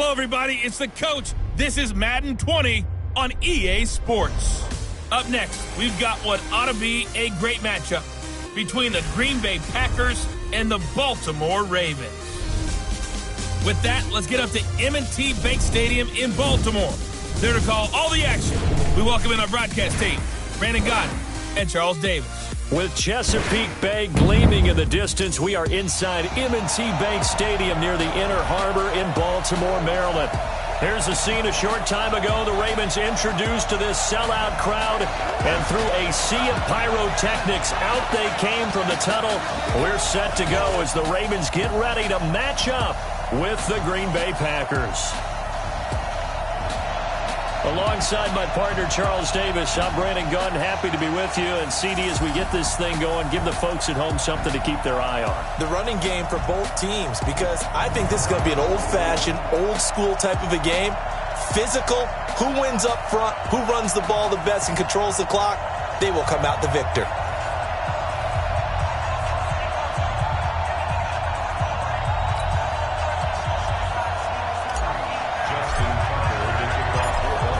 Hello, everybody. It's the coach. This is Madden 20 on EA Sports. Up next, we've got what ought to be a great matchup between the Green Bay Packers and the Baltimore Ravens. With that, let's get up to M&T Bank Stadium in Baltimore. There to call all the action, we welcome in our broadcast team, Brandon Godden and Charles Davis. With Chesapeake Bay gleaming in the distance, we are inside M&T Bank Stadium near the Inner Harbor in Baltimore, Maryland. Here's a scene a short time ago. The Ravens introduced to this sellout crowd, and through a sea of pyrotechnics, out they came from the tunnel. We're set to go as the Ravens get ready to match up with the Green Bay Packers. Alongside my partner, Charles Davis, I'm Brandon Gunn, happy to be with you. And CD, as we get this thing going, give the folks at home something to keep their eye on. The running game for both teams, because I think this is going to be an old-fashioned, old-school type of a game. Physical, who wins up front, who runs the ball the best and controls the clock, they will come out the victor.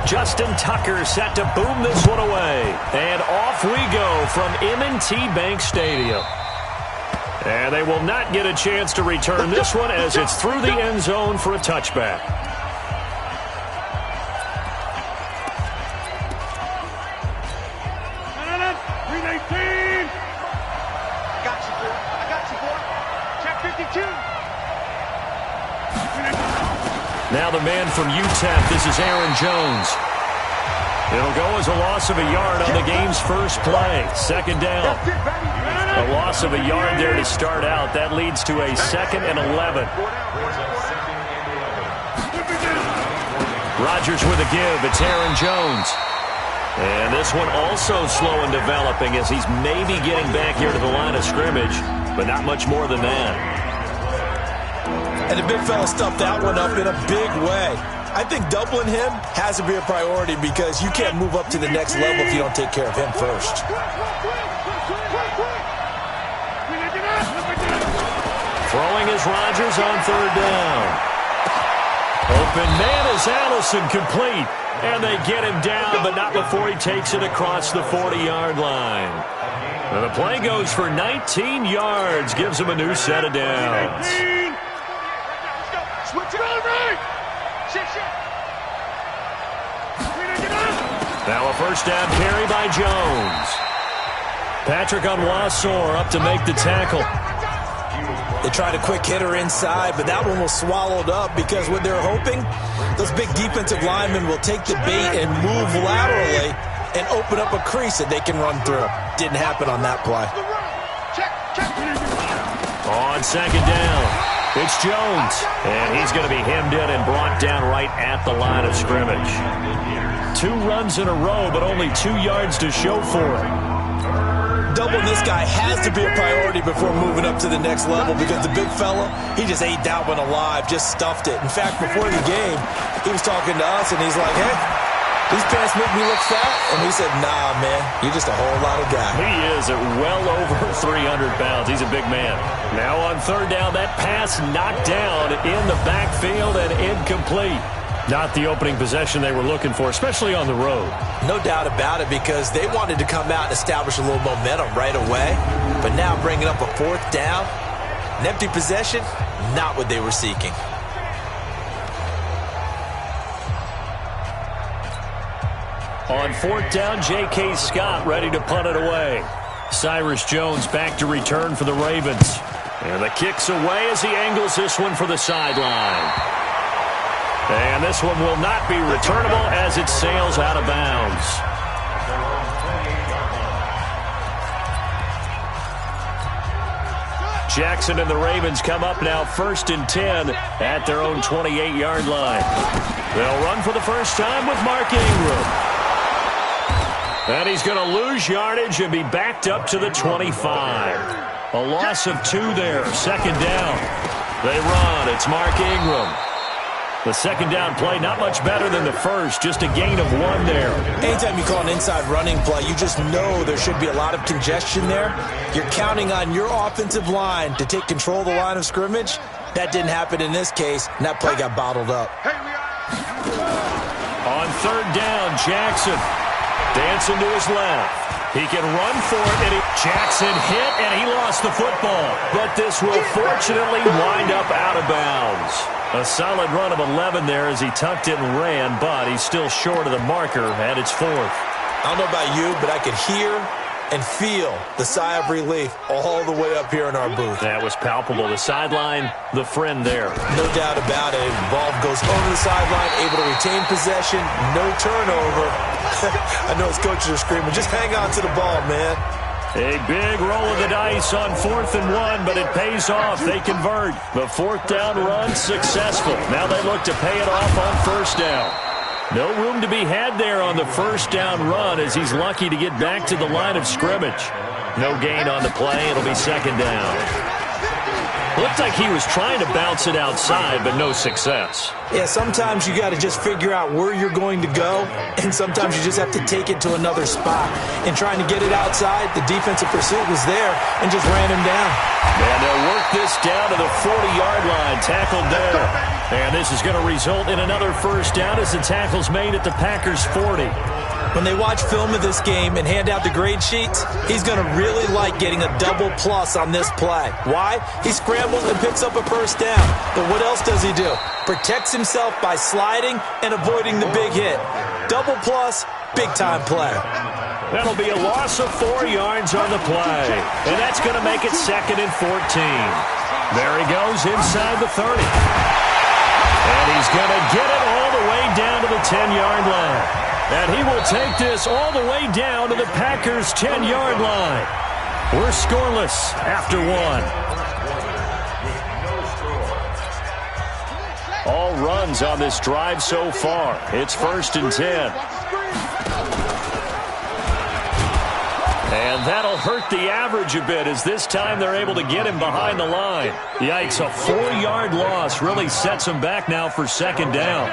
Justin Tucker set to boom this one away. And off we go from M&T Bank Stadium. And they will not get a chance to return this one as it's through the end zone for a touchback. Now the man from UTEP, this is Aaron Jones. It'll go as a loss of a yard on the game's first play. Second down. A loss of a yard there to start out. That leads to a 2nd and 11. Rodgers with a give. It's Aaron Jones. And this one also slow in developing as he's maybe getting back here to the line of scrimmage, but not much more than that. And the big fella stuffed that one up in a big way. I think doubling him has to be a priority because you can't move up to the next level if you don't take care of him first. Throwing is Rodgers on third down. Open man is Allison, complete. And they get him down, but not before he takes it across the 40-yard line. And the play goes for 19 yards, gives him a new set of downs. Now a first down carry by Jones. Patrick Onwuasor up to make the tackle. They tried a quick hitter inside, but that one was swallowed up because what they're hoping, those big defensive linemen will take the bait and move laterally and open up a crease that they can run through. Didn't happen on that play. On second down, it's Jones, and he's going to be hemmed in and brought down right at the line of scrimmage. 2 runs in a row, but only 2 yards to show for it. Doubling this guy has to be a priority before moving up to the next level because the big fella, he just ate that one alive, just stuffed it. In fact, before the game, he was talking to us, and he's like, hey, these pants make me look fat. And we said, nah, man, you're just a whole lot of guy. He is at well over 300 pounds. He's a big man. Now on third down, that pass knocked down in the backfield and incomplete. Not the opening possession they were looking for, especially on the road. No doubt about it, because they wanted to come out and establish a little momentum right away. But now bringing up a 4th down, an empty possession, not what they were seeking. On 4th down, J.K. Scott ready to punt it away. Cyrus Jones back to return for the Ravens. And the kick's away as he angles this one for the sideline. And this one will not be returnable as it sails out of bounds. Jackson and the Ravens come up now 1st and 10 at their own 28-yard line. They'll run for the first time with Mark Ingram. And he's going to lose yardage and be backed up to the 25. A loss of 2 there. 2nd down. They run. It's Mark Ingram. The second down play, not much better than the first, just a gain of 1 there. Anytime you call an inside running play, you just know there should be a lot of congestion there. You're counting on your offensive line to take control of the line of scrimmage. That didn't happen in this case, and that play got bottled up. On third down, Jackson dancing to his left. He can run for it, and Jackson hit, and he lost the football. But this will fortunately wind up out of bounds. A solid run of 11 there as he tucked it and ran, but he's still short of the marker, and it's fourth. I don't know about you, but I could hear and feel the sigh of relief all the way up here in our booth. That was palpable. The sideline, the friend there. No doubt about it. Ball goes over the sideline, able to retain possession, no turnover. I know his coaches are screaming, just hang on to the ball, man. A big roll of the dice on 4th and 1, but it pays off. They convert. The fourth down run successful. Now they look to pay it off on first down. No room to be had there on the first down run as he's lucky to get back to the line of scrimmage. No gain on the play. It'll be second down. Looked like he was trying to bounce it outside, but no success. Yeah, sometimes you got to just figure out where you're going to go, and sometimes you just have to take it to another spot. And trying to get it outside, the defensive pursuit was there and just ran him down. And they'll work this down to the 40-yard line, tackled there. And this is going to result in another first down as the tackle's made at the Packers' 40. When they watch film of this game and hand out the grade sheets, he's going to really like getting a double plus on this play. Why? He scrambles and picks up a first down. But what else does he do? Protects himself by sliding and avoiding the big hit. Double plus, big-time play. That'll be a loss of 4 yards on the play. And that's going to make it 2nd and 14. There he goes inside the 30. And he's going to get it all the way down to the 10-yard line. And he will take this all the way down to the Packers' 10-yard line. We're scoreless after 1. All runs on this drive so far. It's 1st and 10. And that'll hurt the average a bit as this time they're able to get him behind the line. Yikes, a 4-yard loss really sets him back now for second down.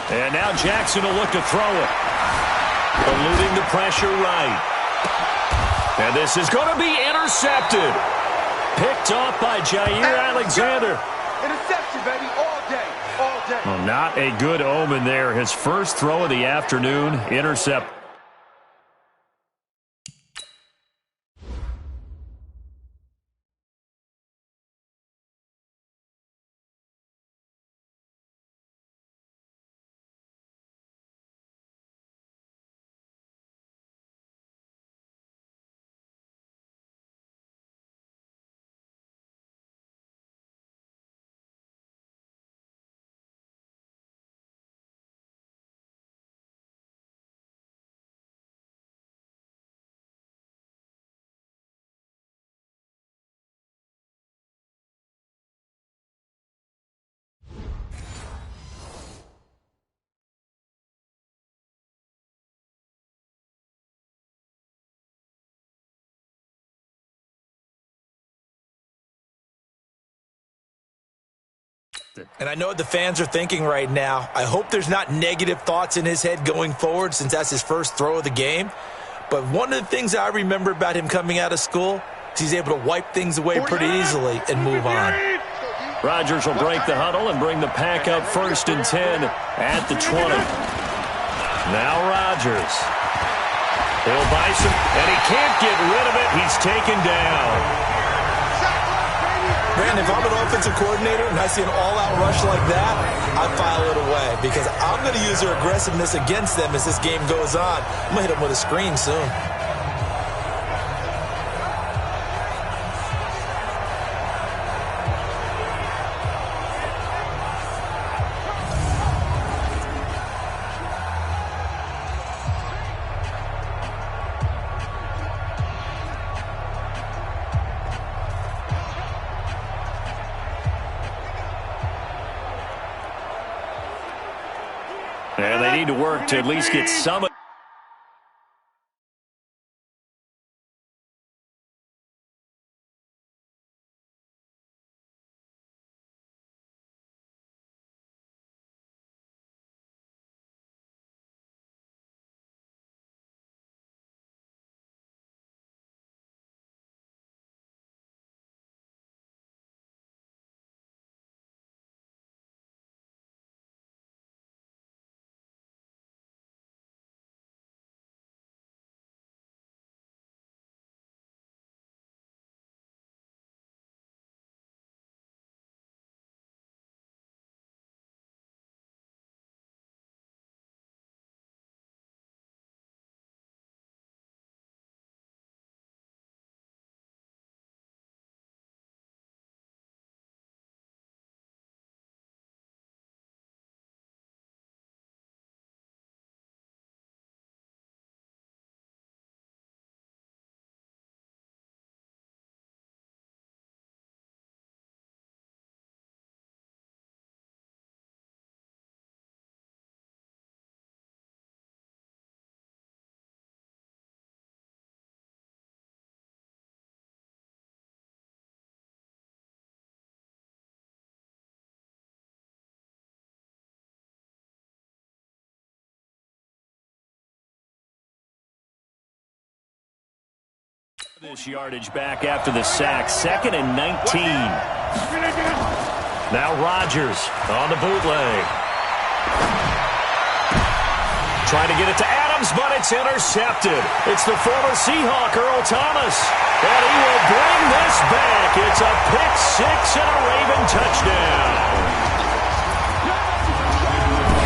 And now Jackson will look to throw it. Eluding the pressure right. And this is going to be intercepted. Picked off by Jair Alexander. Interception, baby, all day, all day. Well, not a good omen there. His first throw of the afternoon, intercept. And I know what the fans are thinking right now. I hope there's not negative thoughts in his head going forward since that's his first throw of the game. But one of the things I remember about him coming out of school is he's able to wipe things away pretty easily and move on. Rodgers will break the huddle and bring the pack up 1st and 10 at the 20. Now Rodgers. He'll buy some, and he can't get rid of it. He's taken down. Brandon, if I'm an offensive coordinator and I see an all-out rush like that, I file it away because I'm going to use their aggressiveness against them as this game goes on. I'm going to hit them with a screen soon. And they need to work to at least get some This yardage back after the sack. 2nd and 19. Now Rodgers on the bootleg. Trying to get it to Adams, but it's intercepted. It's the former Seahawk, Earl Thomas. And he will bring this back. It's a pick six and a Raven touchdown.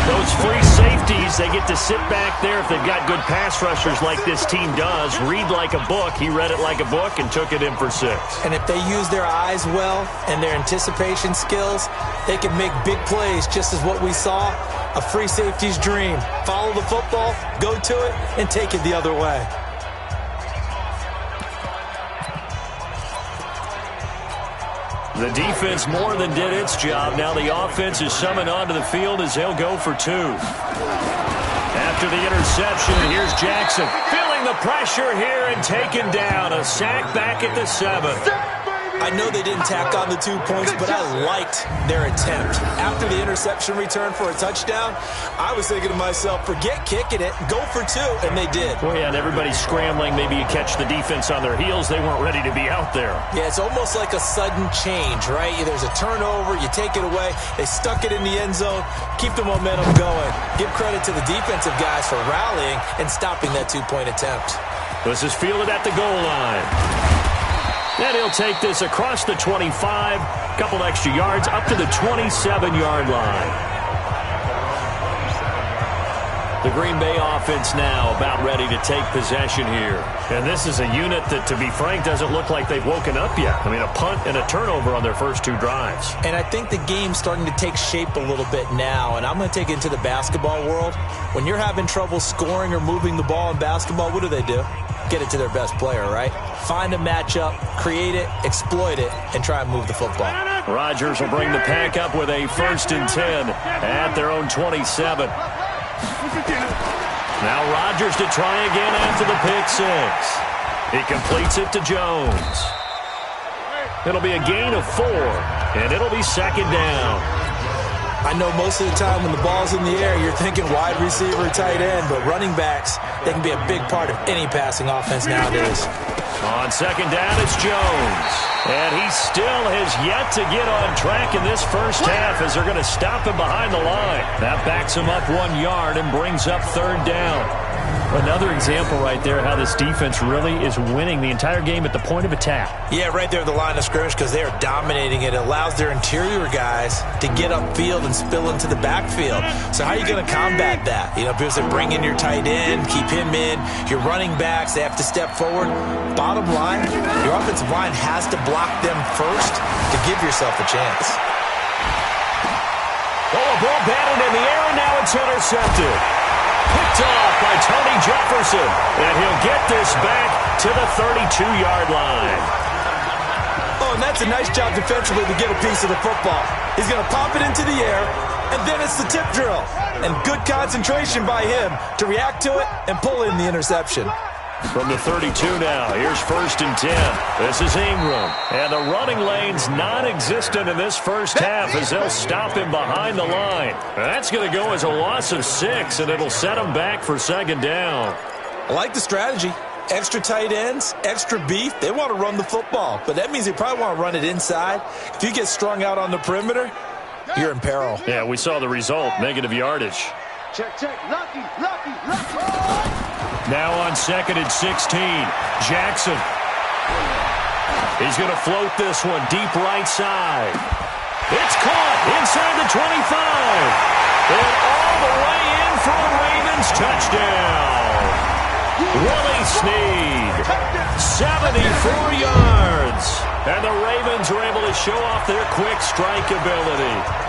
Those free safeties, they get to sit back there if they've got good pass rushers like this team does. Read like a book. He read it like a book and took it in for 6. And if they use their eyes well and their anticipation skills, they can make big plays, just as what we saw, a free safety's dream. Follow the football, go to it, and take it the other way. The defense more than did its job. Now the offense is summoned onto the field as they'll go for 2. After the interception, here's Jackson feeling the pressure here and taken down. A sack back at the 7. I know they didn't tack on the 2 points, but I liked their attempt. After the interception return for a touchdown, I was thinking to myself, forget kicking it, go for 2, and they did. Well, yeah, and everybody's scrambling. Maybe you catch the defense on their heels. They weren't ready to be out there. Yeah, it's almost like a sudden change, right? There's a turnover, you take it away, they stuck it in the end zone, keep the momentum going. Give credit to the defensive guys for rallying and stopping that 2-point attempt. This is fielded at the goal line. And he'll take this across the 25, couple extra yards, up to the 27-yard line. The Green Bay offense now about ready to take possession here. And this is a unit that, to be frank, doesn't look like they've woken up yet. I mean, a punt and a turnover on their first 2 drives. And I think the game's starting to take shape a little bit now, and I'm going to take it into the basketball world. When you're having trouble scoring or moving the ball in basketball, what do? Get it to their best player, right? Find a matchup, create it, exploit it, and try and move the football. Rodgers will bring the pack up with a 1st and 10 at their own 27. Now Rodgers to try again after the pick 6. He completes it to Jones. It'll be a gain of 4, and it'll be 2nd down. I know most of the time when the ball's in the air, you're thinking wide receiver, tight end, but running backs, they can be a big part of any passing offense nowadays. On 2nd down, it's Jones. And he still has yet to get on track in this first half as they're going to stop him behind the line. That backs him up 1 yard and brings up 3rd down. Another example right there how this defense really is winning the entire game at the point of attack. Yeah, right there at the line of scrimmage because they are dominating it. It allows their interior guys to get upfield and spill into the backfield. So how are you going to combat that? Because they bring in your tight end, keep him in. Your running backs, they have to step forward. Bottom line, your offensive line has to block them first to give yourself a chance. Oh, a ball batted in the air, and now it's intercepted. Picked off by Tony Jefferson, and he'll get this back to the 32-yard line. Oh, and that's a nice job defensively to get a piece of the football. He's going to pop it into the air, and then it's the tip drill. And good concentration by him to react to it and pull in the interception. From the 32 now, here's 1st and 10. This is Ingram. And the running lane's non-existent in this first half as they'll stop him behind the line. That's going to go as a loss of 6, and it'll set him back for 2nd down. I like the strategy. Extra tight ends, extra beef. They want to run the football, but that means they probably want to run it inside. If you get strung out on the perimeter, you're in peril. Yeah, we saw the result, negative yardage. Check, lucky. Now on 2nd and 16, Jackson. He's going to float this one deep right side. It's caught inside the 25. And all the way in for a Ravens touchdown. Willie Snead, 74 yards. And the Ravens are able to show off their quick strike ability.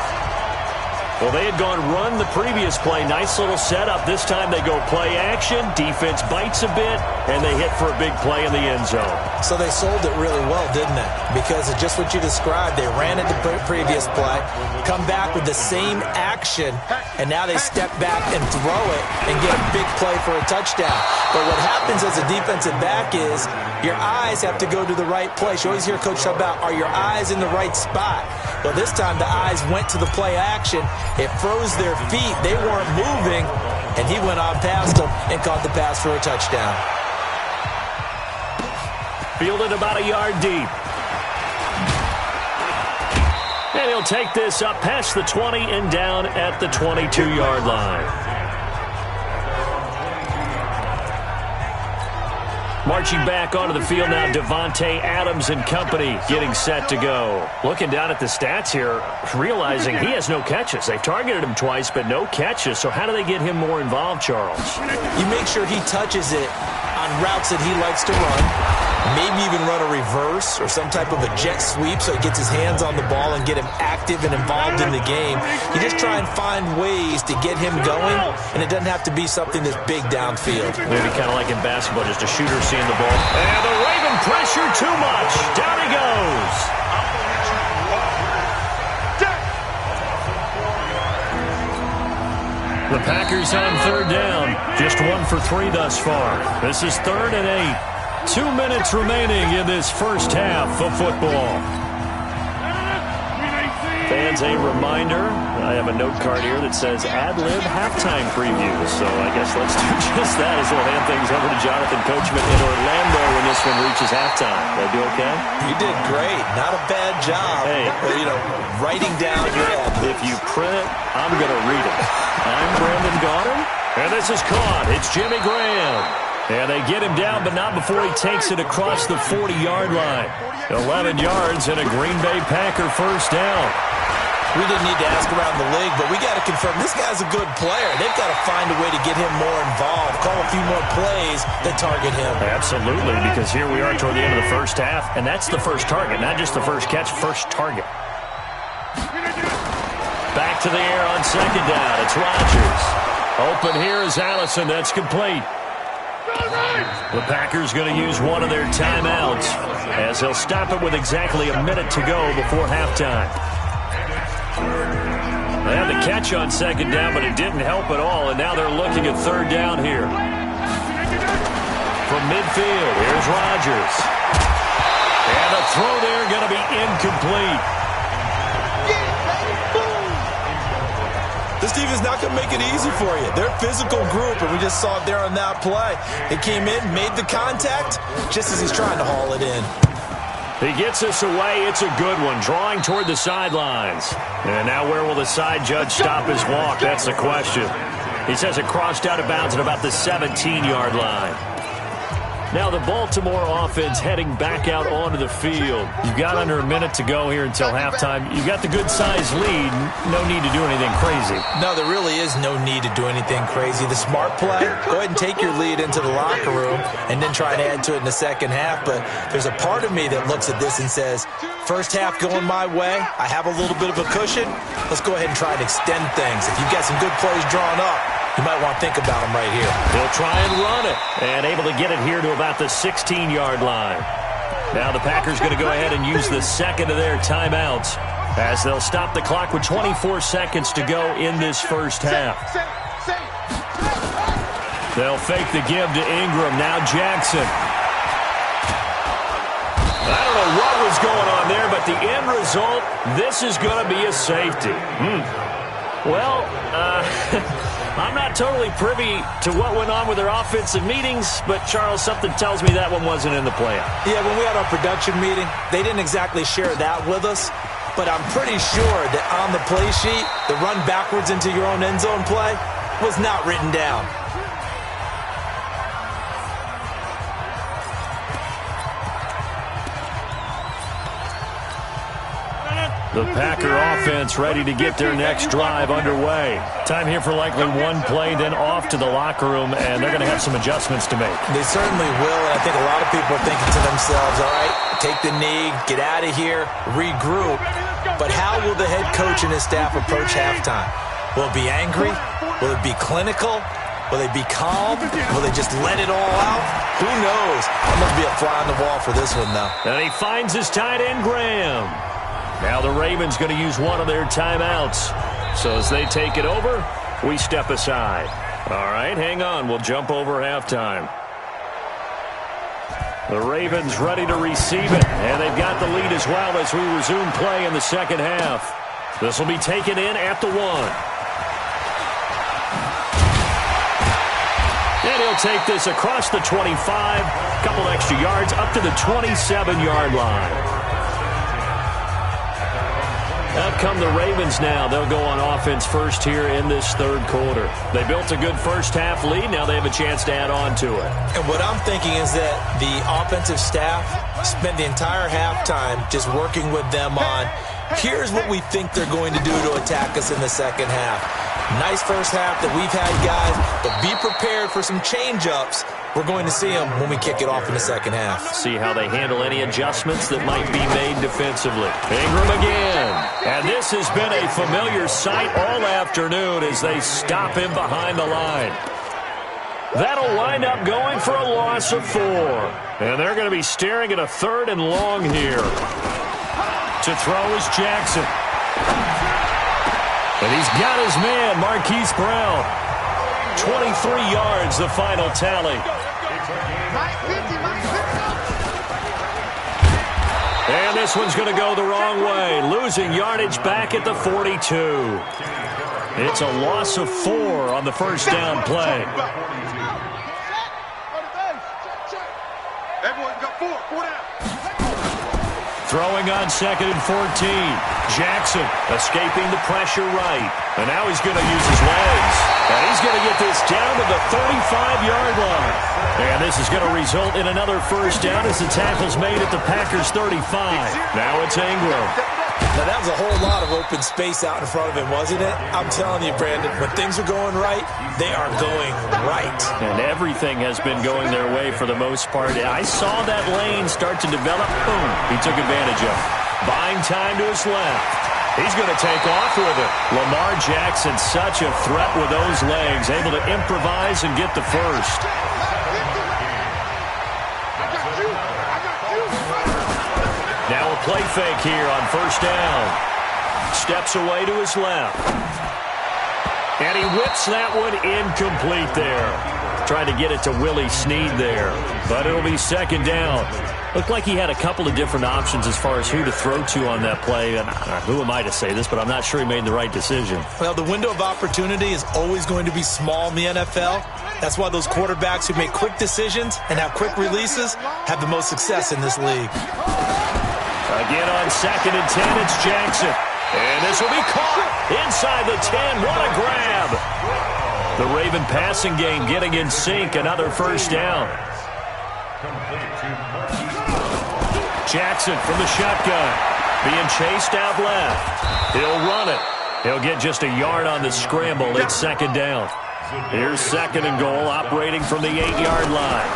Well, they had gone run the previous play. Nice little setup. This time they go play action. Defense bites a bit, and they hit for a big play in the end zone. So they sold it really well, didn't they? Because of just what you described. They ran it the previous play, come back with the same action, and now they step back and throw it and get a big play for a touchdown. But what happens as a defensive back is your eyes have to go to the right place. You always hear Coach talk about, are your eyes in the right spot? Well, this time the eyes went to the play action. It froze their feet. They weren't moving, and he went on past them and caught the pass for a touchdown. fielded about a yard deep. And he'll take this up past the 20 and down at the 22-yard line. Marching back onto the field now, Devontae Adams and company getting set to go. Looking down at the stats here, realizing he has no catches. They've targeted him twice, but no catches. So how do they get him more involved, Charles? You make sure he touches it on routes that he likes to run. Maybe even run a reverse or some type of a jet sweep so he gets his hands on the ball and get him active and involved in the game. You just try and find ways to get him going, and it doesn't have to be something that's big downfield. Maybe kind of like in basketball, just a shooter seeing the ball. And the Raven pressure too much. Down he goes. The Packers on third down. Just 1 for 3 thus far. This is 3rd and 8. 2 minutes remaining in this first half of football. Fans, a reminder, I have a note card here that says ad-lib halftime preview. So I guess let's do just that as we'll hand things over to Jonathan Coachman in Orlando when this one reaches halftime. Did I do okay? You did great. Not a bad job. Hey. Writing down your ad. If you print it, I'm going to read it. I'm Brandon Gaudin, and this is caught. It's Jimmy Graham. And they get him down, but not before he takes it across the 40-yard line. 11 yards and a Green Bay Packer first down. We didn't need to ask around the league, but we got to confirm this guy's a good player. They've got to find a way to get him more involved, call a few more plays that target him. Absolutely, because here we are toward the end of the first half, and that's the first target, not just the first catch, first target. Back to the air on second down. It's Rodgers. Open here is Allison. That's complete. The Packers going to use one of their timeouts as they'll stop it with exactly a minute to go before halftime. They had the catch on second down, but it didn't help at all, and now they're looking at third down here. From midfield, here's Rodgers. And the throw there going to be incomplete. This defense is not going to make it easy for you. They're a physical group, and we just saw it there on that play. They came in, made the contact, just as he's trying to haul it in. He gets us away. It's a good one, drawing toward the sidelines. And now where will the side judge stop his walk? That's the question. He says it crossed out of bounds at about the 17-yard line. Now the Baltimore offense heading back out onto the field. You've got under a minute to go here until halftime. You've got the good-sized lead. No need to do anything crazy. No, there really is no need to do anything crazy. The smart play, go ahead and take your lead into the locker room and then try and add to it in the second half. But there's a part of me that looks at this and says, first half going my way, I have a little bit of a cushion. Let's go ahead and try and extend things. If you've got some good plays drawn up, you might want to think about them right here. They'll try and run it, and able to get it here to about the 16-yard line. Now the Packers going to go ahead and use the second of their timeouts as they'll stop the clock with 24 seconds to go in this first half. They'll fake the give to Ingram. Now Jackson. I don't know what was going on there, but the end result, this is going to be a safety. Well, I'm not totally privy to what went on with their offensive meetings, but, Charles, something tells me that one wasn't in the plan. Yeah, when we had our production meeting, they didn't exactly share that with us, but I'm pretty sure that on the play sheet, the run backwards into your own end zone play was not written down. The Packer offense ready to get their next drive underway. Time here for likely one play, then off to the locker room, and they're going to have some adjustments to make. They certainly will, and I think a lot of people are thinking to themselves, all right, take the knee, get out of here, regroup. But how will the head coach and his staff approach halftime? Will it be angry? Will it be clinical? Will they be calm? Will they just let it all out? Who knows? I'm going to be a fly on the wall for this one, though. And he finds his tight end, Graham. Now the Ravens going to use one of their timeouts. So as they take it over, we step aside. All right, hang on. We'll jump over halftime. The Ravens ready to receive it, and they've got the lead as well as we resume play in the second half. This will be taken in at the 1. And he'll take this across the 25, a couple extra yards up to the 27-yard line. Out come the Ravens now. They'll go on offense first here in this third quarter. They built a good first-half lead. Now they have a chance to add on to it. And what I'm thinking is that the offensive staff spent the entire halftime just working with them on, here's what we think they're going to do to attack us in the second half. Nice first half that we've had, guys, but be prepared for some change-ups. We're going to see them when we kick it off in the second half. See how they handle any adjustments that might be made defensively. Ingram again. And this has been a familiar sight all afternoon as they stop him behind the line. That'll wind up going for a loss of 4. And they're going to be staring at a 3rd and long here. To throw is Jackson. And he's got his man, Marquise Brown. 23 yards, the final tally. And this one's going to go the wrong way, losing yardage back at the 42. It's a loss of 4 on the first down play. Everyone got 4 down. Throwing on 2nd and 14. Jackson escaping the pressure right. And now he's going to use his legs. And he's going to get this down to the 35-yard line. And this is going to result in another first down as the tackle's made at the Packers' 35. Now it's Ingram. Now, that was a whole lot of open space out in front of him, wasn't it? I'm telling you, Brandon, when things are going right, they are going right. And everything has been going their way for the most part. I saw that lane start to develop. Boom. He took advantage of it. Buying time to his left. He's going to take off with it. Lamar Jackson, such a threat with those legs, able to improvise and get the first. Now a play fake here on first down. Steps away to his left. And he whips that one incomplete there. Trying to get it to Willie Snead there. But it'll be second down. Looked like he had a couple of different options as far as who to throw to on that play. And who am I to say this, but I'm not sure he made the right decision. Well, the window of opportunity is always going to be small in the NFL. That's why those quarterbacks who make quick decisions and have quick releases have the most success in this league. Again on 2nd and 10, it's Jackson. And this will be caught inside the 10. What a grab. The Raven passing game getting in sync. Another first down. Jackson from the shotgun. Being chased out left. He'll run it. He'll get just a yard on the scramble. It's second down. Here's 2nd and goal, operating from the 8-yard line.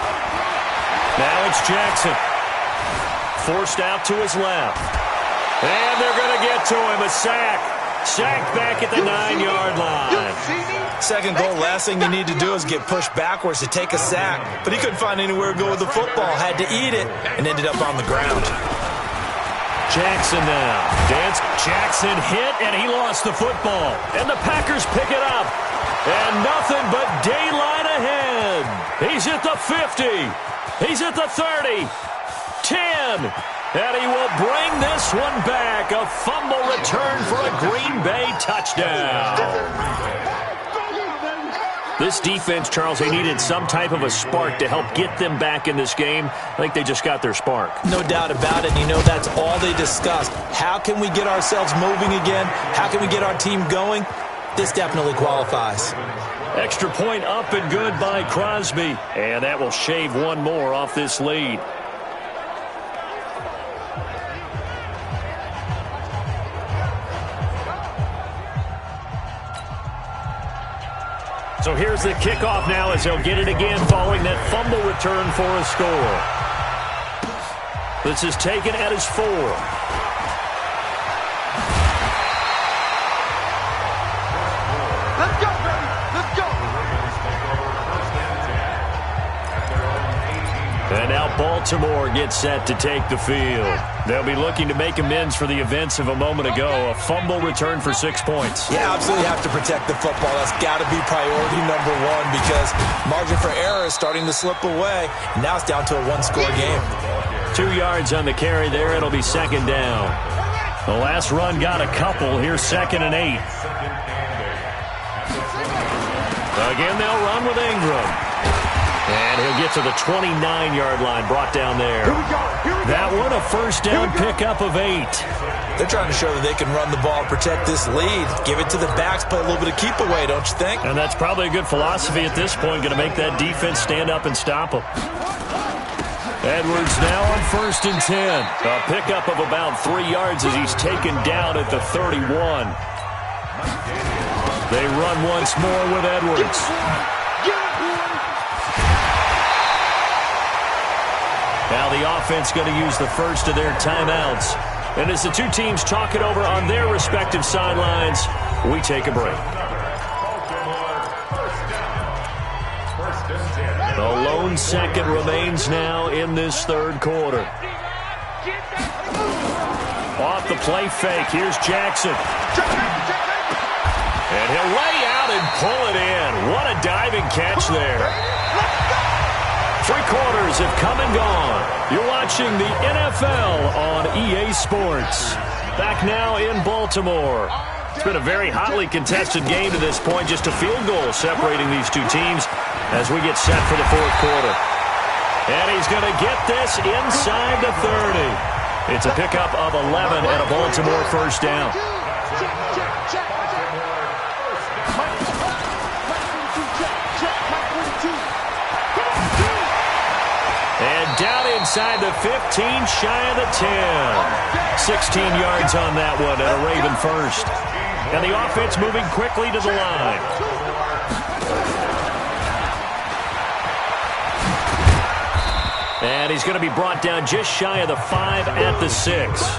Now it's Jackson. Forced out to his left. And they're going to get to him. A sack. Sacked back at the 9-yard line. Second goal, last thing you need to do is get pushed backwards to take a sack. But he couldn't find anywhere to go with the football. Had to eat it and ended up on the ground. Jackson now. Dance. Jackson hit, and he lost the football. And the Packers pick it up. And nothing but daylight ahead. He's at the 50. He's at the 30. 10. And he will bring this one back. A fumble return for a Green Bay touchdown. This defense, Charles, they needed some type of a spark to help get them back in this game. I think they just got their spark. No doubt about it. And you know, that's all they discussed. How can we get ourselves moving again? How can we get our team going? This definitely qualifies. Extra point up and good by Crosby. And that will shave one more off this lead. So here's the kickoff now as they'll get it again following that fumble return for a score. This is taken at his 4. Let's go, baby. Let's go. And now Baltimore gets set to take the field. They'll be looking to make amends for the events of a moment ago. A fumble return for 6 points. You absolutely have to protect the football. That's got to be priority number 1 because margin for error is starting to slip away. And now it's down to a 1-score game. 2 yards on the carry there. It'll be second down. The last run got a couple. Here's 2nd and 8. Again, they'll run with Ingram. get to the 29-yard line, brought down there. Here we go. That one a first down pickup of 8. They're trying to show that they can run the ball and protect this lead. Give it to the backs, play a little bit of keep away, don't you think? And that's probably a good philosophy at this point, going to make that defense stand up and stop them. Edwards now on 1st and 10. A pickup of about 3 yards as he's taken down at the 31. They run once more with Edwards. Now the offense going to use the first of their timeouts. And as the two teams talk it over on their respective sidelines, we take a break. The lone second remains now in this third quarter. Off the play fake, here's Jackson. And he'll lay out and pull it in. What a diving catch there. 3 quarters have come and gone. You're watching the NFL on EA Sports. Back now in Baltimore. It's been a very hotly contested game to this point. Just a field goal separating these two teams as we get set for the fourth quarter. And he's going to get this inside the 30. It's a pickup of 11 and a Baltimore first down. And down inside the 15, shy of the 10. 16 yards on that one and a Raven first. And the offense moving quickly to the line. And he's going to be brought down just shy of the 5 at the 6.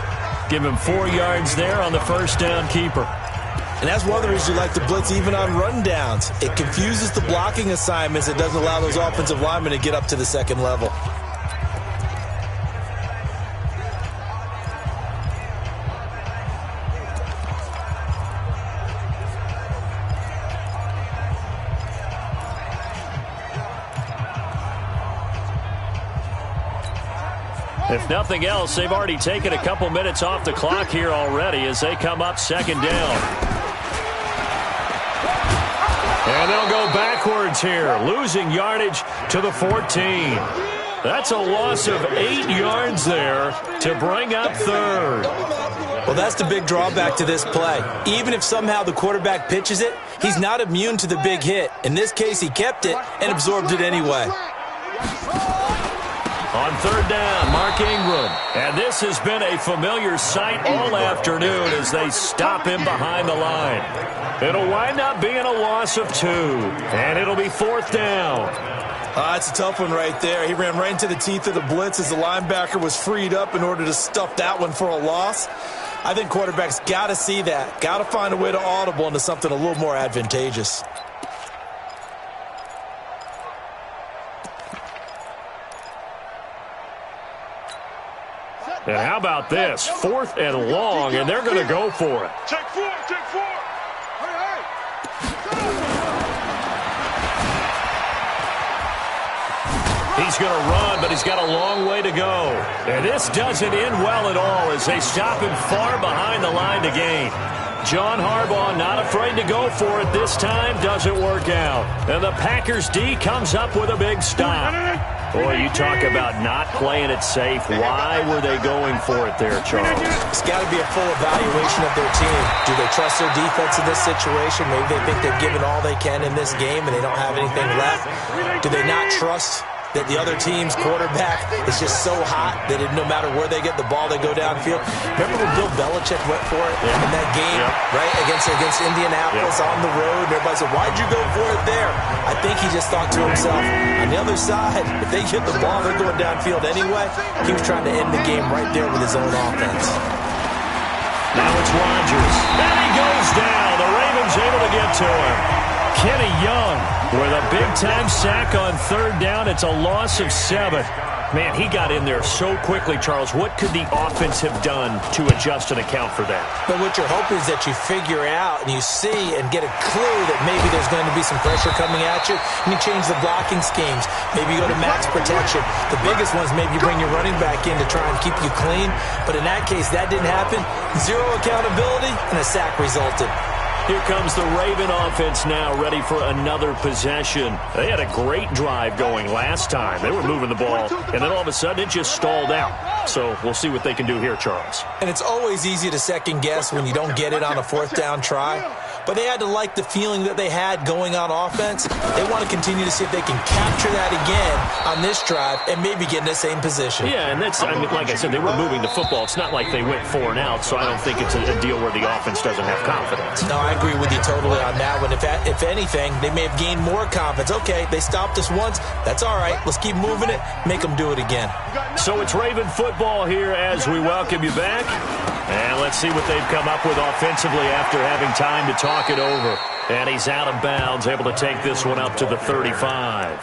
Give him 4 yards there on the first down keeper. And that's one of the reasons you like to blitz even on run downs. It confuses the blocking assignments. It doesn't allow those offensive linemen to get up to the second level. If nothing else, they've already taken a couple minutes off the clock here already as they come up second down. And they'll go backwards here, losing yardage to the 14. That's a loss of 8 yards there to bring up third. Well, that's the big drawback to this play. Even if somehow the quarterback pitches it, he's not immune to the big hit. In this case, he kept it and absorbed it anyway. On third down, Mark Ingram. And this has been a familiar sight all afternoon as they stop him behind the line. It'll wind up being a loss of 2. And it'll be fourth down. It's a tough one right there. He ran right into the teeth of the blitz as the linebacker was freed up in order to stuff that one for a loss. I think quarterbacks got to see that. Got to find a way to audible into something a little more advantageous. And how about this? 4th and long, and they're going to go for it. Take 4, take 4. Hey, He's going to run, but he's got a long way to go. And this doesn't end well at all as they stop him far behind the line to gain. John Harbaugh not afraid to go for it this time. Doesn't work out. And the Packers D comes up with a big stop. Boy, you talk about not playing it safe. Why were they going for it there, Charles? It's got to be a full evaluation of their team. Do they trust their defense in this situation? Maybe they think they've given all they can in this game and they don't have anything left. Do they not trust that the other team's quarterback is just so hot that no matter where they get the ball, they go downfield? Remember when Bill Belichick went for it in that game, right, against Indianapolis on the road? And everybody said, why'd you go for it there? I think he just thought to himself, on the other side, if they get the ball, they're going downfield anyway. He was trying to end the game right there with his own offense. Now it's Rodgers. And he goes down. The Ravens able to get to him. Kenny Young with a big-time sack on third down. It's a loss of 7. Man, he got in there so quickly, Charles. What could the offense have done to adjust and account for that? But what you're hoping is that you figure out and you see and get a clue that maybe there's going to be some pressure coming at you, and you change the blocking schemes. Maybe you go to max protection. The biggest ones, maybe you bring your running back in to try and keep you clean. But in that case, that didn't happen. 0 accountability, and a sack resulted. Here comes the Raven offense now, ready for another possession. They had a great drive going last time. They were moving the ball, and then all of a sudden it just stalled out. So we'll see what they can do here, Charles. And it's always easy to second guess when you don't get it on a fourth down try. But they had to like the feeling that they had going on offense. They want to continue to see if they can capture that again on this drive and maybe get in the same position. Yeah, and that's, I mean, like I said, they were moving the football. It's not like they went 4 and out, so I don't think it's a deal where the offense doesn't have confidence. No, I agree with you totally on that one. If anything, they may have gained more confidence. Okay, they stopped us once. That's all right. Let's keep moving it, make them do it again. So it's Raven football here as we welcome you back. And let's see what they've come up with offensively after having time to talk it over. And he's out of bounds, able to take this one up to the 35.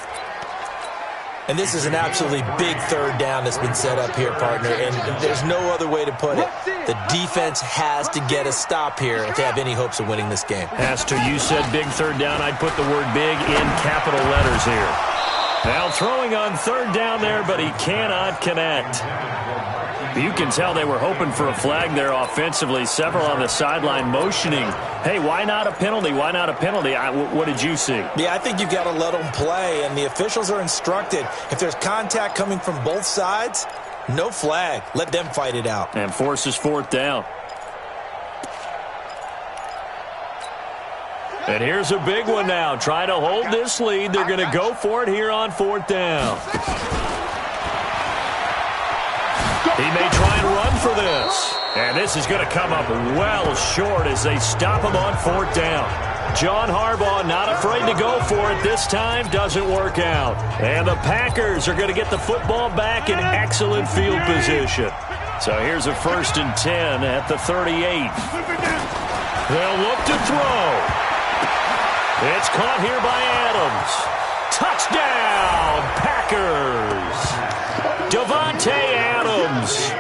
And this is an absolutely big third down that's been set up here, partner, and there's no other way to put it. The defense has to get a stop here if they have any hopes of winning this game. As to you said big third down, I'd put the word big in capital letters here. Now throwing on third down there, but he cannot connect. You can tell they were hoping for a flag there offensively. Several on the sideline motioning, hey, why not a penalty? Why not a penalty? What did you see? Yeah, I think you got to let them play, and the officials are instructed. If there's contact coming from both sides, no flag. Let them fight it out. And forces fourth down. And here's a big one now. Trying to hold this lead. They're going to go for it here on fourth down. He may try and run for this. And this is going to come up well short as they stop him on fourth down. John Harbaugh not afraid to go for it this time. Doesn't work out. And the Packers are going to get the football back in excellent field position. So here's a 1st and 10 at the 38. They'll look to throw. It's caught here by Adams. Touchdown, Packers. Davante Adams.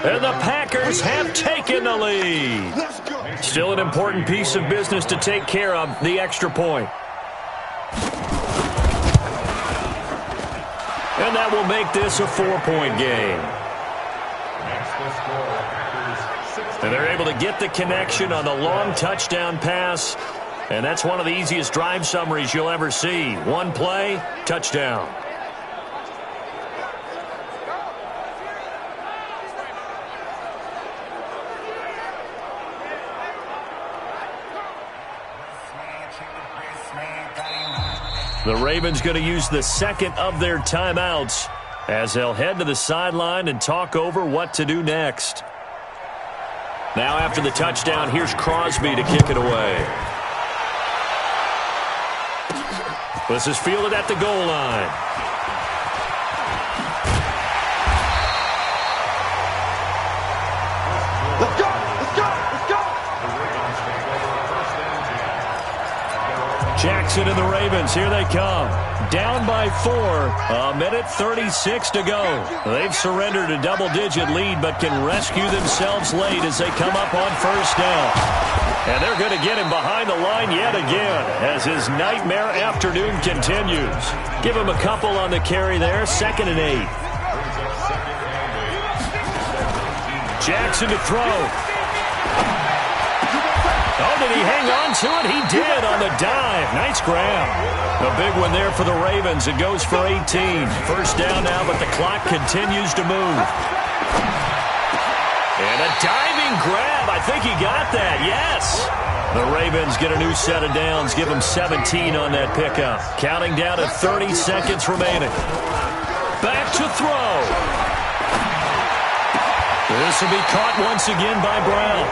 And the Packers have taken the lead. Still an important piece of business to take care of, the extra point. And that will make this a 4-point game. And they're able to get the connection on the long touchdown pass. And that's one of the easiest drive summaries you'll ever see. One play, touchdown. The Ravens going to use the second of their timeouts as they'll head to the sideline and talk over what to do next. Now after the touchdown, here's Crosby to kick it away. This is fielded at the goal line. Let's go! Let's go! Let's go! Jackson and the Ravens, here they come. Down by 4, a minute 36 to go. They've surrendered a double-digit lead, but can rescue themselves late as they come up on first down. And they're going to get him behind the line yet again as his nightmare afternoon continues. Give him a couple on the carry there, 2nd and 8. Jackson to throw. Oh, did he hang on to it? He did on the dive. Nice grab. A big one there for the Ravens. It goes for 18. First down now, but the clock continues to move. And a diving grab. I think he got that. Yes. The Ravens get a new set of downs. Give them 17 on that pickup. Counting down to 30 seconds remaining. Back to throw. This will be caught once again by Brown.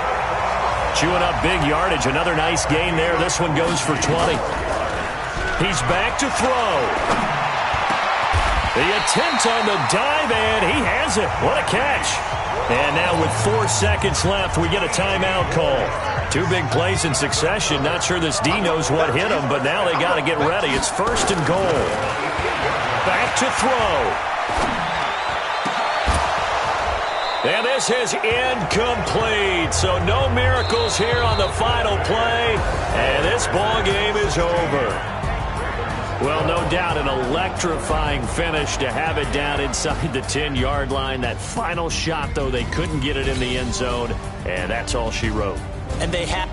Chewing up big yardage. Another nice gain there. This one goes for 20. He's back to throw. The attempt on the dive, and he has it. What a catch. And now with 4 seconds left, we get a timeout call. 2 big plays in succession. Not sure this D knows what hit him, but now they got to get ready. It's 1st and goal. Back to throw. And this is incomplete. So no miracles here on the final play. And this ball game is over. Well, no doubt an electrifying finish to have it down inside the 10-yard line. That final shot, though, they couldn't get it in the end zone. And that's all she wrote. And they have...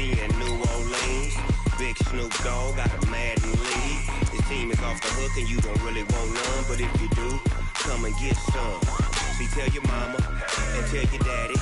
and New Orleans. Big Snoop Dogg got a Madden lead. His team is off the hook and you don't really want none, but if you do, come and get some. See, tell your mama and tell your daddy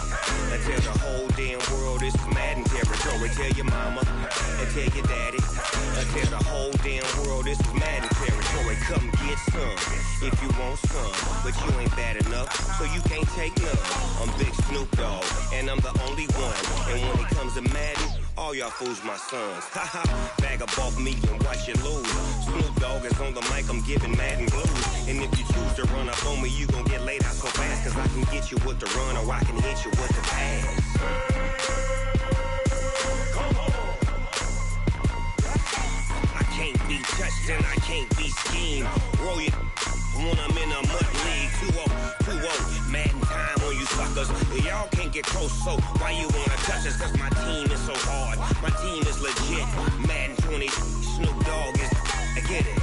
and tell the whole damn world it's Madden territory. Tell your mama and tell your daddy and tell the whole damn world it's Madden territory. Come get some if you want some, but you ain't bad enough, so you can't take none. I'm Big Snoop Dogg and I'm the only one, and when it comes to Madden, all y'all fools my sons. Haha, bag up off me and watch you lose. Snoop Dogg is on the mic, I'm giving Madden blues. And if you choose to run up on me, you gon' get laid out so fast, cause I can get you with the run or I can hit you with the pass. I can't be touched and I can't be schemed. Roll you when I'm in a mud league. 2-0, Madden time on you suckers. Y'all can't get close, so why you wanna touch us? Cause my team is so hard, my team is legit. Madden 20, Snoop Dogg is, I get it.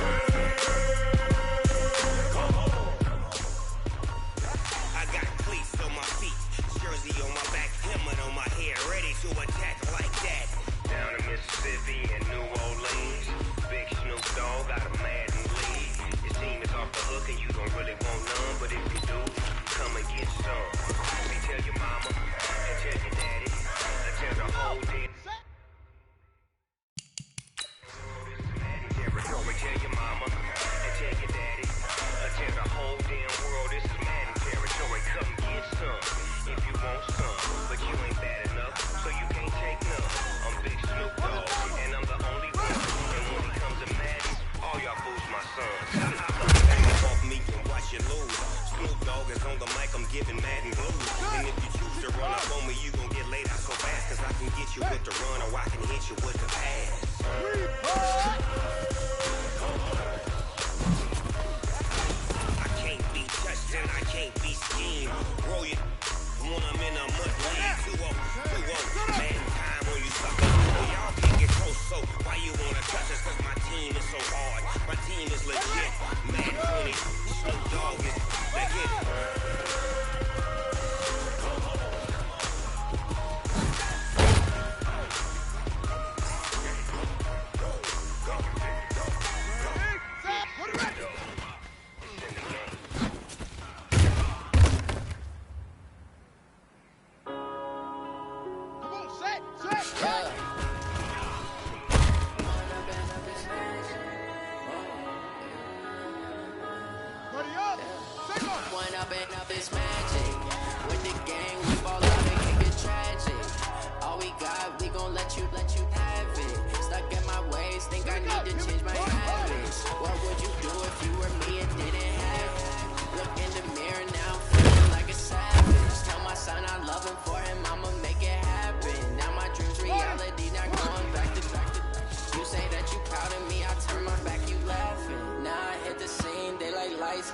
I got cleats on my feet, jersey on my back, helmet on my head, ready to attack like that. Down in Mississippi and New Orleans, Big Snoop Dogg got a Madden lead. His team is off the hook and you don't really want none, but if you do, come and get some. See, tell your mama and tell your daddy and tell the whole damn territory. Tell your mama and tell your daddy and tell the whole damn world this is Madden territory. Come get some if you want some, but you ain't bad enough, so you can't take none. I'm Big Snoop Dogg and I'm the only one, and when it comes to Madden, all y'all fools my sons. Back off me and watch you lose. Snoop Dogg is on the mic, I'm giving Madden blues. And if you choose to run up on me, you gon' get laid out so fast, cause I can get you with the run or I can hit you with the pass. I can't be touched and I can't be schemed. Roll you when I'm in a mud league. 2-0, Madden time on you suckers. Y'all can't get close, so why you wanna touch us? Cause my team is so hard, my team is legit. Madden 20, Snoop Dogg is, they get it.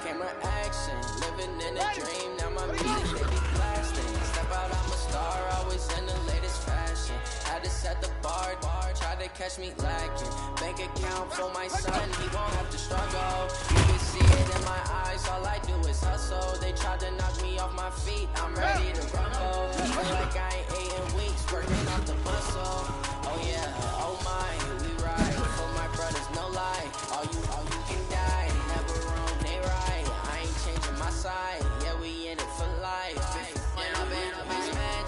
Camera action, living in a dream. Now my music, they be blasting. Step out, I'm a star, always in the latest fashion. Had to set the bar, try to catch me lacking. Bank account for my son, he won't have to struggle. You can see it in my eyes, all I do is hustle. They tried to knock me off my feet, I'm ready to rumble. Feel like I ain't ate in weeks, working off the muscle. Oh yeah, oh my, we ride for my brothers, no lie. All you can die, never wrong, they right. I ain't changing my side, yeah, we in it for life. When I've been a bitch, man.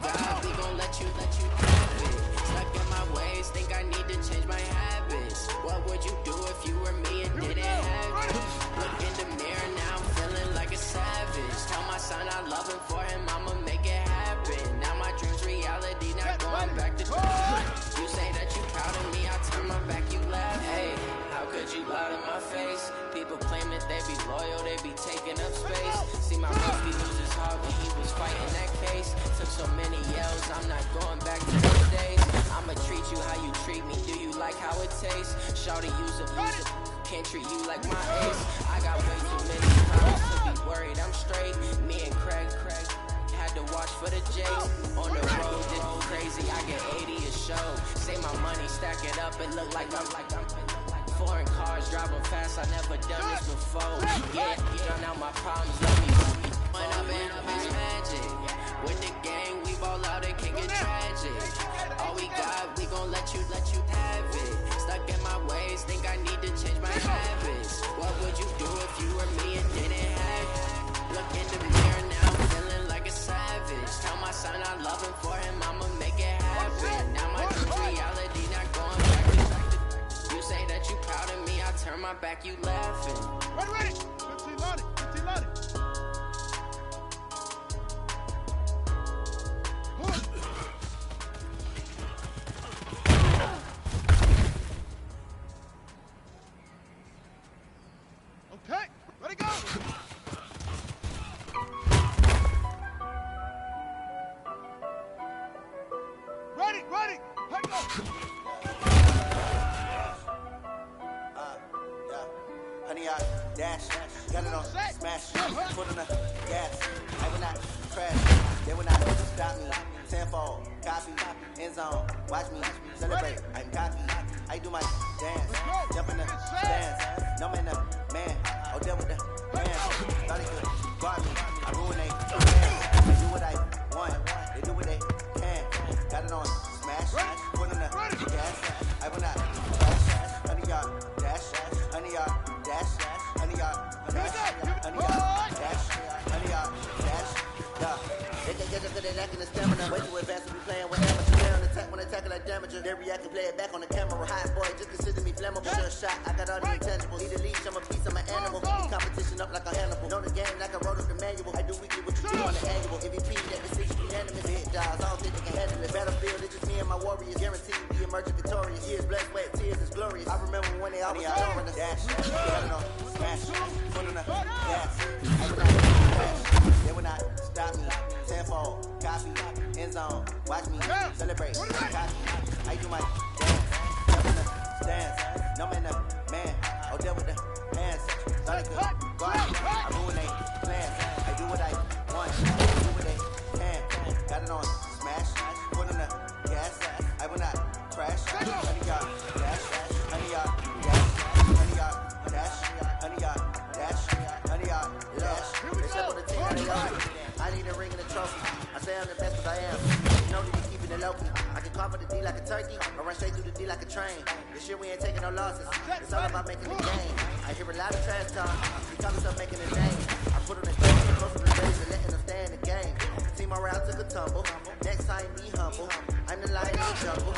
God, we gon' let you have it. Stuck in my ways, think I need to change my habits. What would you do if you were me and didn't have it? Look in the mirror, now I'm feeling like a savage. Tell my son I love him, for him I'ma make it happen. Now my dream's reality, not going back to church. You say that you proud of me, I turn my back, you laugh. Hey, how could you lie to my face? People claim that they be loyal, they be taking up space. See my Ruby lose his heart when he was fighting that case. Took so many yells, I'm not going back to those days. I'ma treat you how you treat me, do you like how it tastes? Shawty use a can't treat you like my ace. I got way too many problems to be worried, I'm straight. Me and Craig had to watch for the J's. On the road, this is crazy, I get 80 a show. Say my money, stack it up, and look like I'm foreign cars, driving fast, I never done this before. Yeah, drown out my problems, let me run up and up is magic. With the gang, we ball out, it can get tragic. All we got, we gon' let you have it. Stuck in my ways, think I need to change my habits. What would you do if you were me and didn't have it? Look in the mirror now, I'm feeling like a savage. Tell my son I love him, for him I'ma make it happen. Now my dream's reality, not going back to. You say that you proud of me, I turn my back, you laughing. Ready. 15 loaded. Okay, ready, go! Ready, hey, go! Honey, I dash, got it on, smash, foot on the gas. I will not crash, they will not stop me. Tenfold, copy, end zone, watch me celebrate. I'm cocky, I do my dance, jump in the stands. No man, man, I'll deal with the man. Thought he could guard me, I ruin they plans. They do what I want, they do what they can. Got it on, smash, foot on the gas. I will not crash, honey, y'all dash, honey, y'all dash, honey, y'all dash, honey, y'all dash, honey, y'all dash, yeah. They can get us to their neck and the stamina. Way too advanced to be playing with amateur. They're on attack when they tackle like damager. They react and play it back on the camera. Hot boy, just consider me flammable. Sure shot, I got all the intangibles. Need a leash, I'm a piece, I'm an animal. Keep competition up like a Hannibal. Know the game like I wrote up the manual. I do weekly what you do on the annual. MVP, that decision unanimous. Hit dials, I don't think they can handle it. Battlefield, it's just me and my warriors. Guaranteed we emerge victorious. Years, blood, sweat, tears, is glorious. I remember when they always adoring us. Dash, got it on, smash, foot on the gas. I will not crash, they will not stop me. Tenfold, copy, end zone, watch me celebrate. Copy, I do my dance, jump in the stands. No man, man, I'll deal with the hands. Thought it could guard me, I ruin they plans. I do what I want, they do what they can. Got it on, smash, foot on the gas. I will not crash, honey, y'all dash, honey, y'all dash, honey, y'all dash, honey, y'all dash, honey, y'all dash. They said for the team, they love me. I need a ring and a trophy. I say I'm the best, but I am. You know that you keeping it low-key. I can carve for the D like a turkey, or run straight through the D like a train. This year we ain't taking no losses. It's all about making the game. I hear a lot of trash talk. We call ourselves making a name. I put on the stage, close to the days, and letting them stay in the game. Team morale took a tumble. Next time, be humble. I'm the lion in the jungle.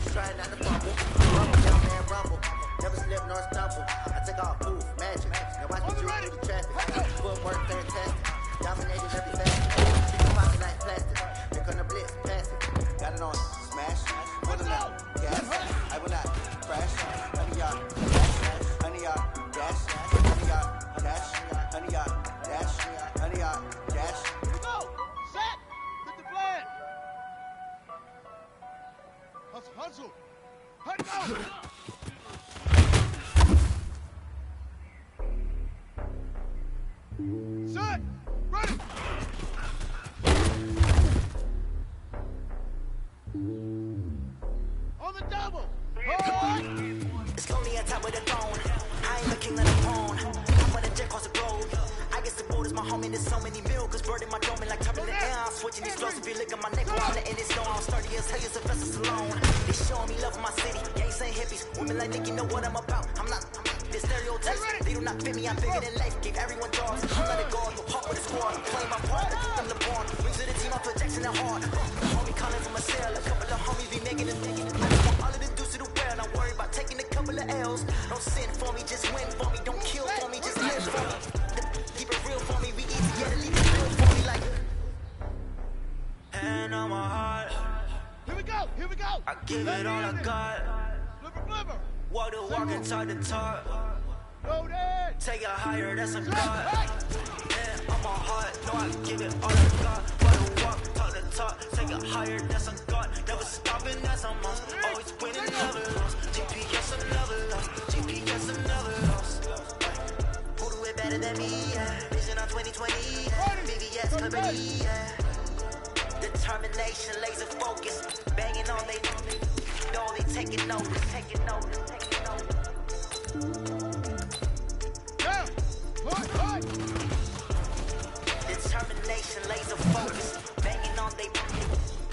Trying not to fumble. Rumble, young man, rumble. Never slip nor stumble. I take off, poof, magic. Now watch me shoot through the traffic. Footwork, fantastic. Dominated every facet. People pocket like plastic. Here come the blitz, pass it. Got it on, smash. Put it out, gas. I will not crash. Honey, y'all dash. Honey, y'all dash. Honey, y'all dash. Honey, y'all dash. Honey, y'all dash. Here we go. Set. Hit the plan. Hustle. Hey, go. Set. Ready. On the double. It's lonely on top of the throne. I ain't the king of the pawn. I'm on the jet across the globe. I guess the board is my homie. There's so many mil. Cause bird in my dome and like top in the air. I'm switching these flows. If you look at my neck, I'm letting it snow. I'm sturdy as hell as a vessel alone. They showing me love in my city. Gangs ain't hippies. Women like Nick, you know what I'm about. I'm not the stereotypes. They do not fit me. I'm bigger than life. Gave everyone dogs. I'm not a god. Hawk with a squad. I'm playing my part. I keep them the born. Wings of the team. Michael Jackson at heart. Homie calling from a cell. A couple of homies be making it. I just want all of the dudes to do well. Not worry about taking a couple of L's. Don't sin for me, just win for me. Don't kill for me, just live for me. Keep it real for me. We eat together, leave it real for me like. Hand on my heart. Here we go. Here we go. I give it all I got. Flipper, flipper. Walk the walk and talk the talk. Loaded. Take it higher, that's a God. Hand on my heart. No, I give it all I got. Walk the walk, talk the talk. Take it higher, that's a God. Never stopping, that's a must. Always winning, never lost. GPS, I never lost. GPS, I never lost. Who do it better than me? Yeah. Vision on 2020. Yeah. BBS company. Yeah. Determination, laser focus, banging on they know they taking notice, taking notice, taking notice. Yeah. Right. Determination, laser focus, banging on they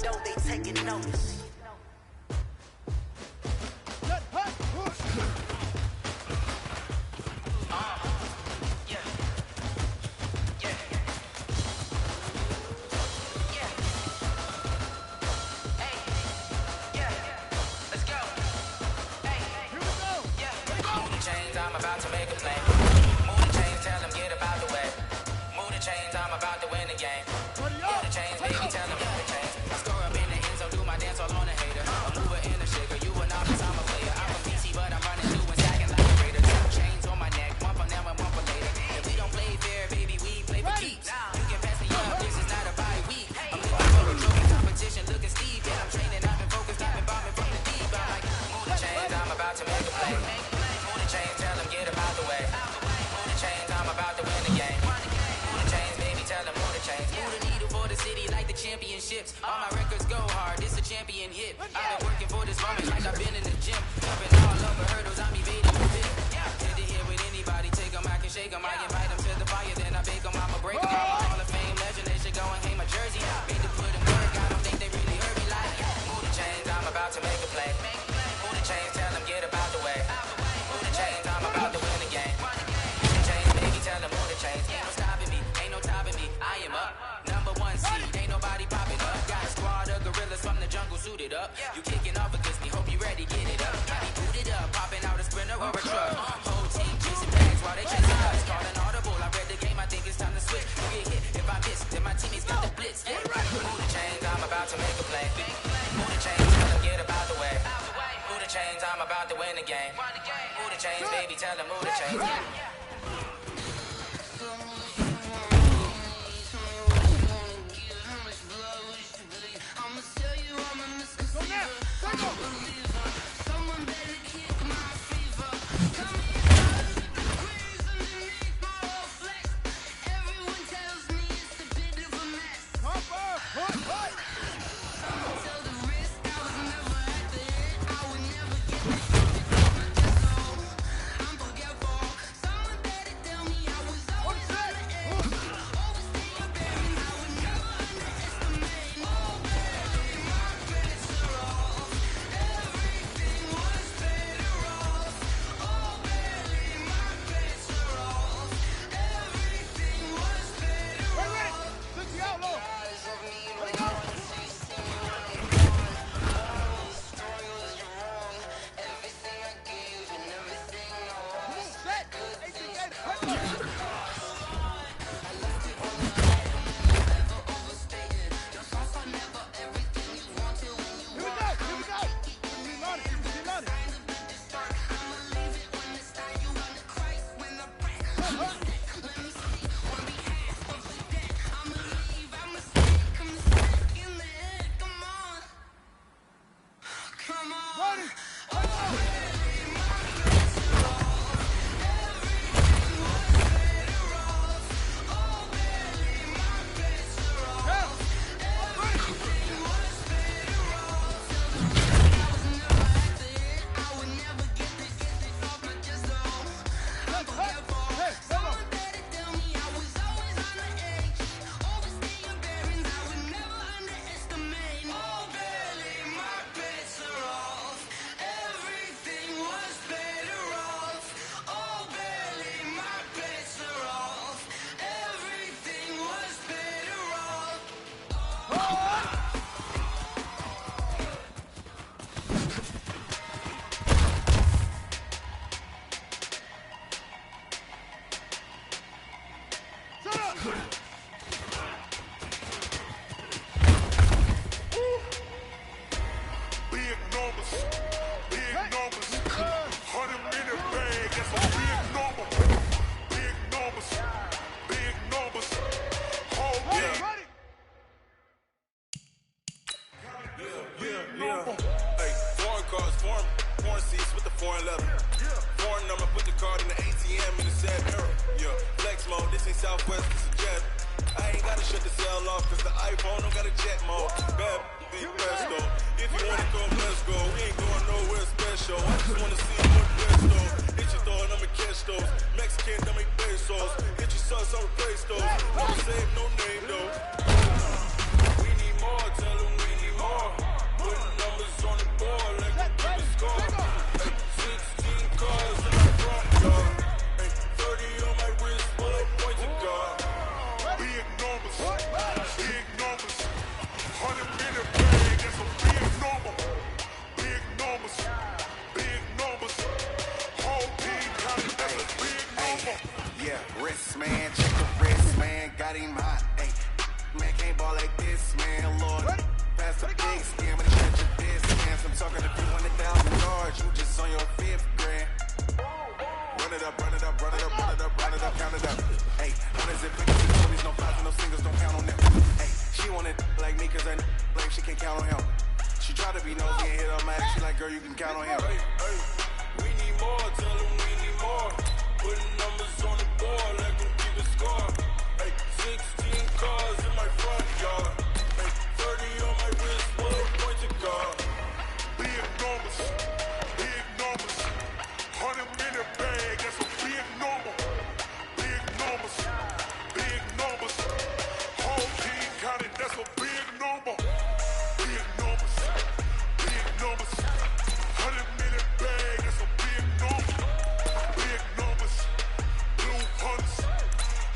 know they taking notice. All my records go hard, this a champion hit. I've been working for this moment like I've been in the gym. Jumping all over hurdles, I'm evading the bit. Head to head with anybody, take them, I can shake them. I invite them to the fire, then I bake them, I'ma break them. I'm a Hall of Fame legend, they should go and hang my jersey. Made to put in work, I don't think they really heard me like. Move the chains, I'm about to make a play. Move the chains, tell them get about the way. Move the chains, I'm about to win the game. Move the chains, baby, tell them move the chains. Ain't no stopping me, ain't no topping me. I am up, number one seed, ain't nobody popping up. Got a squad of gorillas from the jungle suited up. You kicking off against me, hope you ready, get it up. I be booted up, popping out a sprinter or a truck. Whole team chasing bags while they chasing us. Calling audible, I read the game, I think it's time to switch. You get hit, if I miss, then my teammates got the blitz. Move the chains, I'm about to make a play. Move the chains, tell them get about the way. Move the chains, I'm about to win the game. Move the chains, baby, tell them move the chains. Big numbers, 100-minute bag, that's a big number. Big numbers, whole big. Hey, foreign cars, foreign seats with the foreign leather. Foreign number, put the card in the ATM in the sad mirror. Yeah, flex mode, this ain't Southwest, this is jet. I ain't gotta shut the cell off, cause the iPhone don't got a jet mode. Bad be best though. If you wanna go, let's go. We ain't going nowhere special. I just wanna see what best though. Hit your throw and I'ma catch those. Mexican, don't make pesos. Hit your sauce, I'll replace those. Never save no name though. We need more, tell them we need more. Putting numbers on the board like we keep a score. Hey, 16 cars in my front yard. Hey, 30 on my wrist, full of points of God. Big numbers, 100-minute bag, that's a big number. Big numbers, whole team counting, that's a big number. Yeah, wrist man, check the wrist man, got him hot. Ay, man can't ball like this, man, Lord. Pass the big scam and stretch your distance. I'm talking a few $100,000, you just on your 5th grand. Run it up, count it up. Hey, hundreds and fifties and twenties, no fives and no singles, don't count on them. Hey, she want it like me, cause I blame she can't count on him. She try to be nosy and hit up my ass, she like, girl, you can count on him. Hey, we need more, tell them we need more. Putting numbers on the board like we keep a score. Hey, 16 cars in my front yard. Hey, 30 on my wrist, full of points of God. Big numbers, 100-minute bag, that's a big number. Big numbers, whole team counting, that's a big number. Big numbers, 100-minute bag, that's a big number. Big numbers, blue hunts,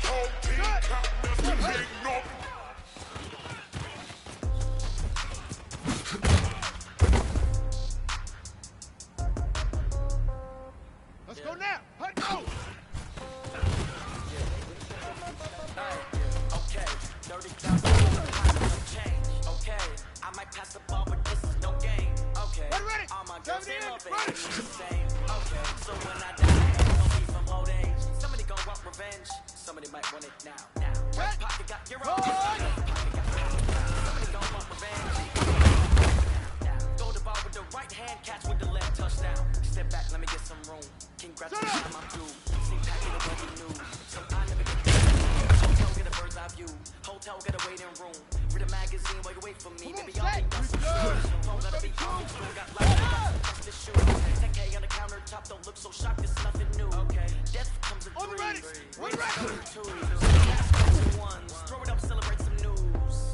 whole team counting, that's a big number. Let's go now. Let's go. Okay, 30,000 change. Okay, I might pass the ball, but this is no game. Okay, Ready. all my girls they 70 love it. ready. It's the same. Okay, so when I die, I ain't gonna be from old age. Somebody gon' want revenge. Somebody might want it now. Right pocket got your own. Left pocket got pound. Somebody gon' want revenge. Throw the ball with the right hand, catch with the left, touchdown. Step back, let me get some room. Congrats on the time I'm through. See packing the weather new. So I never get hotel, get a bird's eye view. Hotel, get a waiting room. Read a magazine while you wait for me. Maybe I'll be done some phone gotta be on. Still got life, got this shoe. 10K on the countertop, don't look so shocked, it's nothing new. Okay, death comes in threes. Race comes in twos. Gas comes in ones. Throw it up, celebrate some news.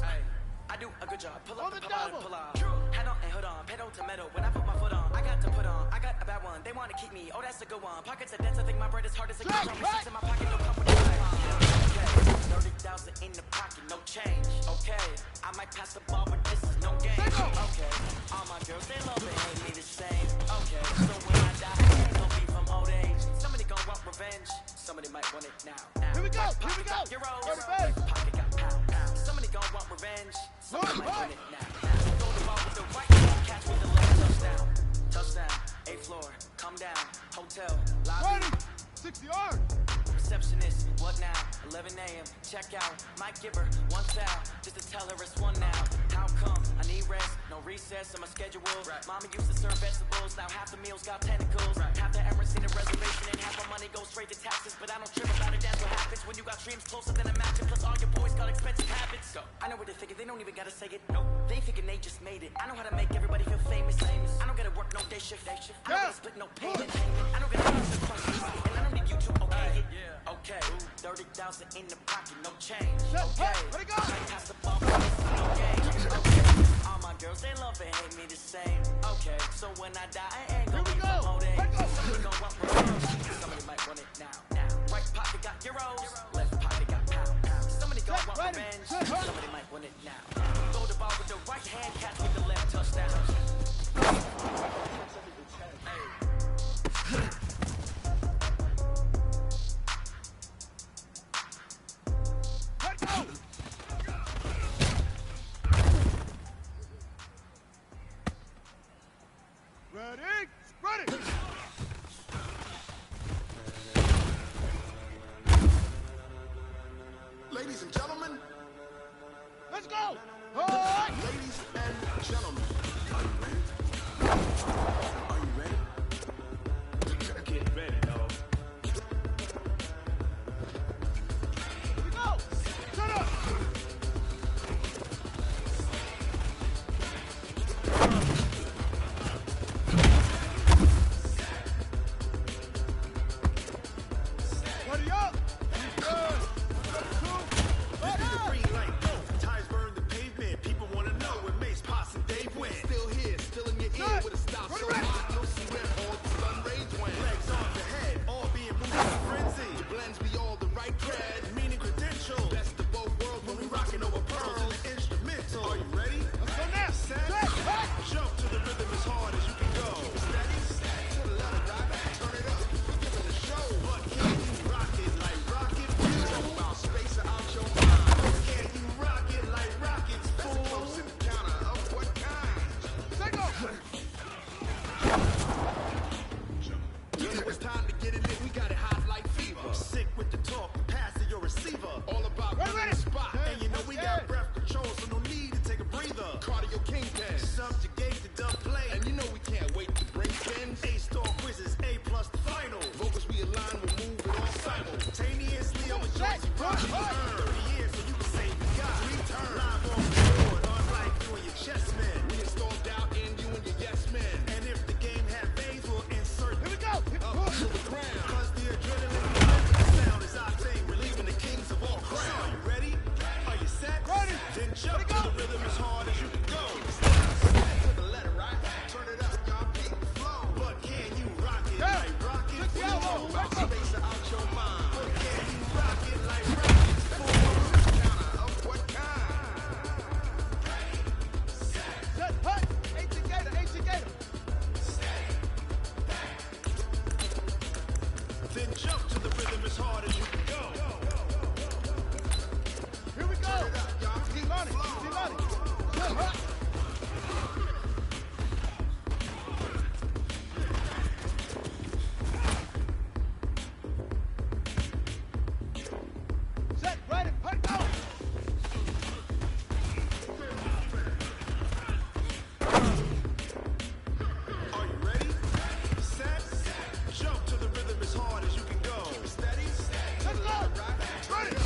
I do a good job. Pull up the double. Pull up. Head on and hood on. Pedal to metal. When I put my foot on, I got to put on. I got a bad one. They want to keep me. Oh, that's a good one. Pockets are dense. I think my bread is hard as a good one. Six in my pocket. No company. Okay. 30,000 in the pocket. No change. Okay. I might pass the ball, but this is no game. Okay. All my girls, they love it. Hate me the same. Okay. So when I die, I ain't gonna be from old age. Somebody gonna want revenge. Somebody might want it now. Here we go. Pocket got euros. Everybody. Pocket got pound. Somebody gon' want revenge. Somebody might win it now. Throw the ball with the right hand, catch with the left, touchdown. Touchdown, 8th floor, come down, hotel, lobby. 60 yards. Receptionist, what now? 11 a.m. Check out. Might give her one foul just to tell her it's one now. How come? I need rest, no recess in my schedule. Mama used to serve vegetables, now half the meals got tentacles. Half the Emirates in a reservation and half my money goes straight to taxes. But I don't trip about it, that's what happens when you got dreams closer than a match. Plus all your boys got expensive habits. Go. I know what they're thinking, they don't even gotta say it. Nope. They thinking they just made it. I know how to make everybody feel famous. I don't gotta work no day shift. I don't gotta split no payment. I don't gotta answer questions, and I don't need you to okay it. Okay, 30,000 in the pocket, no change. Okay, I pass the ball, no game. Okay, all my girls, they love it, hate me the same. Okay, so when I die, I ain't gonna be from old age. Somebody gon' want revenge, somebody might want it now. Right pocket got euros, left pocket got pound. Somebody gon' want revenge, somebody might want it now. Throw the ball with the right hand, catch with the left, touchdown. Hey. go. All right. Ladies and gentlemen, are you ready? Are you ready? Get ready, dog. Here we go. Shut up. Buddy up. Good. This is the green light. Go. Tires burn the pavement. People want to know where Mace, Potts, and Dave went. Still here, still in your ear with a stop so hot. No see where all the sun rays went. Legs off the head, all being moved in frenzy. Your blends be all the right cred, meaning credentials. Best of both worlds when we rocking over pearls and the instrumental. Are you ready? Let's go now. Set, jump to the rhythm as hard as you can go. Steady, to the left, right, turn it up. Give it a show. But can you rock it like rocket? Talk about space out your mind. Can you rock it like rockets? That's a close encounter of what kind? Single. You know it's time to get it lit. We got it hot like fever. Sick with the talk, pass to your receiver. All about running the spot. And you know we got breath control, so no need to take a breather. Cardio kingpin, subjugate the dumb play. And you know we can't wait to bring spins. A-star quizzes, A+ the final. Vocals we align, we'll move it all simultaneously. Over joints, you rock it. 30 years, so you can say we got return. Live on the board, unlike you and your chess men. We installed doubt in you and your yes men. And if the game had veins, we'll insert. Here we go. Up to the ground. Cause the adrenaline the sound is octane, relieving the kings of all crowns. So are you ready? Are you set? Ready. Then jump to the rhythm as hard as you can go. To the letter, right? Turn it up, y'all keep the flow. But can you rock it like rockets? Look out, About space out your mind. But can you rock it like rockets? Full counter of what kind? Set. Hut. Ancient Gator. Ancient Gator. Then jump to the rhythm as hard as you can go. Here we go. Turn it up, y'all keep the on it. flow. Keep on it. Set. Hut. Set. Ready. Hut. Go. Are you ready? Set. Jump to the rhythm as hard as you can go. Steady. Let's go. Ready.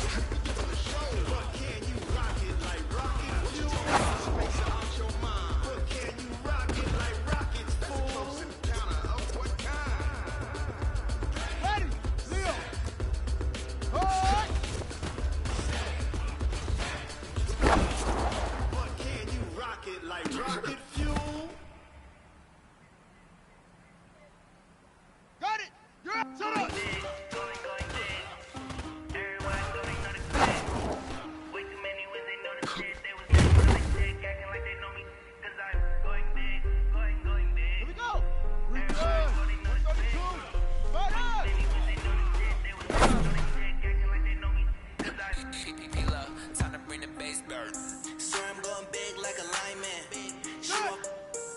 Give it a show. But can you rock it like rockets? You space out your mind. But can you rock it like rockets? That's a close encounter of what kind? Ready. Leo. All right. But can you rock it like rocket fuel? Got it. You're up. Shut up. Here we go. Return. 132. Right up. Time to bring the bass bird. Swear I'm going big like a lineman. She won't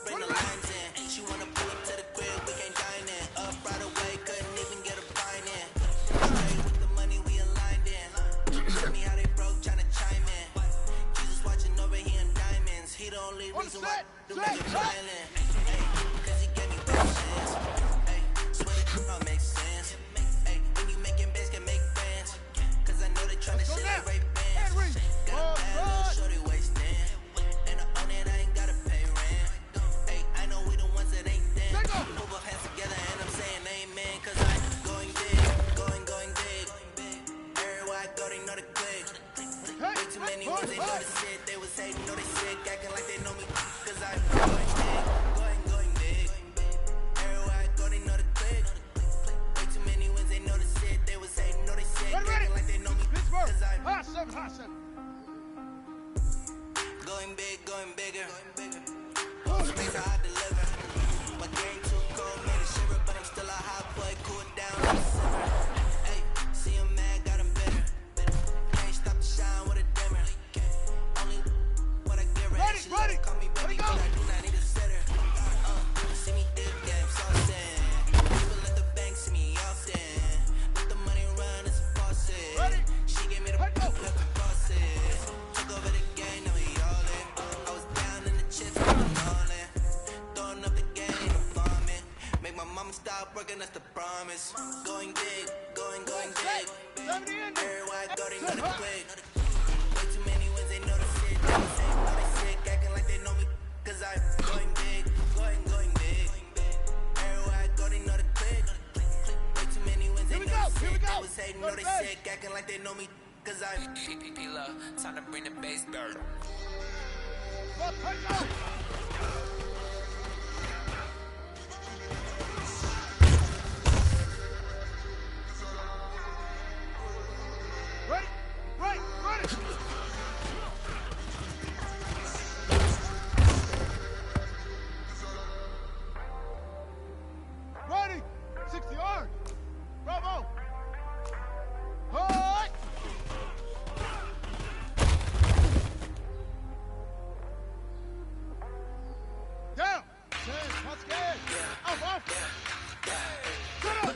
bring the lines in. She wanna pull up to the crib, we can't dine in. Up right away, couldn't even get a fine in. Straight with the money we aligned in. Tell me how they broke, tryna chime in. Jesus watching over here in diamonds. He the only reason why the make it violent. Hey, cause he gave me patience. Hey, swear it all makes sense. Hey, when you making bands, can make friends. Cause I know they tryna shit like Ray Bans. Got a bad little shorty wasting. And I own it, I ain't gotta pay rent. Hey, I know we the ones that ain't dead. Move our hands together and I'm saying amen. Cause I'm going big, going big. Everywhere I go, they know the click. Way too many ones, they know the shit. They was hating, know they sick, acting like they know me. Cause I'm going big, going big. Everywhere I go, they know the click. Way too many ones, they know the shit. They was hating, know they sick, acting like they know me. Pittsburgh. Cause I'm Hot 7. Hot 7. going big, going bigger. Space I deliver. My game too cold, made it shiver, but I'm still a hot boy, cool down like a simmer. Hey, see him mad, got him bitter. Can't stop the shine with a dimmer. Only what I give her. Ready, She ready. Call me Everywhere I go, they know the click. Way too many wins, they know the shit. They say, know they sick, acting like they know me. Cause I'm going big, going big. Everywhere I go, they know the click. Way too many wins, they know the shit. They was hating, know they sick, acting like they know me. Cause I'm PPP love, time to bring the bass down. Ready? 60 yards. Bravo. Hard. Down. Not scared. Off. Get up.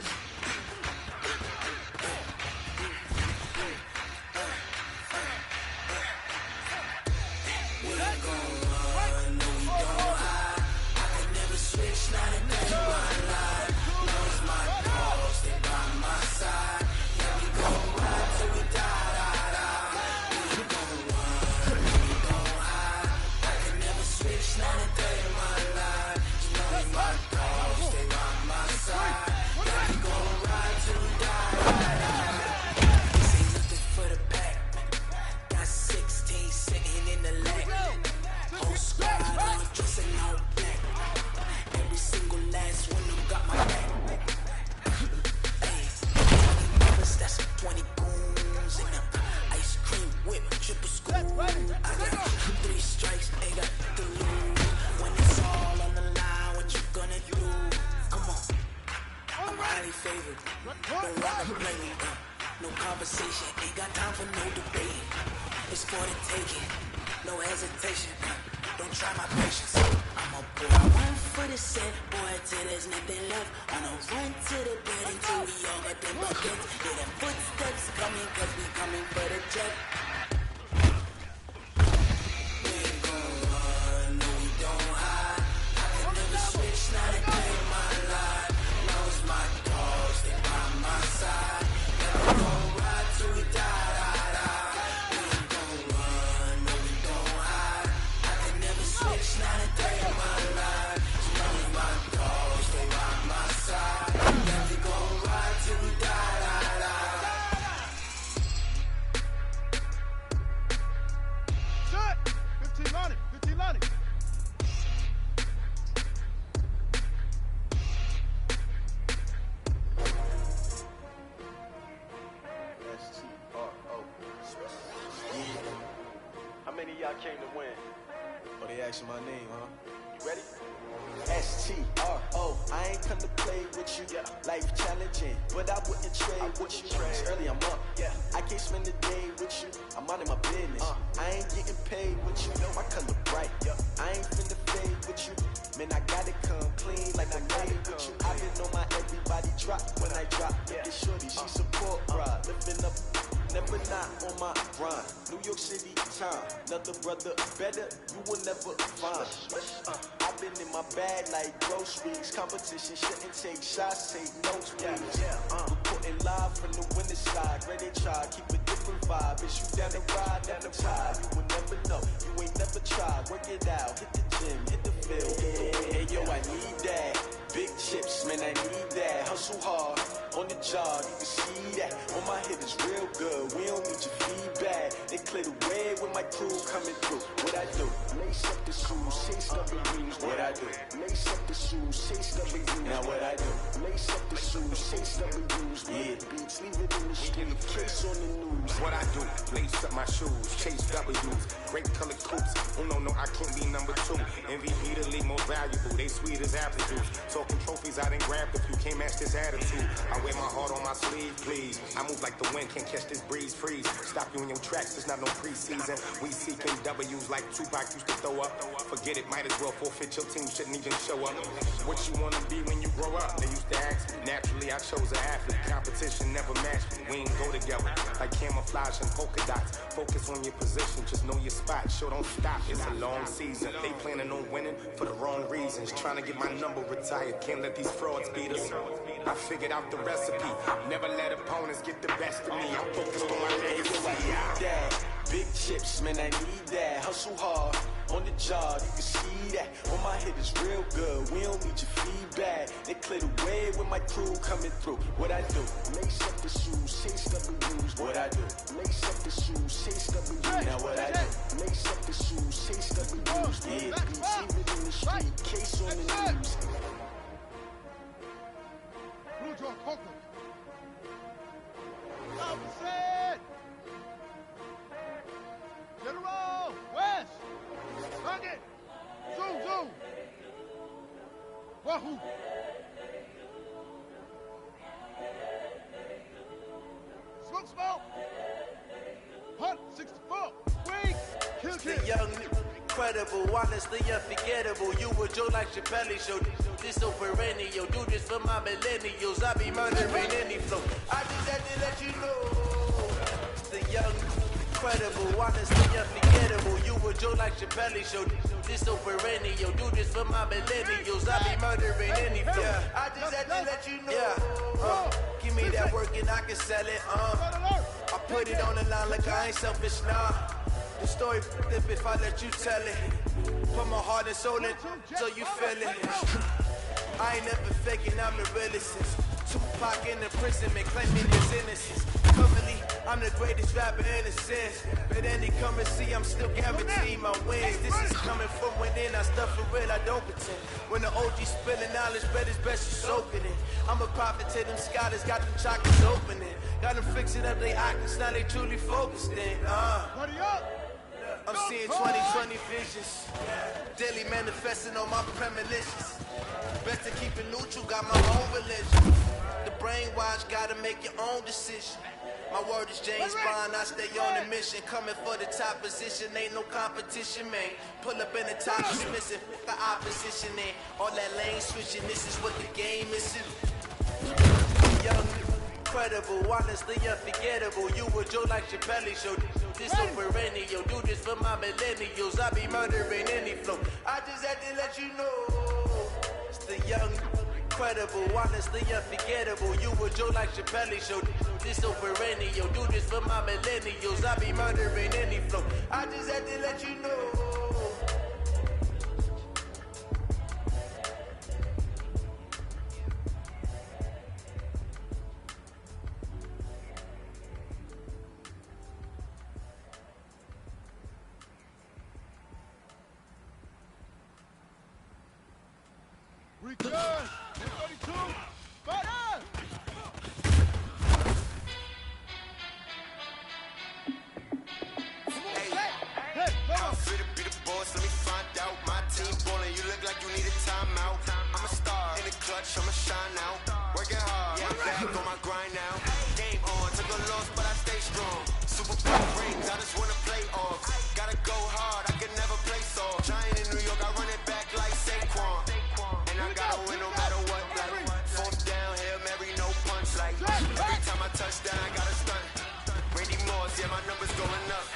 No conversation, ain't got time for no debate. It's for the taking, no hesitation. Don't try my patience. I'm a boy, I run for the set, boy, till there's nothing left. On a run to the bed until we all got them buckets. Hear them footsteps coming, cause we coming for the jet. We ain't gon' run, no we don't hide. I can never switch, now they play my life. Now it's my dogs, they by my side. Never gon' ride till we die. We ain't gon' run, no we don't hide. I can never switch, now they play my life. So now it's my dogs, they by my side. Never gon' ride till we die. Shut. 15 Lonnie. 15 Lonnie. S-T-R-O. How many of y'all came to win? Oh, they asking my name, huh? You ready? S-T-R-O. I ain't come to play with you. Life challenging, but I wouldn't trade with you. It's early, I'm up. I can't spend the day with you. I'm out of my business. I ain't getting paid with you. My color bright. I ain't finna fade with you. Man, I gotta come clean like I made with you. I been on my everybody drop when I drop. This shorty, she support ride. Living up, never not on my grind. New York City time. Another brother better, you will never find. I've been in my bag like groceries. Competition shouldn't take shots, take notes, please. Reporting live from the winning side. Ready to try, keep a different vibe. Is you down the ride, down the tide? You will never know, you ain't never tried. Work it out, hit the gym, hit the field. Hey yo, I need that. Big chips, man, I need that. Hustle hard, on the job, you can see that. On my hit is real good, we don't need your feedback. They clear the way with my crew coming through. What I do? Lace up the shoes, chase up the rings. What I do? Lace up the shoes, chase up the rings. Now what I do? Lace up the shoes, chase up the rings. Yeah, beats, leave it in the street, case on the news. What I do? Lace up my shoes, chase W's. Great color coops. Oh no, I can't be number 2. MVP the league most valuable. They sweet as apple juice. Talking trophies, I didn't grab the few. Can't match this attitude. I wear my heart on my sleeve, please. I move like the wind, can't catch this breeze, freeze. Stop you in your tracks, it's not no preseason. We seeking W's like Tupac used to throw up. Forget it, might as well forfeit. Your team shouldn't even show up. What you wanna be when you grow up? They used to ask me. Naturally, I chose an athlete. Competition never matched me. We ain't go together like camouflage and polka dots. Focus on your position, just know your spot. Show don't stop, it's a long season. They planning on winning for the wrong reasons. Trying to get my number retired, can't let these frauds beat us. I figured out the recipe. Never let opponents get the best of me. I'm focused on my legacy. I need that. Big chips, man, I need that. Hustle hard on the job, you can see that. On my head is real good, we don't need your feedback. They clear the way with my crew coming through. What I do? Lace up the shoes, chase W's. What I do? Lace up the shoes, chase W's. Now what I do? Lace up the shoes, chase W's. Yeah, you see it in the street, case on the news. Blue draw, focus. Opposite. General, west. Target. Zoom. Wahoo. Smoke. Hunt, 64. Wing. Kill. The young, incredible, honestly unforgettable. You were Joe like Chappelle show. This so perennial. Do this for my millennials. I be murdering any flow. I just had to let you know. The young, incredible, honestly unforgettable. You were Joe like Chappelle show. This so perennial. Do this for my millennials. I be murdering any flow. I just had to let you know. Give me that work and I can sell it. I put it on the line like I ain't selfish, nah. The story flip if I let you tell it. Put my heart and soul in so you feel it. I ain't never faking, I'm the realest. Tupac in the prison, man, claiming his innocence. Currently, I'm the greatest rapper in a sense. But any come and see, I'm still guaranteed my wins. This is coming from within, I stuff for real, I don't pretend. When the OG spilling knowledge, bet it's best you soaking it. I'm a prophet to them scholars, got them chakras opening. Got them fixing up they octaves, now they truly focused in. I'm seeing 2020 visions. Daily manifesting on my premonitions. Best to keep it neutral, got my own religion. The brainwash, gotta make your own decision. My word is James Bond, I stay on a mission. Coming for the top position, ain't no competition, man. Pull up in the top, is missing, the opposition, ain't all that lane switching, this is what the game is. Young, incredible, honestly unforgettable. You were Joe like Chappelle show. This so perennial, do this for my millennials. I be murdering any flow. I just had to let you know. It's the young, incredible, honestly unforgettable. You were Joe like Chappelle show. This so perennial, do this for my millennials. I be murdering any flow. I just had to let you know. Return. 32. Fire. How fit to be the boss? Let me find out. My team ballin', you look like you need a timeout. I'm a star in the clutch, I'ma shine out. Working hard, yeah, I'm back on my grind now. Game on, took a loss, but I stay strong. Super Bowl rings, I just wanna play off. Gotta go hard, I can never play soft. Giant in New York, I run it back like Saquon. And I gotta win no matter what. Like, fourth down, Hail Mary, no punch. Like, every time I touch down, I gotta stunt. Randy Moss, yeah, my numbers going up.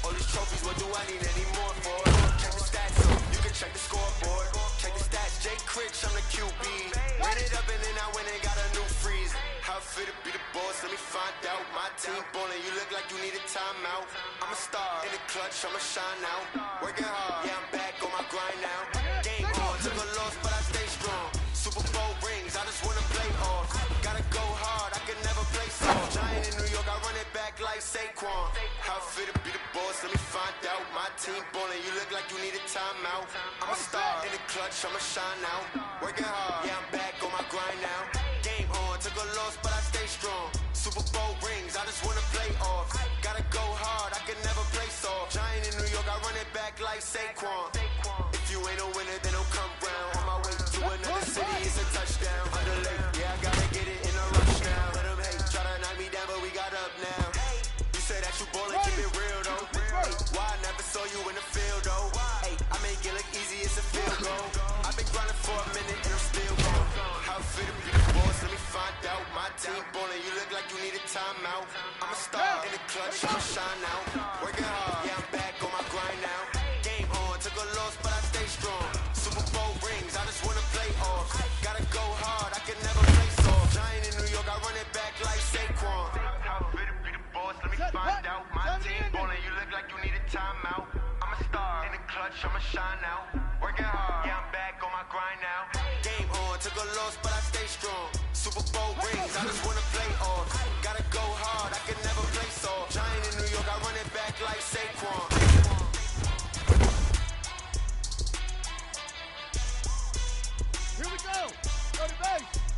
All these trophies, what do I need any more for? Check the stats, so you can check the scoreboard. Check the stats, Jay Critch, I'm the QB. Ran it up and then I went and got a new freeze. How fit to be the boss, let me find out. My team ballin', you look like you need a timeout. I'm a star in the clutch, I'ma shine out. Working hard, yeah, I'm back on my grind now. Game on, took a loss, but I stay strong. Super Bowl rings, I just wanna play off. Gotta go hard, I can never play soft. Giant in New York, I run it back like Saquon. How fit to be the boss, let me find out. My team ballin', you look like you need a timeout. I'm a star in the clutch, I'ma shine out. Working hard, yeah, I'm back on my grind now. Game on, took a loss, but I stay strong. Super Bowl rings, I just wanna play off. Gotta go hard, I can never play soft. Giant in New York, I run it back like Saquon. If you ain't a winner, then don't come round. On my way to another city, it's a touchdown. Underlay, yeah, I gotta get it in a rush now. Let them hate, try to knock me down, but we got up now. You say that you ballin', keep it real though. Hey, why I never saw you in the field though? Hey, I make it look easy, it's a field goal. I've been grinding for a minute and I'm still going. How fit to be the boss, let me find out. My team ballin', you look like you need a timeout. I'm a star in the clutch, I'ma shine out. Working hard, yeah, I'm back on my grind now. Game on, took a loss, but I stay strong. Super Bowl rings, I just wanna play off. Gotta go hard, I can never play soft. I'ma shine out. Working hard, yeah, I'm back on my grind now. Game on, took a loss, but I stay strong. Super Bowl rings, I just wanna play off. Gotta go hard, I can never play soft. Giant in New York, I run it back like Saquon. Here we go. Go to base.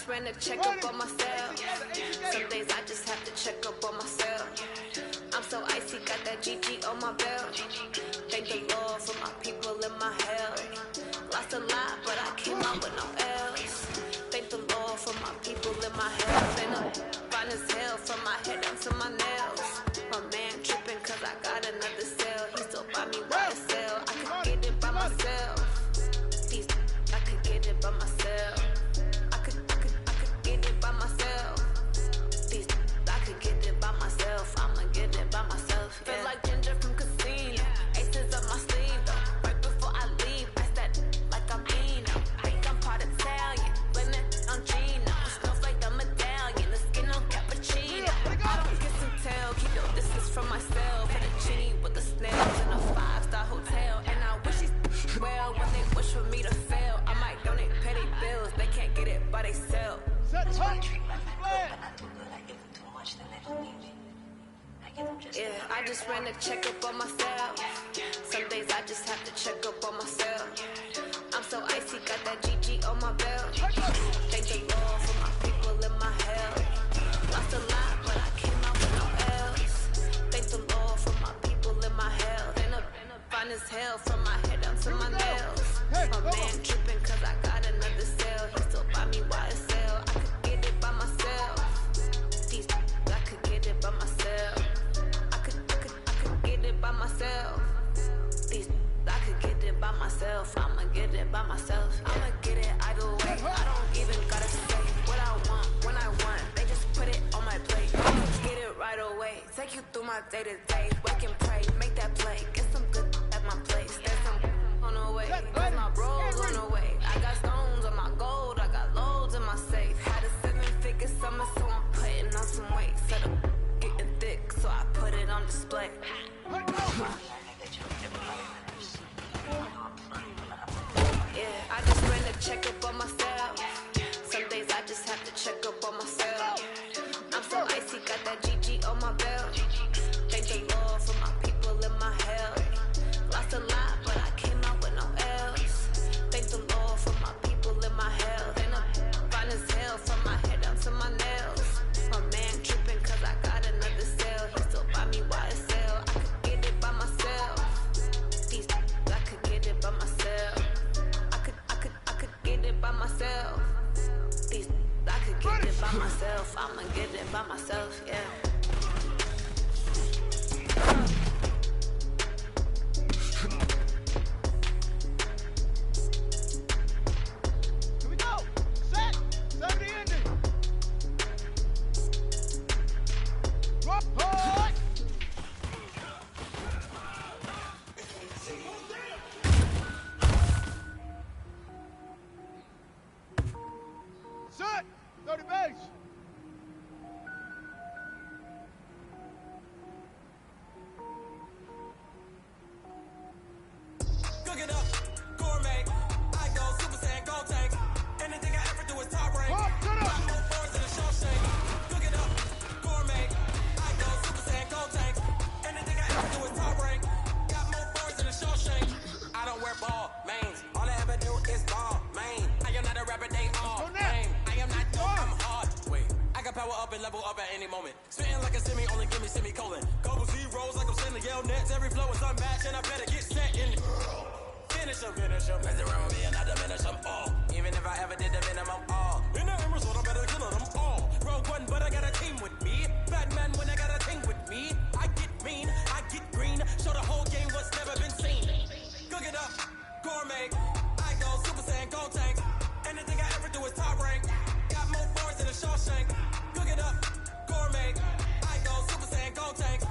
just ran a checkup on myself. Some days I just have to check up on myself. I'm so icy, got that GG on my belt. Thank the Lord for my people in my hell. Lost a lot, but I came out with no L's. Thank the Lord for my people in my health. And I'm fine as hell from my head down to my nails. My man tripping cause I got another cell. He still buy me YSL. I could get it by myself. I could get it by myself. I could get it by myself. I could get it by myself. I'ma get it by myself. Yeah. Feel like Ginger from Casino. Aces up my sleeve though. Right before I leave, I said like I'm Eno. Think I'm part Italian. Blending on Gino. Snowflake the medallion. The skin on cappuccino. I don't kiss and tell. Keep your distance from myself. For the genie with the snails in a 5-star hotel. And I wish he's well when they wish for me to fail. I might donate petty bills. They can't get it by they sell. Yeah, I just ran a checkup on myself. Some days I just have to check up on myself. I'm so icy, got that GG on my belt. Thank the Lord for my people in my hell. Lost a lot, but I came out with no L's. Thank the Lord for my people in my hell. Then I'm fine as hell from my head down to my nails. My man tripping cause I got another cell. He still buy me YSL. I could get it by myself. I could get it by myself. I could get it by myself. I could get it by myself. I'ma get it by myself. I'ma get it either way. I don't even gotta say what I want when I want. They just put it on my plate. Get it right away. Take you through my day to day. Wake and pray, make that play. Get some good at my place. There's some on the way. There's my bros on the way. I got stones on my gold. I got loads in my safe. Had a 7-figure summer, so I'm putting on some weight. Set up getting thick, so I put it on display. Yeah, I just ran a checkup on myself. Some days I just have to check up on myself. I'm so icy, got that GG on my belt. Thank the Lord for my people in my hell. Lost a lot, but I came out with no L's. Thank the Lord for my people in my hell. Then I'm fine as hell from my head down to my nails. My man tripping cause I got another cell. He still buy me YSL. I could get it by myself. I could get it by myself. I could get it by myself. I could get it by myself. I'ma get it by myself, yeah. Here we go. Set. 70 ending. Drop hard. Set. 30 base. Cook it up, gourmet. I go Super Saiyan, gold tank. Anything I ever do is top rank. Got more bars than a Shawshank. Cook it up, gourmet. I go Super Saiyan, gold tank. Anything I ever do is top rank. Got more bars than a Shawshank. I don't wear ball mains. All I ever do is ball main. I am not a rapper, they all lame. I am not dope, I'm hard. Wait, I got power up and level up at any moment. Spitting like a semi, only give me semicolon. Couple zeros like I'm sending yell nets. Every flow is unmatched and I better get set in. Finish them. Mess around with me and I diminish them all. Even if I ever did the minimum all. In the end result, I better kill them all. Rogue one, but I got a team with me. Batman when I got a team with me. I get mean, I get green. Show the whole game what's never been seen. Cook it up, gourmet. I go Super Saiyan, gold tank. Anything I ever do is top rank. Got more bars than a Shawshank. Cook it up, gourmet. I go Super Saiyan, gold tank.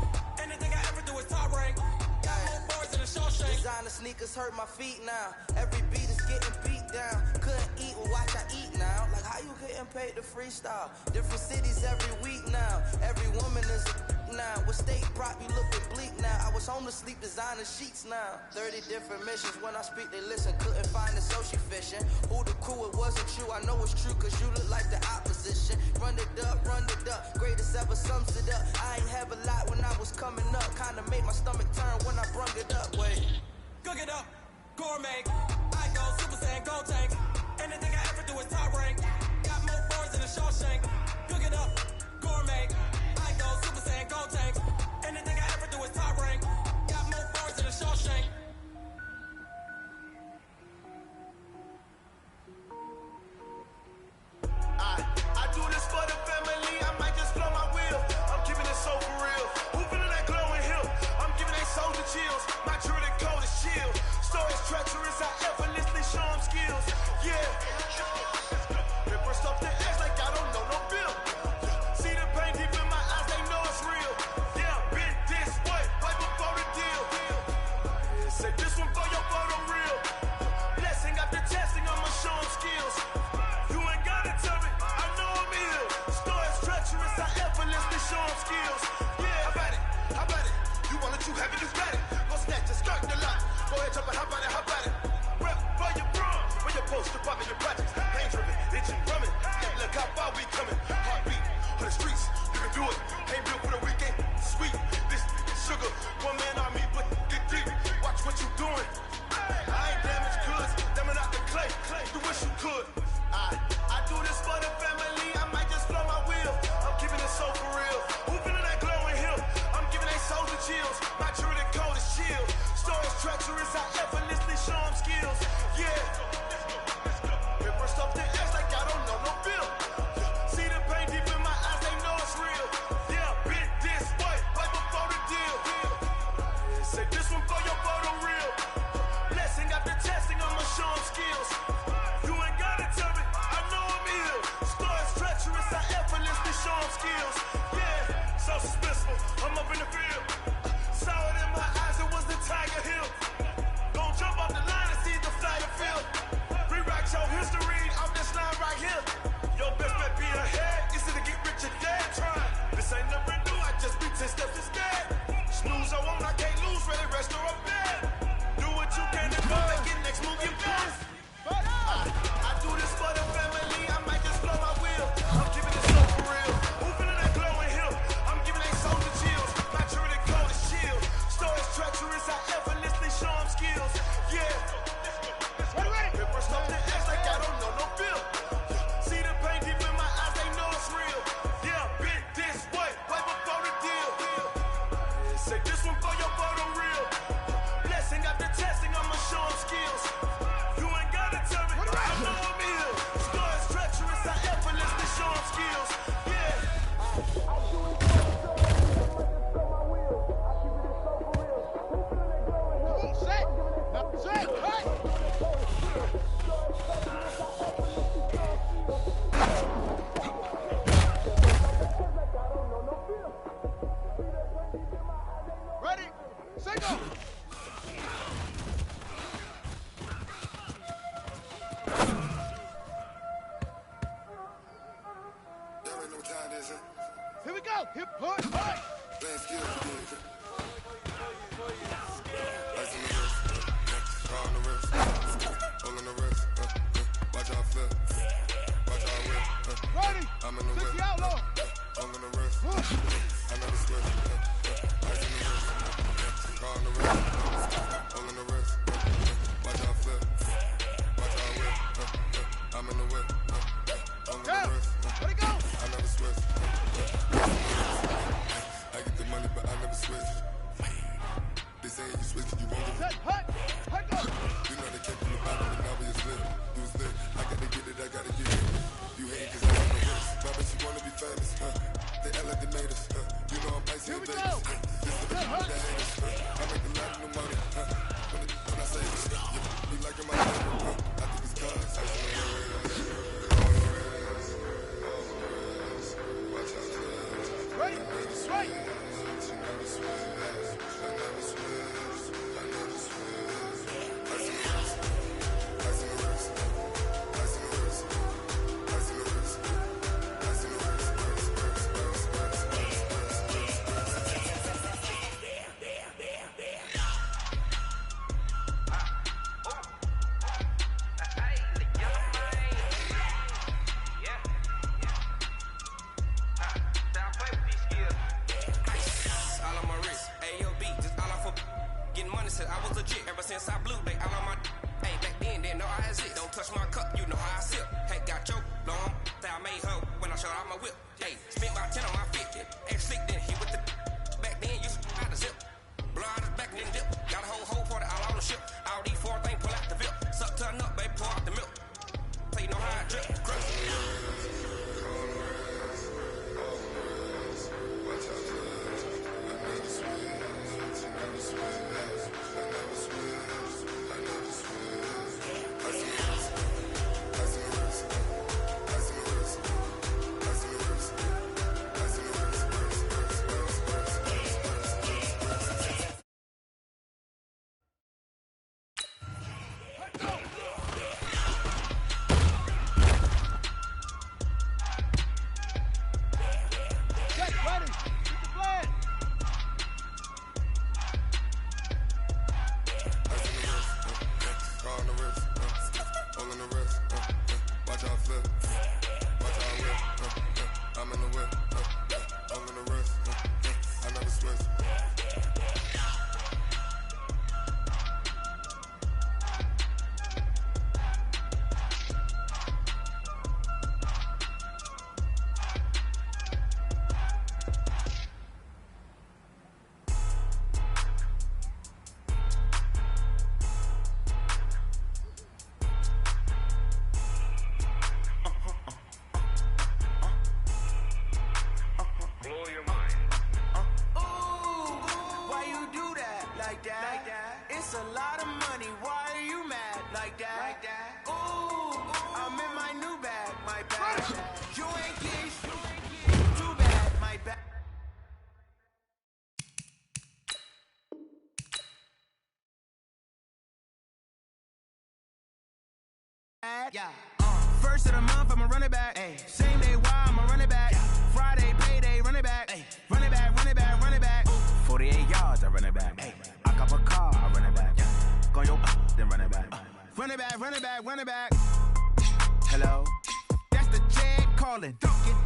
Anything I ever do is top rank. Got more bars than a Shawshank. Designer sneakers hurt my feet now. Every beat is getting beat down. Couldn't eat, well watch I eat now. Like how you getting paid to freestyle? Different cities every week now. Every woman is a now. What state brought me looking bleak now? I was home to sleep designer sheets now. 30 different missions. When I speak they listen. Couldn't find it so she fishing. Who the crew, it wasn't you. I know it's true cause you look like the opposition. Run it up. Greatest ever sums it up. I ain't have a lot when I was coming up. Kinda made my stomach turn when I brung it up. Wait. Cook it up, gourmet. I go Super Saiyan, gold tank. Anything I ever do is top rank. Got more bars chills. My true and cold is chill. Stories treacherous, I effortlessly show them skills. Yeah. Paper stuff the ass like I don't know no bill. See the pain deep in my eyes, they know it's real. Yeah, bit this way, right before the deal. Say this one for your photo real. Blessing after testing, I'ma show them skills. You ain't gotta tell me, I know I'm ill. Stories treacherous, I effortlessly show them skills. Yeah, so suspenseful, I'm up in the field. Saw it in my eyes, it was the Tiger Hill. Gon' jump off the line and see the flight of field. Rewrite your history off this line right here. Your best bet be ahead, it's to get rich or dead trying. This ain't never new, I just be 10 steps instead. Snooze, I won't, I can't lose, ready, rest or I'm dead. Do what you can and go make it next move you best. I do this for the family, I might just blow my wheel. I'm keeping it so for real. Who feeling that glowing hill? I'm giving they soldier chills. My true and cold is chill. Stories treacherous, I effortlessly show them skills. Yeah. Paper stuff the ass like I don't know no bill. See the pain deep in my eyes, they know it's real. Yeah, bit this way, right before the deal. Say this one for your photo real. Blessing after testing, I'ma show them skills. You ain't gotta tell me, I know I'm ill. Stories treacherous, I effortlessly show them skills. Yeah. Set, hey! Ready, set, go! Here we go, hip, hut, hut! Playing skills, ice in the wrist, car on the wrist, hole in the wrist, watch out flip, watch out whip, Ready, I'm in the whip, outlaw. hole in the wrist, I know the switch, ice in the wrist, car on the wrist, hole in the wrist, watch out flip, watch out whip, I'm in the whip, hole in the wrist, let it go. I know the switch, I get the money but I never switch. They say you switch, you won't get it. Go. You know they came from the bottom, but now we is lit. You was lit. I gotta get it, I gotta get it. You hate cause I got no wrist. My bitch, you wanna be famous, They act like they made us, You know I'm icy and Vegas. This is the people that hate us, I make a lot of new money, When I say this, be like in my neighborhood, I think it's cause. Watch out, right, right. I was legit ever since I blew they all on my hey back then didn't know I exist. Don't touch my cup, you know how I sip. Hey, got your long that I made her when I showed out my whip. Hey, spent about 10 on my 50. Ex slick then he with the back then used to out the zip. Blow out his back and then dip. Got a whole party all on the ship. All these four things pull out the VIP. Suck turn up, baby, pour out the milk. So you know how I drip. Crush. Ice in the wrist, that. It's a lot of money, why are you mad like that? Ooh, I'm in my new bag, my bag. You ain't getting too bad, my bag. Yeah. First of the month, I'ma run it back. Ay. Same day, why I'ma run it back. Friday, payday, run it back. Ay. Run it back, run it back, run it back. 48 yards, I run it back. Ay. I cop a car, I run it back. Go your then run it back. Run it back, run it back, run it back. Hello, that's the check calling.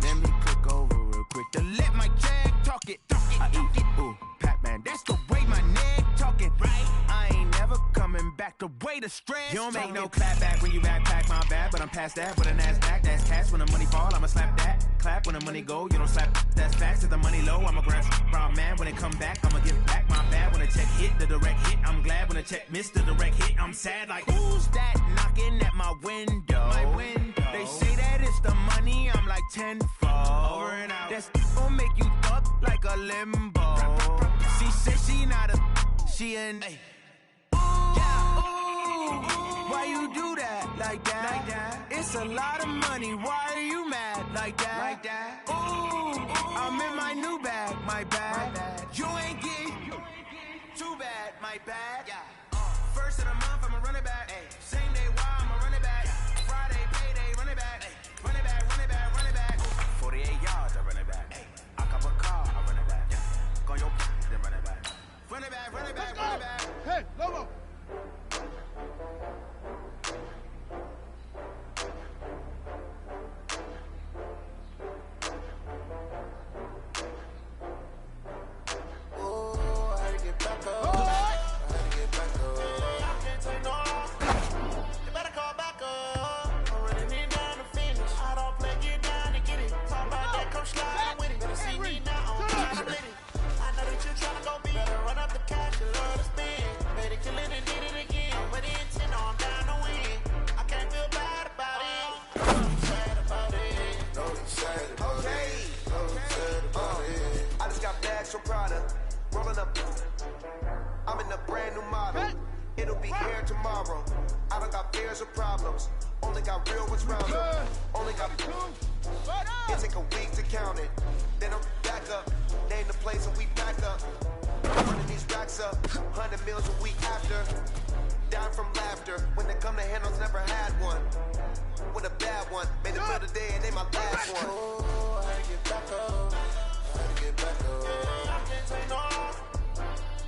Let me click over real quick to let my check talk it. I eat, ooh, Pac-Man, that's the way my neck talking. Right, I ain't never coming back the way the stress. You don't make no clap back when you backpack, my bad, but I'm past that. With a NASDAQ, that's cash. When the money fall, I'ma slap that. Clap when the money go, you don't slap. That's facts. If the money low, I'ma grab brown man. When it come back, I'ma give back my bad. When the check hit, the direct hit, I'm glad. When the check missed the direct hit, I'm sad. Like, who's that knocking at my window? My window. They say that it's the money, I'm like tenfold. Over and out. That's gon' make you up like a limbo. She said she not a, she an. Why you do that like that? It's a lot of money. Why are you mad like that? Ooh, I'm in my new bag, my bag. You ain't getting too bad, my bag. First of the month, I'ma run it back. Same day, why I'ma run it back. Friday, payday, run it back. Run it back, run it back, run it back. 48 yards, I run it back. I cop a car, I run it back. Go your then run it back. Run it back, run it back, run it back. Hey, Lobo. Rolling up, I'm in a brand new model. It'll be here tomorrow. I don't got fears or problems. Only got real ones round them. Only got it take a week to count it. Then I'm back up. Name the place and we back up. Running these racks up. 100 meals a week after. Down from laughter. When they come to handles, never had one. With a bad one. Made it for the day and they my last one. Oh, I had to get back up. I had to get back up. I can't take no loss.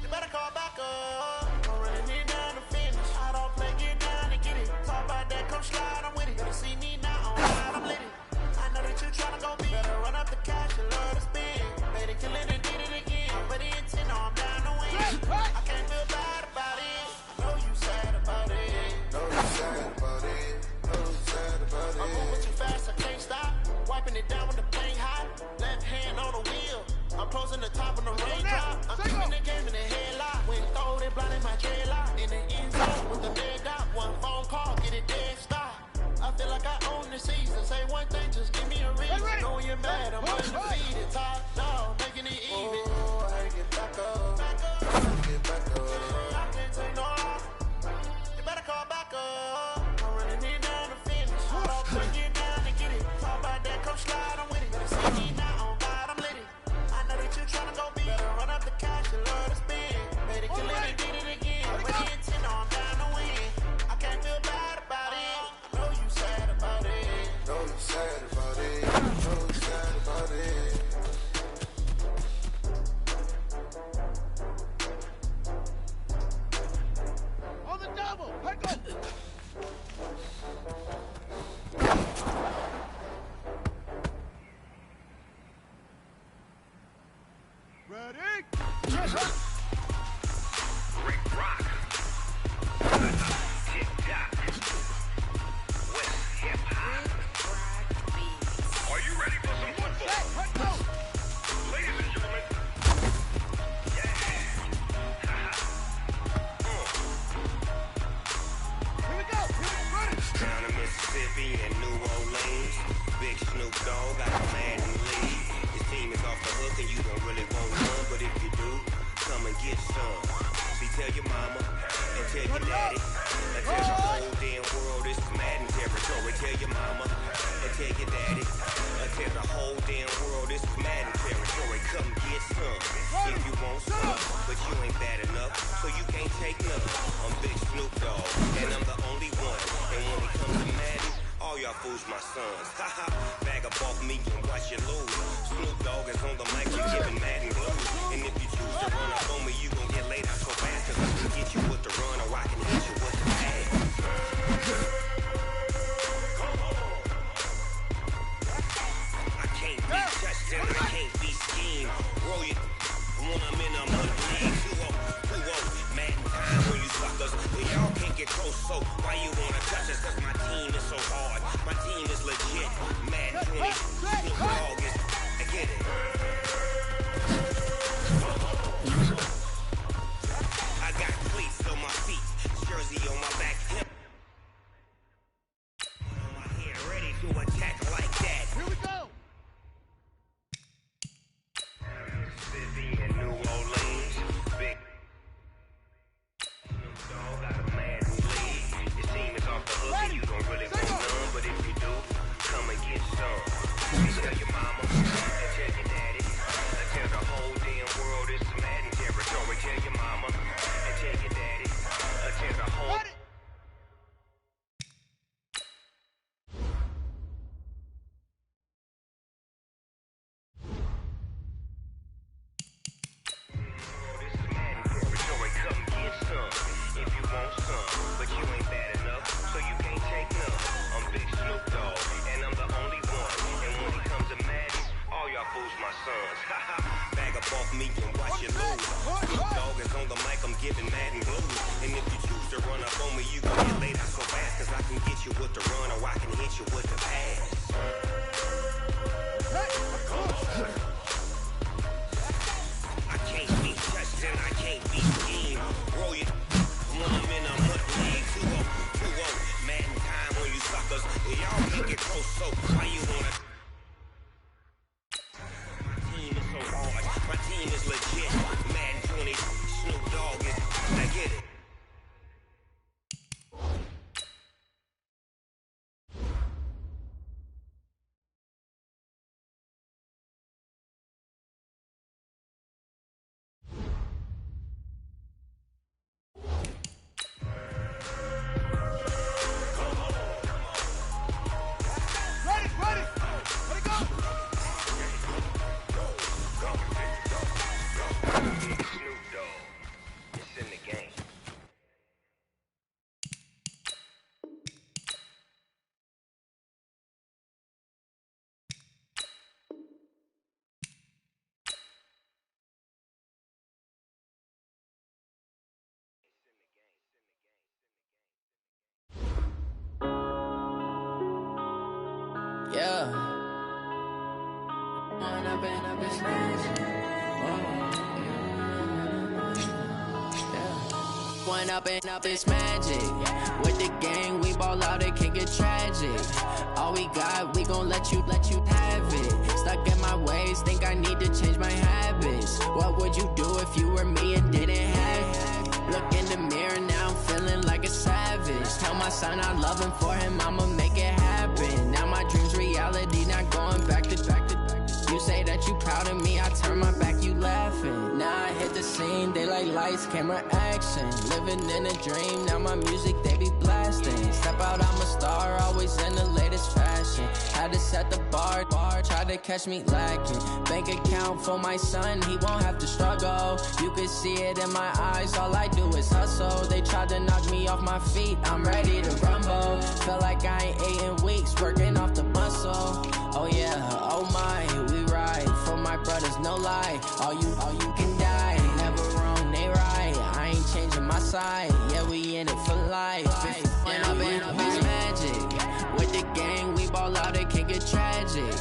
You better call back up. I'm running it down to finish. I don't play, get down and get it. Talk about that, come slide, I'm with it. Better see me now, I'm lit it. I know that you tryna go big. Better run up the cash, you love to spend. Made it, kill it and did it again. But the intent, no, I'm down to win. I can't feel bad about it. I know you sad about it. Know you sad about it. Know you sad about it. I'm moving too fast, I can't stop. Wiping it down with the paint hot. Left hand on the wheel. I'm closing the top on the raindrop. I'm keeping the game in the headlock. When throw it, blinding my dreadlock. In the end zone with the dead dot. One phone call, get it dead stop. I feel like I own the season. Say one thing, just give me a reason. Knowing you're mad, I'm undefeated. Top dog, making it even. Oh, I had to get back up. I had to get back up. I can't take no loss. You better call back up. I'm running it down to finish. I don't bring it down to get it. Talk about that, come slide, I'm with it. Better see me now, on God, I'm lit it. I know that you tryna go big. Better run up the cash, you love to spend. Made it, kill it and did it again. With the intent, no, I'm down to win. I can't feel bad about it. I know you sad about it. Know you sad about it. Know you sad about it. On the double, pick up. Ready? Rick Rock. Tick-tock. West hip-hop. Are you ready for some football? Ladies and gentlemen. Yeah. Here we go. Ready? Down in Mississippi and New Orleans. Big Snoop Dogg got a man in the league. His team is off the hook and you don't really want none. But if you do, come and get some. See, tell daddy. And tell the whole damn world this is Madden territory. Tell your mama and tell your daddy. And tell the whole damn world this is Madden territory. Come get some if you want some, but you ain't bad enough, so you can't take none. I'm Big Snoop Dogg, and I'm the only one. And when it comes to Madden, all y'all fools my sons. Haha, bag up off me and watch you lose. Snoop Dogg is on the mic, you giving Madden blues. And if you choose to run up on me, you gon' get laid out so fast, cause I can get you with the run, or I can hit you with the pass. I can't be touched and I can't be schemed. Roll you when I'm in a mud league. 2-0, Madden time when you suckers. Y'all can't get close, so why you wanna touch us? Cause my team is so hard. My team is legit. Madden 20, Snoop Dogg is, I get it. I got cleats on my feet, jersey on my back, hip on my head, ready to attack like that. Here we go. Mississippi and New Orleans, big Snoop Dogg got a Madden lead. Your team is off the hook and you don't really want none, but if you do, come and get some. You tell your mama and tell your daddy, and tell the whole damn world this is Madden territory. Tell your mama and tell your daddy, and tell the whole. This is Madden territory. Come get some if you want some, but you ain't bad enough, so you can't take none. I'm Big Snoop Dogg, and I'm the only one. And when it comes to Madden, all y'all fools my sons. Haha, bag up off me and watch you lose. Snoop Dogg is on the mic, I'm giving Madden blues. And if you choose to run up on me, you gon' get laid out so fast, cause I can get you with the run, or I can hit you with the pass. I can't be touched and I can't be schemed. Roll you when I'm in a mud league. 2-0, Madden time when you suckers. Y'all can't get close, so why you wanna? My team is so hard. My team is legit. Madden 20, Snoop Dogg is, I get it. Ready, ready. Let it go. Snoop Dogg, it's in the game. Yeah. One up and up, it's magic. With the gang, we ball out, it can get tragic. All we got, we gon' let you have it. Stuck in my ways, think I need to change my habits. What would you do if you were me and didn't have it? Look in the mirror, now I'm feeling like a savage. Tell my son I love him, for him I'ma make it happen. Now my dream's reality, not going back to. You say that you proud of me, I turn my back, you laughing. Now I hit the scene, they like lights, camera, action. Living in a dream, now my music, they be blasting. Step out, I'm a star, always in the latest fashion. Had to set the bar, try to catch me lacking. Bank account for my son, he won't have to struggle. You can see it in my eyes, all I do is hustle. They tried to knock me off my feet, I'm ready to rumble. Feel like I ain't ate in weeks, working off the muscle. Oh yeah, oh my, we ride for my brothers, no lie. All you can die, never wrong, they right. I ain't changing my side, yeah, we in it for life. When up and up is magic. With the gang, we ball out, it can get tragic.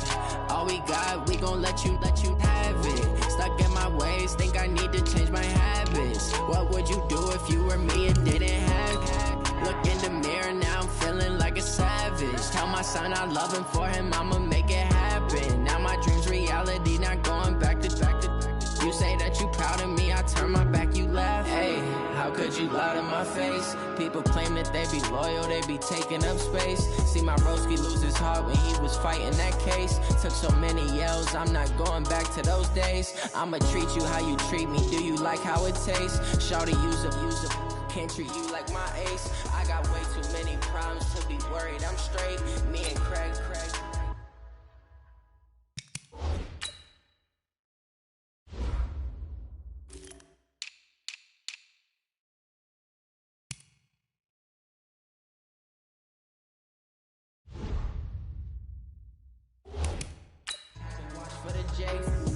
All we got, we gon' let you have it. Stuck in my ways, think I need to change my habits. What would you do if you were me and didn't have it? Look in the mirror, now I'm feeling like a savage. Tell my son I love him, for him I'ma make it happen. Now my dream's reality, not going back to. You say that you proud of me, I turn my back, you laugh. Hey, How could you lie to my face? People claim that they be loyal, they be taking up space. See my broski lose his heart when he was fighting that case. Took so many yells, I'm not going back to those days. I'ma treat you how you treat me, do you like how it tastes? Shawty use up, can't treat you like my ace. I got way too many problems to be worried, I'm straight. Me and Craig.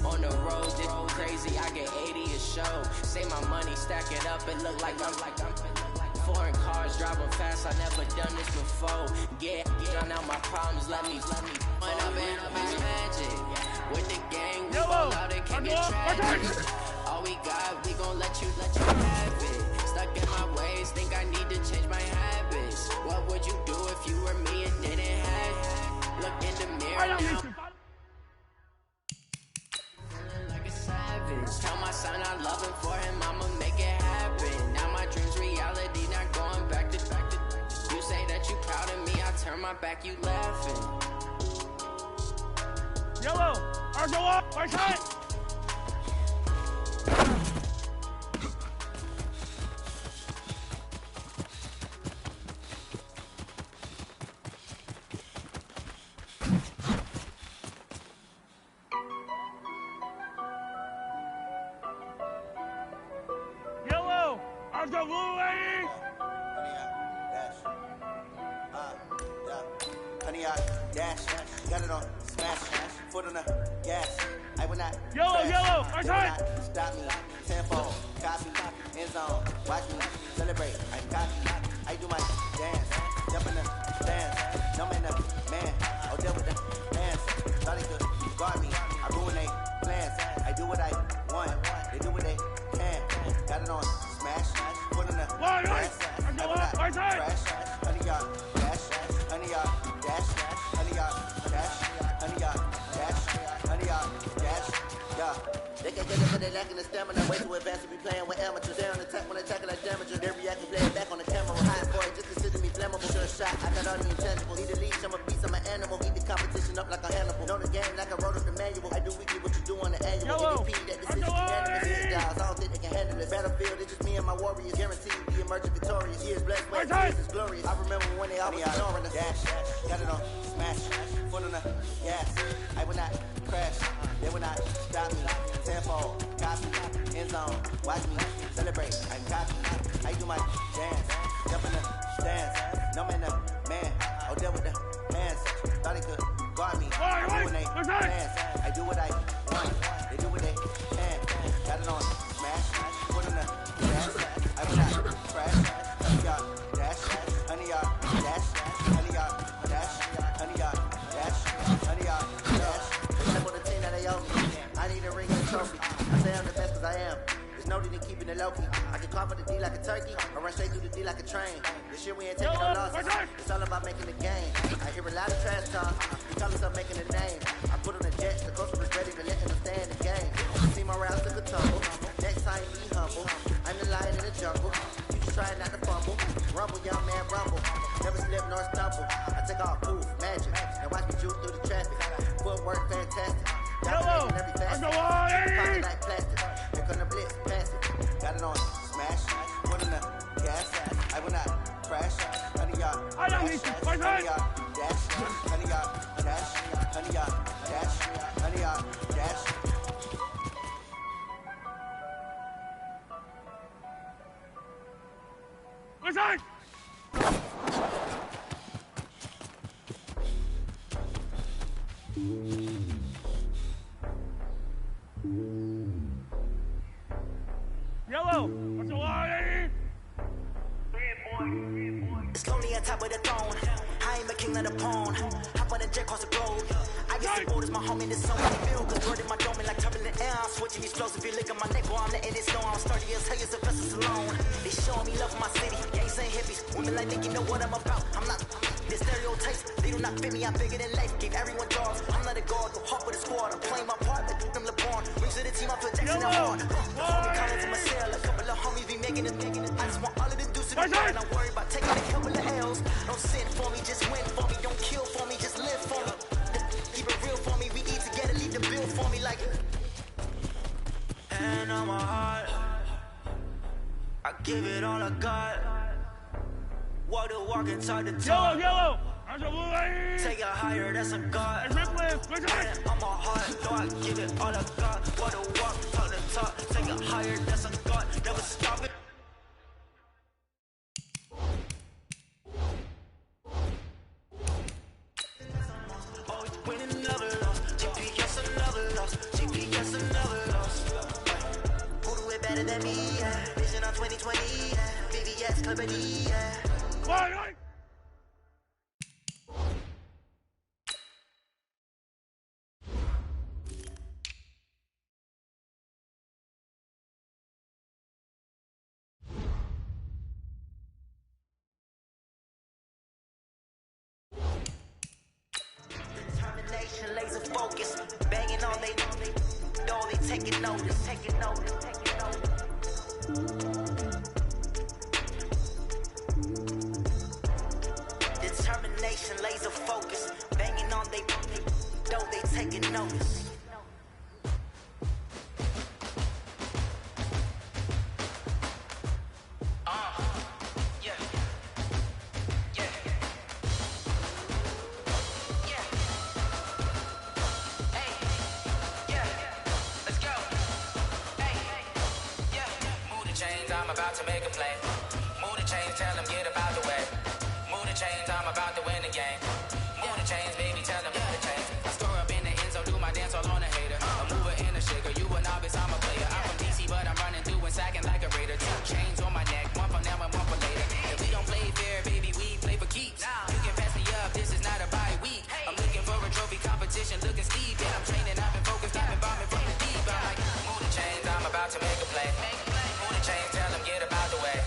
On the road, it's crazy, I get 80 a show. Say my money, stack it up, it look like I'm foreign cars, driving fast, I never done this before. Get drown out my problems, let me point up and it's magic. With the gang, we roll out, it can get tragic. All we got, we gon' let you have it. Stuck in my ways, think I need to change my habits. What would you do if you were me and didn't have it? Look in the mirror now. Tell my son I love him, for him I'ma make it happen. Now my dream's reality, not going back to. You say that you proud of me, I turn my back, you laughing. Yellow, Argo up, right side. Dash, got it on, smash, foot on the gas. I will not yellow, right side. Stop me, tenfold, copy, end zone, watch me celebrate. I copy, I do my dance, jump in the stands, numb in the man, I'll deal with the hands. Thought they could guard me, I ruin they plans. I do what I want, they do what they can. Got it on, smash, foot on the gas. I will not crash, honey y'all, dash, honey y'all, dash. They can't get it, but they lacking the stamina. Way too advanced to be playing with amateurs. They on attack when attacking like damager. They react and play it back on the camera. High boy, just consider me flammable. Sure shot, I got all the intangibles. Need a leash, I'm a beast, I'm an animal. Eat the competition up like a Hannibal. Know the game like I wrote up the manual. I do weekly what you do on the annual. GDP, that decision unanimous. Styles, I don't think they can handle it. Battlefield, it's just me and my warriors. Guaranteed the emerging victorious. Years blessed, way years is glorious. I remember when they always ignoring us. Dash, got it on, smash, foot on the gas. I will not crash, they will not stop me. Tenfold, copy, end zone, watch me celebrate. I copy, I do my dance, jump in the stands, numb in the man, I'll deal with the hands. Thought they could guard me, when they dance. I do what I want, they do what they can. Got it on, smash, put in the gas. I will not crash, honey y'all, dash, honey y'all, dash, honey y'all, dash, honey y'all, dash, honey y'all, dash. They on the team that they owe me. I need a ring and a trophy. I say I'm the best cause I am. There's no need in keeping it low-key. I can carve for the D like a turkey, or run straight through the D like a train. This year we ain't taking no losses. It's all about making the game. I hear a lot of trash talk. We call us up making a name. I put on the jets, the coach was ready to letting them stay in the game. See my rounds took a tumble. Next time be humble. I'm the lion in the jungle. You just try not to fumble. Rumble, young man, rumble. Never slip nor stumble. I take off poof, magic. And watch me juke through the traffic. Footwork fantastic. Yellow, pocket like plastic. Here come the blitz, pass it. Got it on, smash, put in the gas. I will not crash. Honey y'all, dash, honey y'all, dash, honey y'all, dash, honey y'all, dash, honey y'all, dash. What's that? Yellow, what's the line? It's lonely on top of the throne. I ain't the king of the pawn. Hop on the jet across the globe. I get the borders, my homie, this so many feel. Cause word in my dome like turbulent air. I'm switching explosive, you lick on my neck, boy, I'm letting it snow. I'm sturdy as hell, as a vessel alone. They showing me love for my city. Gangs ain't hippies. Women like think you know what I'm about. I'm not the stereotypes. They do not fit me, I'm bigger than life. Give everyone jobs. I'm not a guard, go hop with a squad. I'm playing my part, like them LeBron. Rings to the team, I feel Jackson, I'm hard. The homie coming from a cell. A couple of homies be making making it. I just want all of the deuces in the grind. I'm worried about taking a couple of L's. Don't sin for me, just win for me. Don't kill for me, just live for me. Keep it real for me. We eat together, leave the bill for me like. And on my heart, I give it all I got. Walk the walk and talk the talk. Yellow. Take it higher, that's a God. And on my heart, though I give it all I got. Walk the walk, talk the talk. Take it higher, that's a God. Never stop it. Always winning, never lost. GPS another loss. GPS another loss. Who do it better than me? Yeah. Vision on 2020. Yeah. VVS, Clippity. Yeah. Determination, laser focus, banging on they taking notice, taking notice, taking notice. Determination, laser focus, banging on they taking notice. I'm about to make a play. Move the chains, tell them get up out the way. Move the chains, I'm about to win the game. Move the chains, baby, tell them move the chains. I score up in the end zone, do my dance all on a hater. A mover and a shaker, you a novice, I'm a player. I'm from DC, but I'm running through and sacking like a raider. 2 chains on my neck, one for now and one for later. If we don't play fair, baby, we play for keeps. You can pass me up, this is not a bye week. I'm looking for a trophy competition, looking steep. Yeah, I'm training, I've been focused, I've been bombing from the deep. I'm like, move the chains, I'm about to make a play. Move the chains, tell them get up out the way.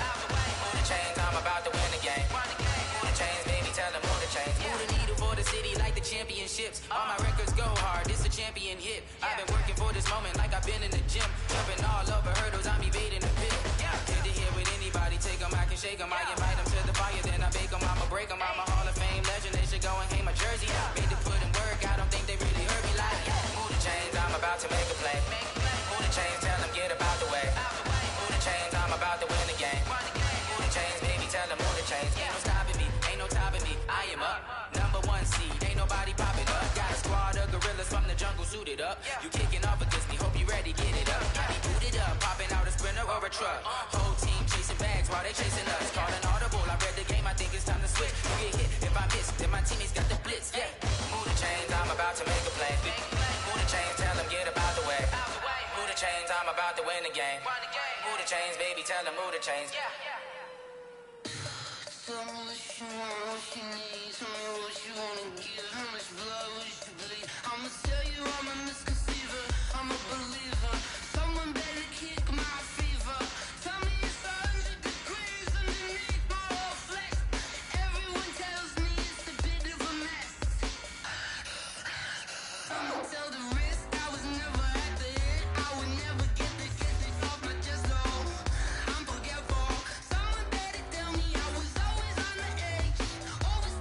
Move the chains, I'm about to win the game. Move the chains, baby, tell them move the chains. Move the needle for the city like the championships. All my records go hard, it's a champion hit. I've been working for this moment like I've been in the gym. Jumping all over hurdles, I'm evading the pit. Hit the hit with anybody, take them, I can shake them. I invite them to the fire, then I bake them, I'ma break them. I'm a Hall of Fame legend, they should go and hang my jersey. Made to put in work, I don't think they really heard me like. Move the chains, I'm about to make a play. Move the chains, tell them get up out the way. Move the chains, I'm about to win the game. Move the chains, baby, tell them move the chains. Ain't no stopping me, ain't no topping me. I am up, #1 seed, ain't nobody popping up. Got a squad of gorillas from the jungle suited up. You kicking off against me, hope you ready, get it up. I be booted up, popping out a sprinter or a truck. Whole team chasing bags while they chasing us. Calling audible, I read the game, I think it's time to switch. You get hit, if I miss, then my teammates got the blitz. Yeah, move the chains, I'm about to make a play. Move the chains, tell them get up out the way. Move the chains, I'm about to win the game. Move the chains, baby, tell them move the chains. Tell me what you want, what you need. Tell me what you wanna give. How much blood would you bleed? I'ma tell you I'm a misconceiver. I'm a believer. Someone better kick my fever. Tell me it's 100 degrees underneath my whole flesh. Everyone tells me it's a bit of a mess. I'ma tell the risk I was never at the hit. I would never get this off my chest. No, I'm forgetful. Someone better tell me I was always on the edge. Always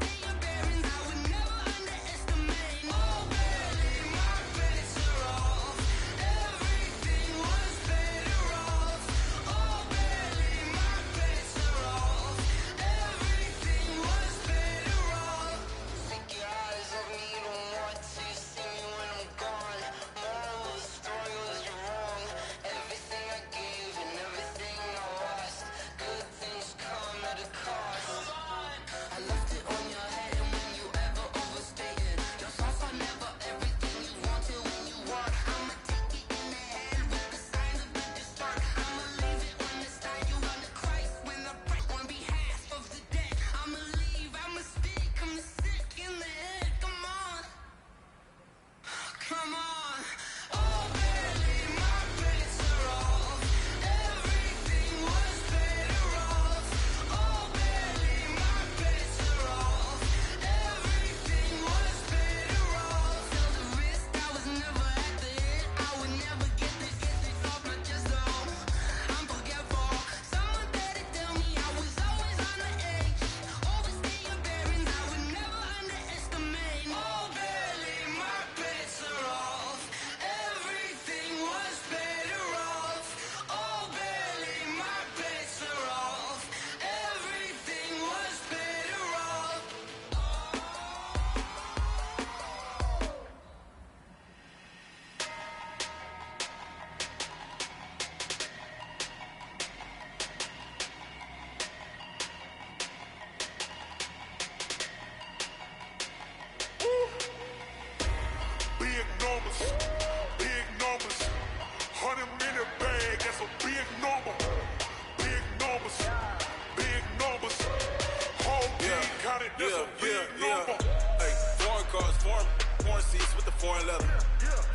Foreign seats with the foreign leather.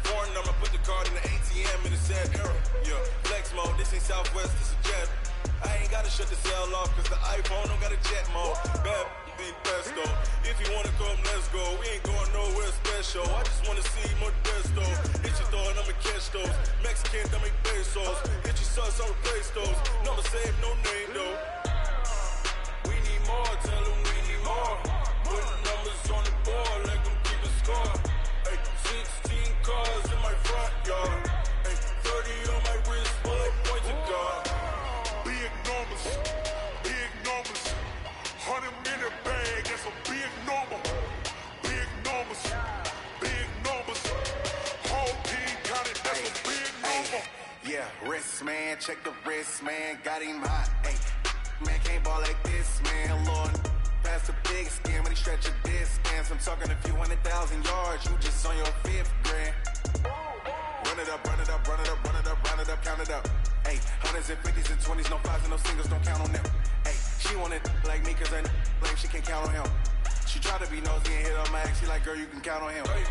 Foreign number, put the card in the ATM in the sad era. Yeah, flex mode, this ain't Southwest, this is jet. I ain't gotta shut the cell off, cause the iPhone don't got a jet mode. Bad being pesto. If you wanna come, let's go. We ain't going nowhere special. I just wanna see Modesto. Hit your thought, I'ma catch those. Mexican, I make pesos. Hit your sus, I'll replace those. Number save, no name though. We need more, tell them we need more. Putting numbers on the board like I'm keeping score. Ay, 16 cars in my front yard. Ay, 30 on my wrist, bullet point to God. Big numbers, 100 minute bag, that's a big number. Big numbers, whole team counted, that's a big number. Yeah, wrist man, check the wrist man, got him hot. Ay, man can't ball like this, man, Lord. Pass the big skin when he stretch a distance. I'm talking a few 100,000 yards, you just on your 5th grand. Run it up, count it up. Ay, hundreds and 50s and 20s, no 5s and no singles, don't count on them. Ay, she want it like me, cause I like she can't count on him. She try to be nosy and hit on my ex, she like, girl, you can count on him. Hey,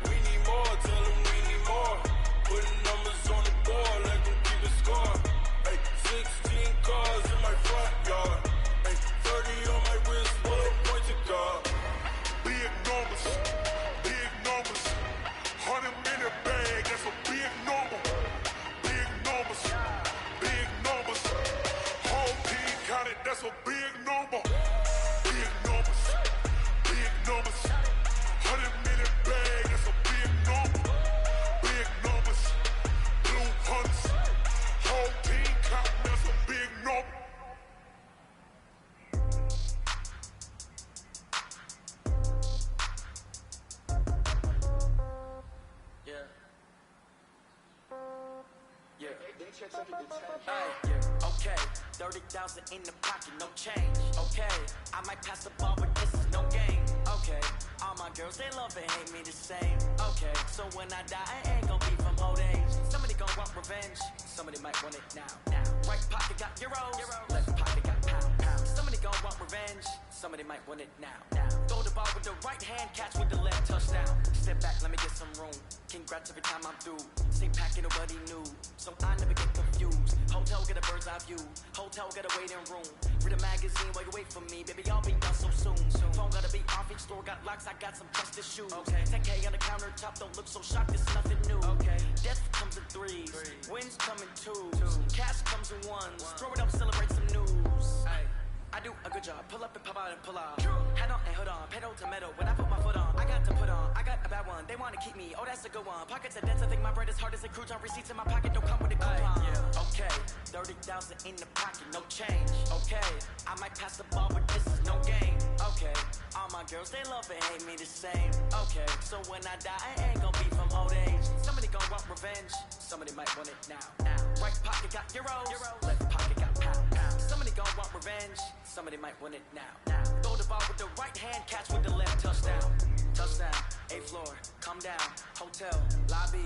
we need more, tell them we need more. Putting numbers on the board like I'm keeping score. Hey, 16 cars in my front yard. Hey, 30 on my wrist, bullet point to God. Big numbers, 100 minute bag, that's a big number. Big numbers, whole team counted, that's a big number. Big numbers, 100 minute bag, that's a big number. Big numbers, blue hunts, whole team counting, that's a big number. Okay, 30,000 in the pocket, no change. Okay, I might pass the ball, but this is no game. Okay, all my girls, they love and hate me the same. Okay, so when I die, I ain't gon' be from old age. Somebody gon' want revenge, somebody might want it now. Right pocket got euros, left pocket got pounds. Somebody gon' want revenge, somebody might want it now. Throw the ball with the right hand, catch with the left, touchdown. Step back, let me get some room. Congrats every time I'm through. Same packet, nobody knew, so I never get confused. Hotel get a bird's eye view. Hotel get a waiting room. Read a magazine while you wait for me. Baby, I'll be done so soon. Phone gotta be off, each store got locks. I got some trusted shoes. Okay. 10K on the countertop, don't look so shocked. It's nothing new. Okay. Death comes in threes. Wins come in twos. Cash comes in ones. Throw it up, celebrate some news. Ay. I do a good job. Pull up and pop out and pull out. Head on and hood on. Pedal to metal. When I put my foot on, I got to put on. I got a bad one. They want to keep me. Oh, that's a good one. Pockets are dense. I think my bread is hard as a crouton. Receipts in my pocket don't come with a coupon. Okay. 30,000 in the pocket. No change. Okay. I might pass the ball, but this is no game. Okay. All my girls, they love and hate me the same. Okay. So when I die, I ain't gonna be from old age. Somebody gon' want revenge. Somebody might want it now. Right pocket got euros. Left pocket got pounds. Somebody gon' want revenge. Somebody might win it now. Throw the ball with the right hand, catch with the left, touchdown. Touchdown, 8th floor, come down, hotel, lobby.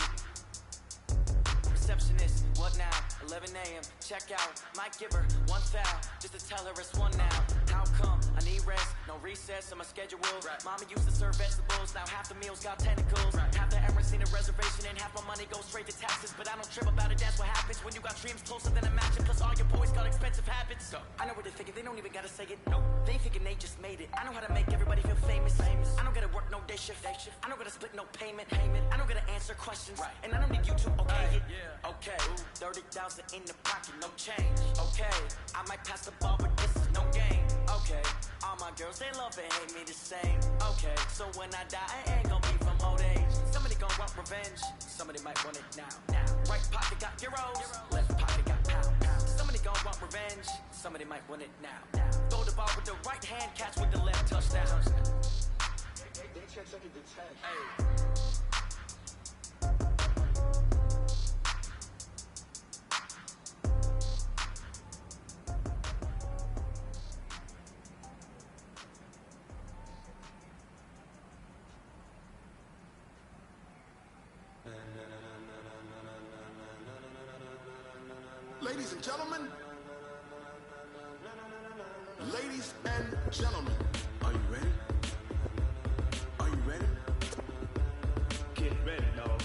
Receptionist, what now? 11 a.m., check out. Might give her one foul, just to tell her it's one now. How come? I need rest, no recess in my schedule. Mama used to serve vegetables, now half the meals got tentacles. Half the errands need a reservation and half my money goes straight to taxes. But I don't trip about it, that's what happens when you got dreams closer than a matching. Plus all your boys got expensive habits. I know what they're thinking, they don't even gotta say it. Nope. They thinking they just made it. I know how to make everybody feel famous. I don't gotta work no day shift. I don't gotta split no payment. I don't gotta answer questions. And I don't need you to okay it. Okay, 30,000 in the pocket, no change. Okay, I might pass the ball, but this is no game. Okay, all my girls, they love and hate me the same. Okay, so when I die, I ain't gon' be from old age. Somebody gon' want revenge, somebody might want it now. Right pocket got euros, left pocket got pounds. Somebody gon' want revenge, somebody might want it now. Throw the ball with the right hand, catch with the left, touchdown. They check it to 10. Hey. Ladies and gentlemen, ladies and gentlemen, are you ready? Are you ready? better, dog.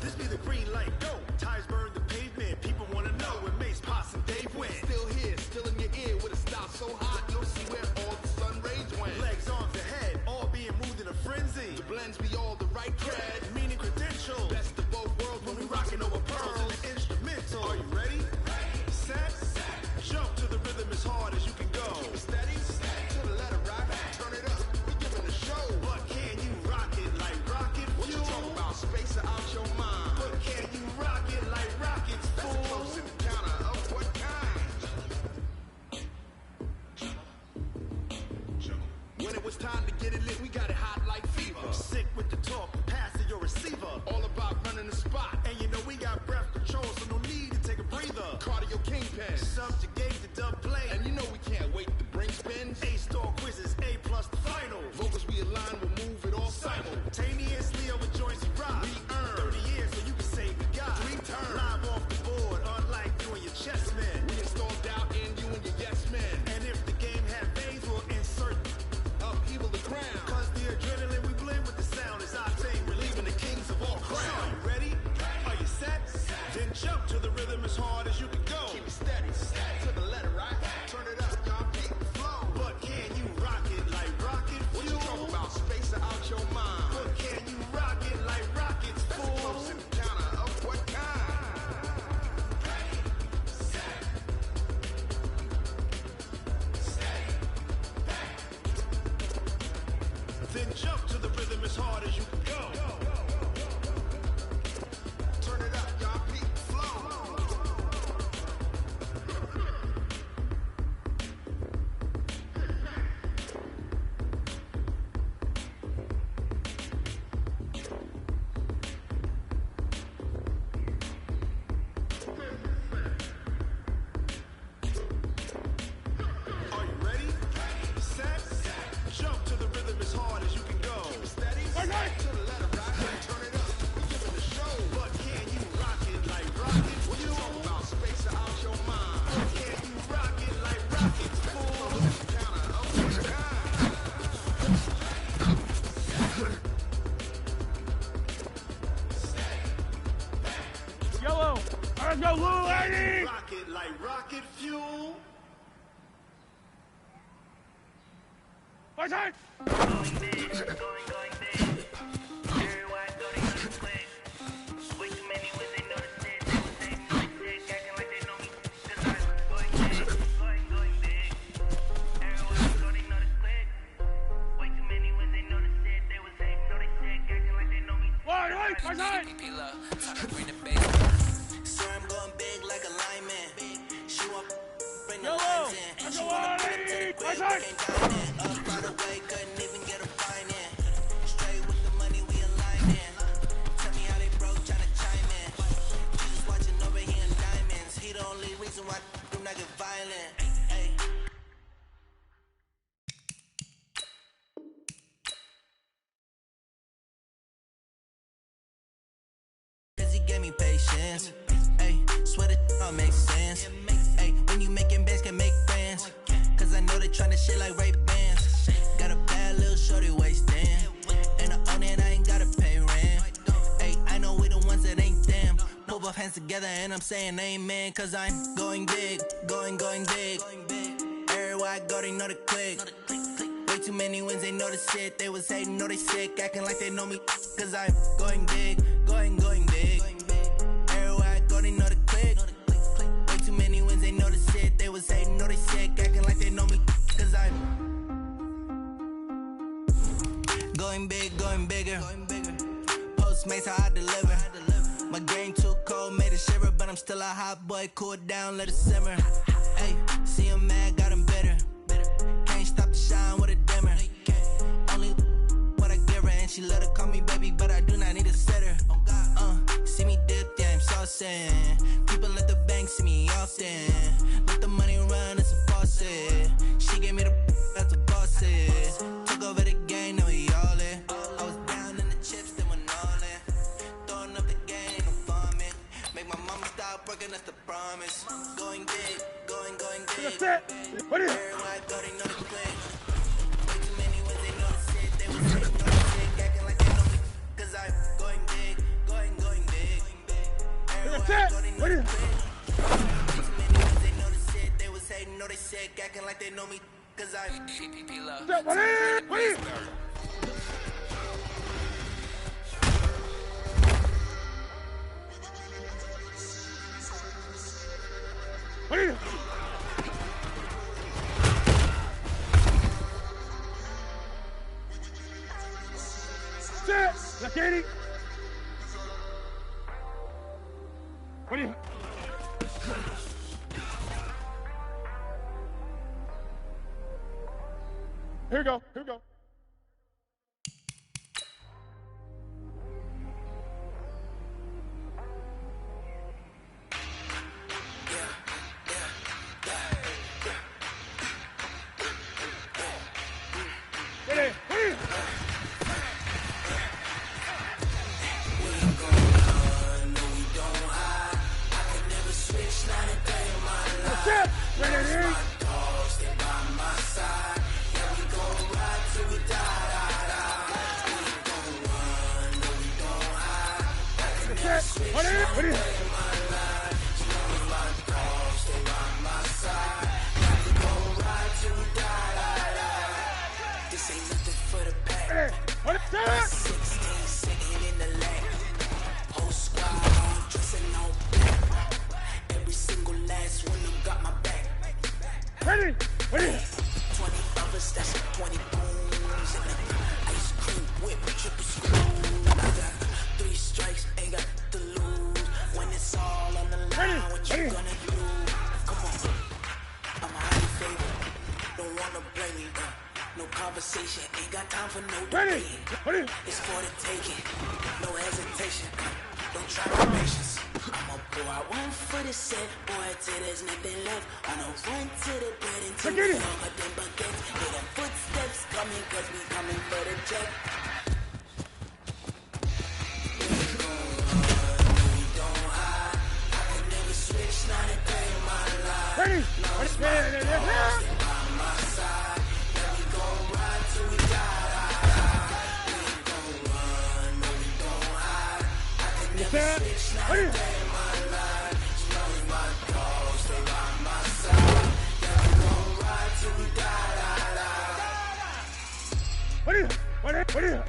This be the green light, go. Tires burn the pavement. People wanna know when Mace, Pops, and Dave went. Still here, still in your ear with a style so hot, you'll see where all the sun rays went. Legs, arms, ahead, all being moved in a frenzy. The blends be all the right cred, meaning credentials. best of both worlds when we rockin' over pearls in the instrumental. Are you ready? Set, jump to the rhythm as hard as you can go. steady, to the letter rock, turn it up, we giving a show. But can you rock it like rocket What you fuel? talking about, space out your mind? But can you rock it like rockets, That's a close fool? encounter of what kind? When it was time to get it lit, we got it hot like fever. Sick with the talk, pass to your receiver. All about running the spot. And you know we got breath control, so no need to take a breather. Cardio kingpin. Subjugate the dub play. And you know we can't wait to bring spins. A-star quizzes, A plus the final. Vocals we align, we'll move it all Simultaneously over joints we rock. We earn 30 years so you can say we got 3 turns. live off the board, unlike you and your chess men. We install doubt in you and your yes men. And if the game had veins, we'll insert Upheaval the crown. cause the adrenaline we blend with the sound is our thing. Relieving the kings of all So crown. are you ready? Are you set? Then jump to the rhythm as hard as you can go. Keep it steady, to the letter right. Turn it up, y'all beat the flow. But can you rock it like rocket What you fuel? talking about, space out your mind? But can you rock it like rockets, That's a close fool? encounter of what kind? Then jump to the rhythm as hard as you can go. Turn it up, y'all beat the flow. Are you ready? Set, jump to the rhythm as hard as you can go. Steady, to the letter right. Turn it up, we giving the show. But can you rock it like rocket What you talking about, space out your mind? But can you rock it like rockets, fool? Encounter of what kind? Yellow. Let's go, little Can lady. you rock it like rocket fuel? What's that? What's that? So I'm going big like a lineman. She want bring the Yellow. lines in. Let's She go, want to lady. to the What's crib, that? can't dine in. Up right away, couldn't even get a fine in. Straight with the money we aligning. Tell me how they broke, tryna chime in. Jesus watching over here in diamonds. He the only reason why do not get violent. Hey. Cause he gave me patience. Hey, swear that all makes sense. Hey, when you making bands can make friends. Cause I know they tryna shit like Ray-Bans. Got a bad little shorty wasting. And I own it, I ain't gotta pay rent. Hey, I know we the ones that ain't them. Put both hands together and I'm saying amen. Cause I'm going big, going big. Everywhere I go, they know the click. Way too many wins, they know the shit. They was hating, know they sick, acting like they know me. Cause I'm going big, going big. Everywhere I go, they know the click. Way too many wins, they know the shit. They was hating, know they sick, acting like they know me. Cause I'm going big, going bigger. Postmates, how I deliver. My game too cold, made it shiver. But I'm still a hot boy, cool it down, let it simmer. Hey, see him mad, got him bitter. Can't stop the shine with a dimmer. Only what I give her, and she let her call me baby, but I do not need a sitter. See me dip, yeah, I'm saucing. People at the bank see me often. Let the money run, it's a faucet. She gave me the that's a boss. Took over the mamas. Going big, going big. What is it? Everywhere I go, they know the plan. Way too many when they know the shit. They was saying no shit, acting like they know me. Cause I'm going big, going big. Everywhere I go, they know the plan. Way too many when they know the shit. They was hating, know they shit, acting like they know me. Cause I'm PPP love. What is it? What is it? Set! La Katie! What is it? Here we go, here we go. This ain't nothing for the pack. 16 sitting in the lane. Whole squad on dressing on black. Every single last one of them got my back. Ready? 20 of us, that's 20 booms. And the ice cream whip, triple screw. I got 3 strikes, ain't got to lose. When it's all on the line, what you gonna do? Come on, I'm a highly favored. Don't wanna blame me, no conversation, ain't got time for no debate. It's for the taking, no hesitation. Don't try my patience. I'ma pour out one for the set, boy, till there's nothing left. On a run to the bread and to the longer than baguettes. Hear them footsteps coming, cause we coming for the check. We don't hide. I can never switch, not a day in my life. Ready? By my side. Yeah, we gon' ride till we die. We ain't gon' run, no, we don't hide. I can never switch, not a day in my life. You know we my dogs, stay by my side. Yeah, we gon' ride till we die. What is it? What is it?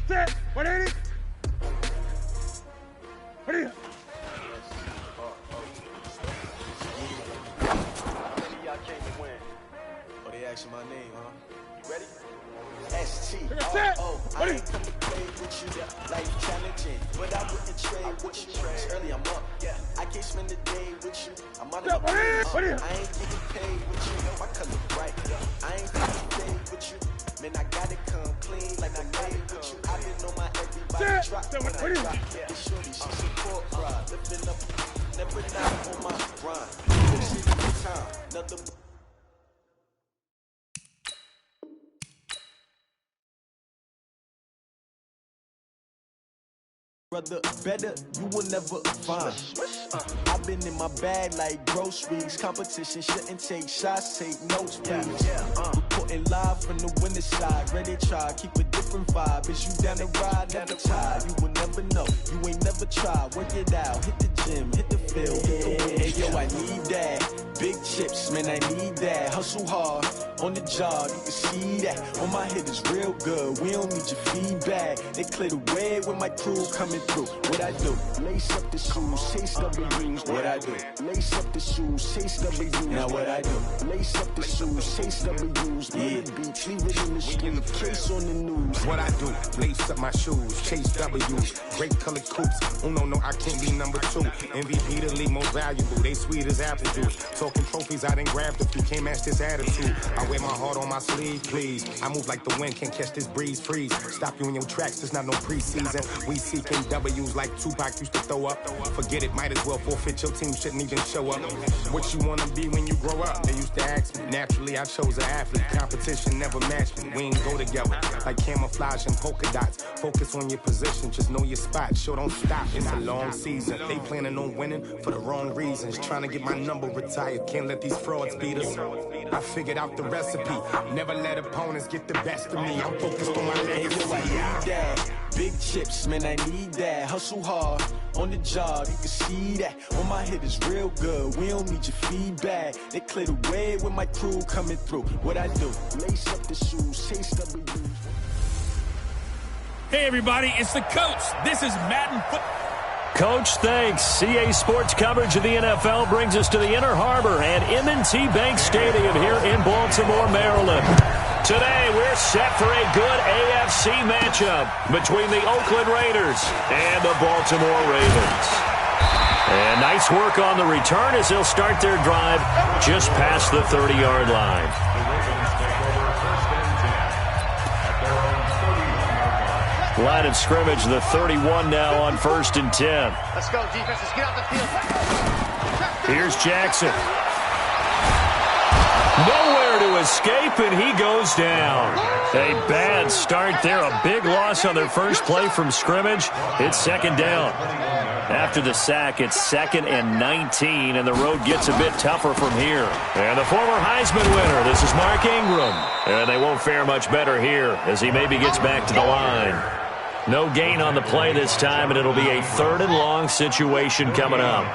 Set! 180! What is it? Y'all came to win. Oh, they asking my name, huh? You ready? ST. I ain't come to play with you. Life challenging, but I wouldn't trade with you. It's early, I'm up. I can't spend the day with you. I'm out of my I ain't getting paid with you. My color bright. I ain't getting paid with you. Man, I gotta come clean like I made with you. I didn't know my everybody drop when I drop. Yeah, shorty, she support ride. Lifting up, never not on my grind. This is the time. Another. Brother, better, you will never find. I've been in my bag like groceries. Competition shouldn't take shots, take notes, please. Reporting live from the winter side. Ready to try, keep a different vibe. Is you down the ride, never tired. You will never know, you ain't never tried. Work it out, hit the gym, hit the field, hit the wind. Hey, yo, I need that. Big chips, man, I need that. Hustle hard, on the job, you can see that. On my head is real good, we don't need your feedback. They clear the way when my crew coming through. What I do? Lace up the shoes, chase W's. What I do? Lace up the shoes, chase W's. Now what I do? Lace up the shoes, chase W's. Yeah. Beach, leave it in the street, case on the news. What I do? Lace up my shoes, chase W's. Great color coops. Oh no, I can't be number 2. MVP the league most valuable. They sweet as apple juice. Talking trophies, I didn't grab the few. Can't match this attitude. I I wear my heart on my sleeve, please. I move like the wind, can't catch this breeze, freeze. Stop you in your tracks, there's not no preseason. We seeking W's like Tupac used to throw up. Forget it, might as well forfeit. Your team shouldn't even show up. What you wanna be when you grow up? They used to ask me. Naturally, I chose an athlete. Competition never matched me. We ain't go together like camouflage and polka dots. Focus on your position, just know your spot. Sure, don't stop. It's a long season. They planning on winning for the wrong reasons. Trying to get my number retired. Can't let these frauds beat us. I figured out the recipe. Never let opponents get the best of me. I'm focused on my legacy. I need that. Big chips, man, I need that. Hustle hard on the job, you can see that. On my hit is real good. We don't need your feedback. They clear the way with my crew coming through. What I do? Lace up the shoes, chase W's. Hey, everybody, it's the coach. This is Madden Football. Coach, thanks. CA Sports coverage of the NFL brings us to the Inner Harbor and M&T Bank Stadium here in Baltimore, Maryland. Today, we're set for a good AFC matchup between the Oakland Raiders and the Baltimore Ravens. And nice work on the return as they'll start their drive just past the 30-yard line. Line of scrimmage, the 31 now on 1st and 10. Let's go, defense. Let's get out the field. Here's Jackson. Nowhere to escape, and he goes down. A bad start there. A big loss on their first play from scrimmage. It's 2nd down. After the sack, it's 2nd and 19, and the road gets a bit tougher from here. And the former Heisman winner, this is Mark Ingram. And they won't fare much better here as he maybe gets back to the line. No gain on the play this time, and it'll be a 3rd and long situation coming up.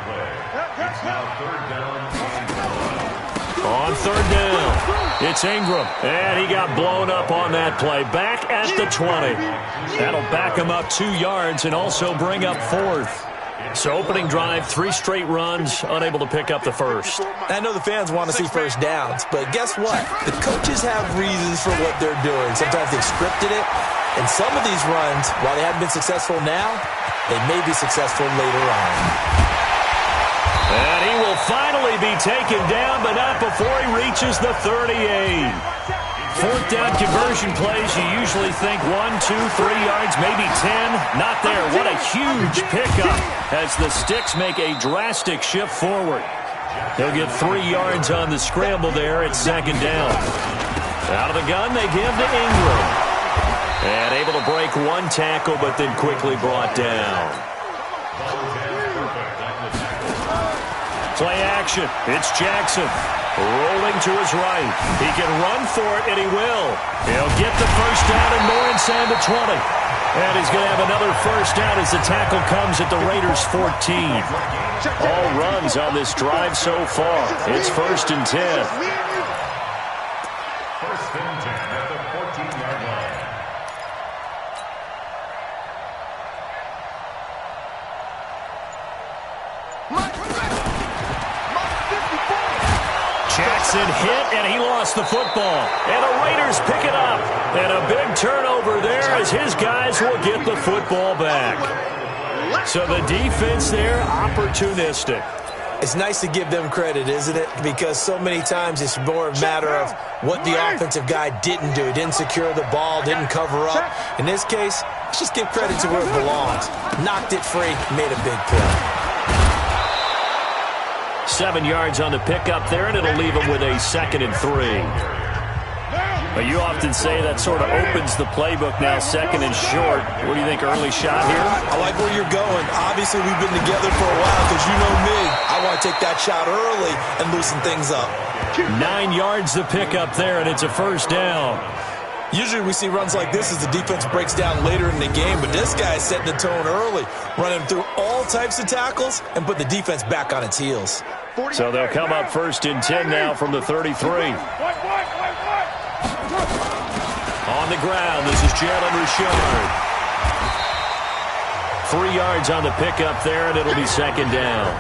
On 3rd down, it's Ingram, and he got blown up on that play. Back at the 20. That'll back him up 2 yards and also bring up 4th. So opening drive, 3 straight runs, unable to pick up the first. I know the fans want to see first downs, but guess what? The coaches have reasons for what they're doing. Sometimes they've scripted it, and some of these runs, while they haven't been successful now, they may be successful later on. And he will finally be taken down, but not before he reaches the 38. 4th down conversion plays, you usually think 1, 2, 3 yards, maybe 10. Not there. What a huge pickup as the Sticks make a drastic shift forward. He'll get 3 yards on the scramble there at 2nd down. Out of the gun, they give to Ingram. And able to break 1 tackle, but then quickly brought down. Play action. It's Jackson. Rolling to his right. He can run for it, and he will. He'll get the first down and more inside the 20. And he's going to have another first down as the tackle comes at the Raiders' 14. All runs on this drive so far. It's 1st and 10. 1st and 10 at the 14-yard line. Jackson hit, and he lost the football. And the Raiders pick it up. And a big turnover there as his guys will get the football back. So the defense there, opportunistic. It's nice to give them credit, isn't it? Because so many times it's more a matter of what the offensive guy didn't do. Didn't secure the ball, didn't cover up. In this case, let's just give credit to where it belongs. Knocked it free, made a big play. 7 yards on the pickup there, and it'll leave him with a 2nd and 3. But you often say that sort of opens the playbook now, 2nd and short. What do you think, early shot here? I like where you're going. Obviously, we've been together for a while because you know me. I want to take that shot early and loosen things up. 9 yards the pickup there, and it's a first down. Usually we see runs like this as the defense breaks down later in the game, but this guy is setting the tone early, running through all types of tackles and put the defense back on its heels. So they'll come up 1st and 10 now from the 33. On the ground, this is Jalen Richard. 3 yards on the pickup there, and it'll be 2nd down.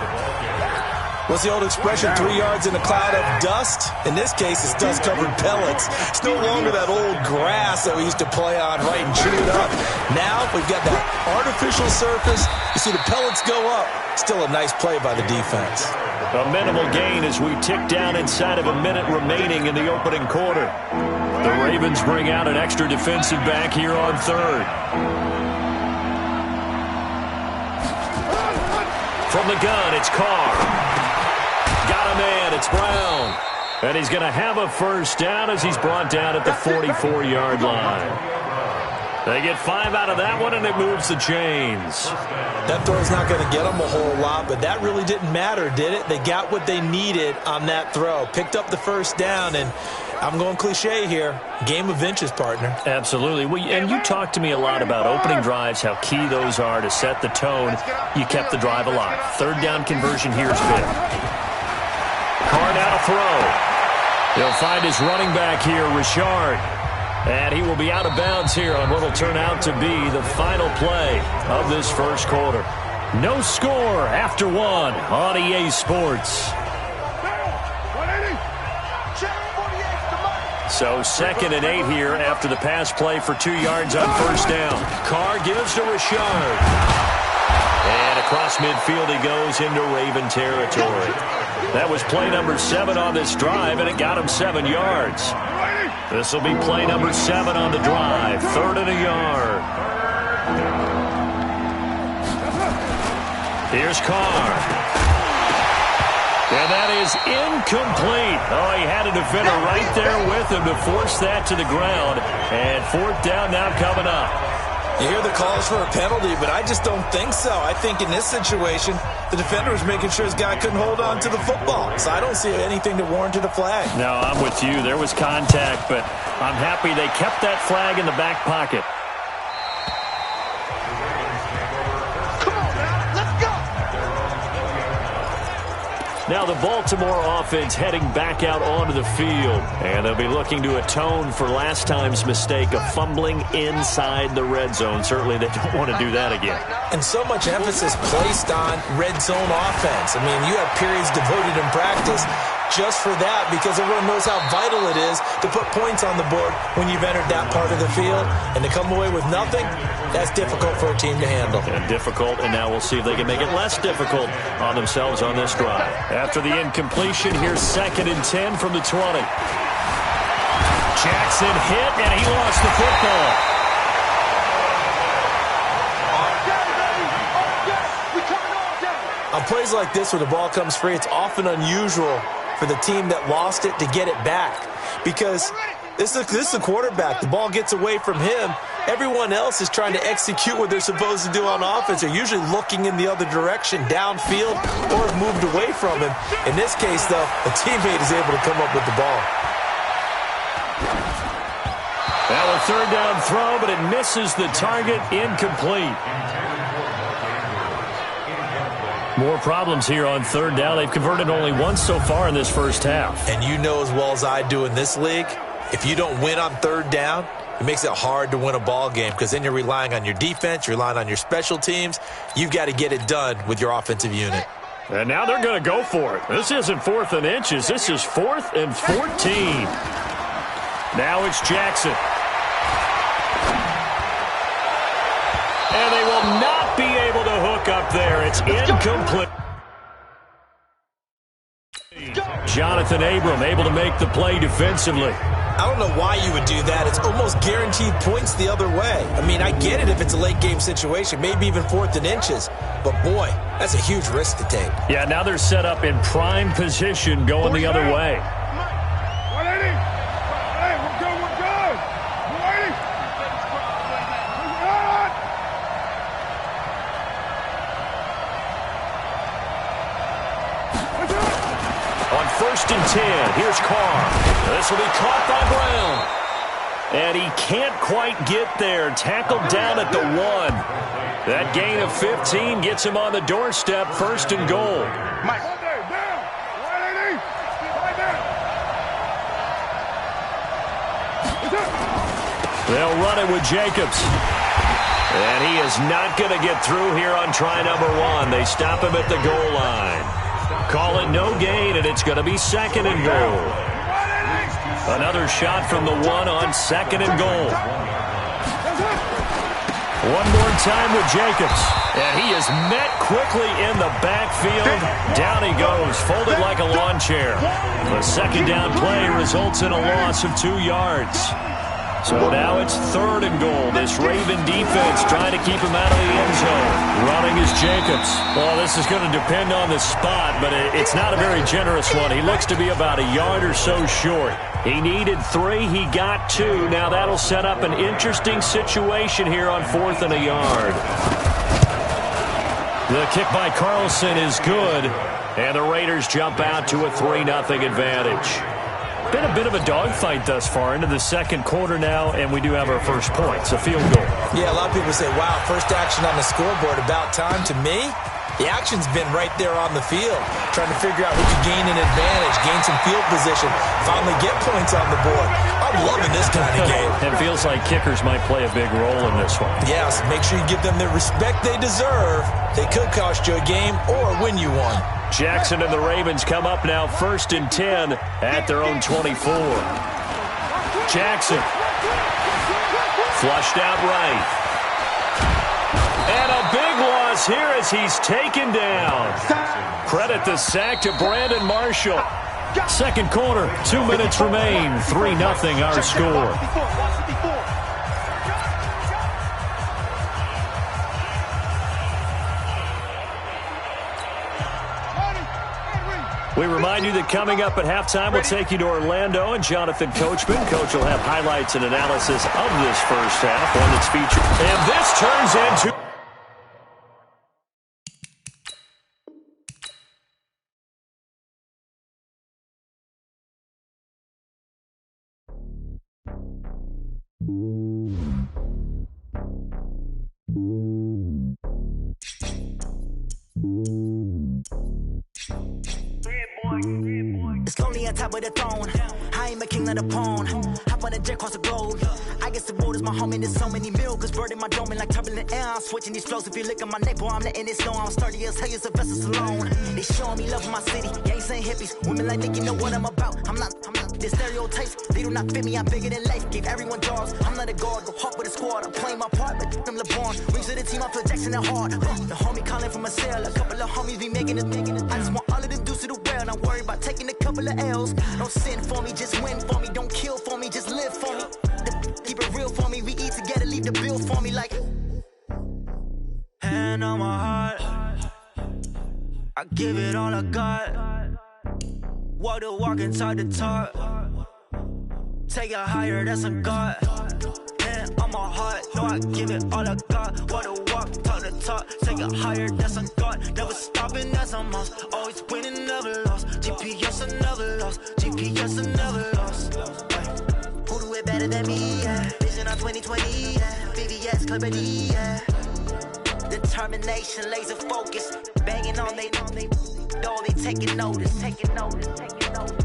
What's the old expression, 3 yards in a cloud of dust? In this case, it's dust-covered pellets. It's no longer that old grass that we used to play on, right, and chew it up. Now we've got that artificial surface. You see the pellets go up. Still a nice play by the defense. A minimal gain as we tick down inside of a minute remaining in the opening quarter. The Ravens bring out an extra defensive back here on third. From the gun, it's Carr. Got a man, it's Brown. And he's going to have a first down as he's brought down at the 44-yard line. They get 5 out of that one, and it moves the chains. That throw's not going to get them a whole lot, but that really didn't matter, did it? They got what they needed on that throw. Picked up the first down, and I'm going cliche here. Game of inches, partner. Absolutely. Well, and you talked to me a lot about opening drives, how key those are to set the tone. You kept the drive alive. Third down conversion here is big. Carr now to throw. He'll find his running back here, Richard. And he will be out of bounds here on what will turn out to be the final play of this first quarter. No score after one on EA Sports. So 2nd and 8 here after the pass play for 2 yards on first down. Carr gives to Richard. And across midfield he goes into Raven territory. That was play number 7 on this drive, and it got him 7 yards. This will be play number 7 on the drive. 3rd and a yard. Here's Carr. And that is incomplete. Oh, he had a defender right there with him to force that to the ground. And 4th down now coming up. You hear the calls for a penalty, but I just don't think so. I think in this situation, the defender was making sure his guy couldn't hold on to the football. So I don't see anything to warrant a flag. No, I'm with you. There was contact, but I'm happy they kept that flag in the back pocket. Now the Baltimore offense heading back out onto the field. And they'll be looking to atone for last time's mistake of fumbling inside the red zone. Certainly they don't want to do that again. And so much emphasis placed on red zone offense. I mean, you have periods devoted in practice just for that because everyone knows how vital it is to put points on the board when you've entered that part of the field. And to come away with nothing, that's difficult for a team to handle. And difficult, and now we'll see if they can make it less difficult on themselves on this drive. After the incompletion, here's 2nd and 10 from the 20. Jackson hit, and he lost the football. On plays like this where the ball comes free, it's often unusual for the team that lost it to get it back. Because this is the quarterback. The ball gets away from him. Everyone else is trying to execute what they're supposed to do on offense. They're usually looking in the other direction, downfield, or have moved away from him. In this case, though, a teammate is able to come up with the ball. Now a 3rd down throw, but it misses the target, incomplete. More problems here on 3rd down. They've converted only once so far in this first half. And you know as well as I do in this league, if you don't win on 3rd down, it makes it hard to win a ball game because then you're relying on your defense, you're relying on your special teams. You've got to get it done with your offensive unit. And now they're going to go for it. This isn't 4th and inches. This is 4th and 14. Now it's Jackson. And they will not be able to hook up there. It's incomplete. Jonathan Abram able to make the play defensively. I don't know why you would do that. It's almost guaranteed points the other way. I mean, I get it if it's a late game situation, maybe even 4th and inches. But, boy, that's a huge risk to take. Yeah, now they're set up in prime position going the other way. On 1st and 10, here's Carr. This will be caught by Brown. And he can't quite get there. Tackled down at the 1. That gain of 15 gets him on the doorstep, 1st and goal. They'll run it with Jacobs. And he is not going to get through here on try number 1. They stop him at the goal line. Call it no gain, and it's going to be 2nd and goal. Another shot from the 1 on 2nd and goal. One more time with Jacobs. And he is met quickly in the backfield. Down he goes, folded like a lawn chair. The 2nd down play results in a loss of 2 yards. So now it's 3rd and goal. This Raven defense trying to keep him out of the end zone. Running is Jacobs. Well, this is going to depend on the spot, but it's not a very generous one. He looks to be about a yard or so short. He needed 3. He got 2. Now that'll set up an interesting situation here on 4th and a yard. The kick by Carlson is good, and the Raiders jump out to a 3-0 advantage. Been a bit of a dogfight thus far into the 2nd quarter now, and we do have our first points, a field goal. Yeah, a lot of people say, wow, first action on the scoreboard, about time. To me, the action's been right there on the field, trying to figure out who could gain an advantage, gain some field position, finally get points on the board. I'm loving this kind of game. It feels like kickers might play a big role in this one. Yes, make sure you give them the respect they deserve. They could cost you a game or win you one. Jackson and the Ravens come up now 1st and 10 at their own 24. Jackson. Flushed out right. And a big loss here as he's taken down. Credit the sack to Brandon Marshall. 2nd quarter, 2 minutes remain. 3-0 our score. We remind you that coming up at halftime, we'll take you to Orlando and Jonathan Coachman. Coach will have highlights and analysis of this first half, one that's featured. And this turns into... It's lonely on top of the throne. I am a king of the pawn. Hop on a jet across the globe. I guess the board is my home and there's so many milk. Cause bird in my dome and like turbulent air. I'm switching these flows. If you look at my neck, boy, I'm letting it snow. I'm sturdy as hell, as a vessel alone. They showing me love in my city. Gangs and hippies. Women like Nick, you know what I'm about. I'm not. The stereotypes, they do not fit me. I'm bigger than life. Gave everyone jobs. I'm not a guard. Go hard with a squad. I'm playing my part, but I'm LeBron. Rings to the team, I feel Jackson and hard. The homie calling from a cell. A couple of homies be making it. I just want all of them dudes to the well. Not worry about taking a couple of L's. Don't sin for me, just win for me. Don't kill for me, just live for me. Keep it real for me. We eat together, leave the bill for me like. Hand on my heart, I give it all I got. Walk the walk and talk the talk. Take it higher, that's a God. Hand on my heart, no, I give it all I got. Walk the walk, talk the talk. Take it higher, that's a God. Never stopping, that's a must. Always winning, never lost. GPS, I never lost. GPS, I never lost. Who do it better than me? Yeah. Vision on 2020. Yeah. VVS, Clarity. Yeah. Determination, laser focus. Banging on they door, they taking notice. Taking notice, taking notice.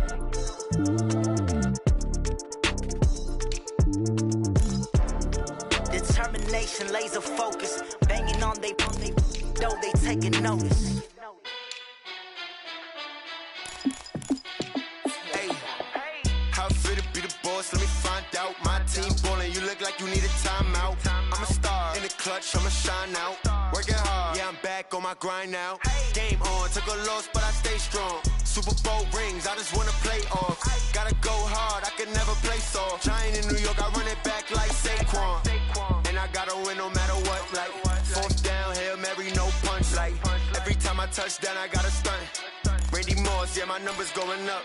Determination, laser focus. Banging on they door, they taking notice. How fit to be the boss? Let me find out. My team ballin', you look like you need a timeout. I'm a star in the clutch, I'ma shine out. Working hard, yeah, I'm back on my grind now. Game on, took a loss, but I stay strong. Super Bowl rings, I just wanna play off. Gotta go hard, I can never play soft. Giant in New York, I run it back like Saquon. And I gotta win no matter what, like 4th down, Hail Mary, no punch. Like every time I touch down, I gotta stunt. Randy Moss, yeah, my numbers going up.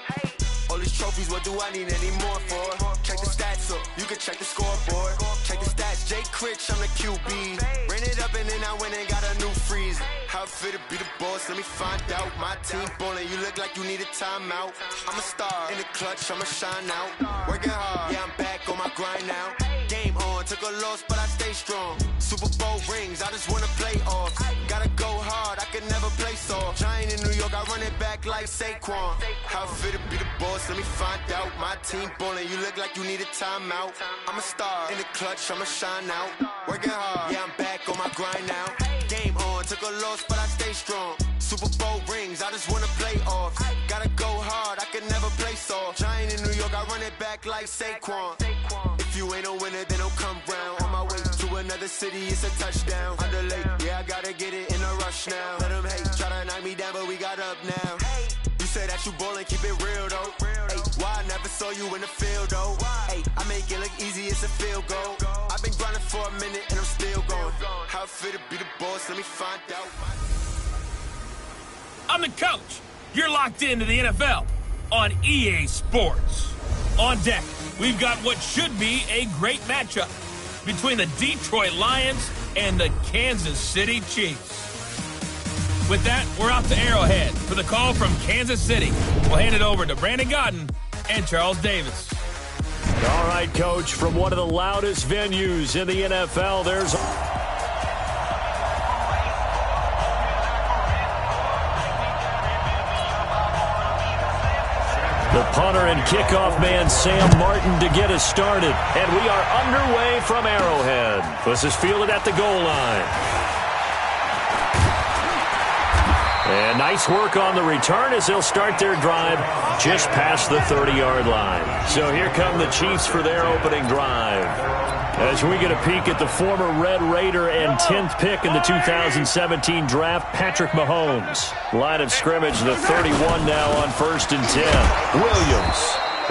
All these trophies, what do I need any more for? Check the stats up, you can check the scoreboard. Check the stats, Jay Critch, I'm the QB. Ran it up and then I went and got a new freeze. How fit to be the boss, let me find out. My team ballin', you look like you need a timeout. I'm a star in the clutch, I'ma shine out. Working hard, yeah, I'm back on my grind now. Game on, took a loss, but I stay strong. Super Bowl rings, I just wanna play off. Gotta go hard, I can never play soft. off. Giant in New York, I run it back like Saquon. How fit to be the boss, let me find out. My team ballin', you look like you need a timeout. I'm a star, in the clutch, I'ma shine out. Working hard, yeah, I'm back on my grind now. Game on, took a loss, but I stay strong. Super Bowl rings, I just wanna play off. Gotta go hard, I can never play soft. Giant in New York, I run it back like Saquon. If you ain't a winner, then don't come round. On my way to another city, it's a touchdown. Underlay, yeah, I gotta get it in a rush now. Let them hate, try to knock me down, but we got up now. You say that you ballin', keep it real though. Hey, why I never saw you in the field though? Hey, I make it look easy, it's a field goal. I've been grinding for a minute and I'm still going. How it feel to be the boss, let me find out. I'm the coach. You're locked into the NFL on EA Sports. On deck, we've got what should be a great matchup between the Detroit Lions and the Kansas City Chiefs. With that, we're out to Arrowhead for the call from Kansas City. We'll hand it over to Brandon Godden and Charles Davis. All right, Coach, from one of the loudest venues in the NFL, there's... the punter and kickoff man, Sam Martin, to get us started. And we are underway from Arrowhead. This is fielded at the goal line. And nice work on the return as they'll start their drive just past the 30-yard line. So here come the Chiefs for their opening drive. As we get a peek at the former Red Raider and 10th pick in the 2017 draft, Patrick Mahomes. Line of scrimmage, the 31 now on 1st and 10. Williams.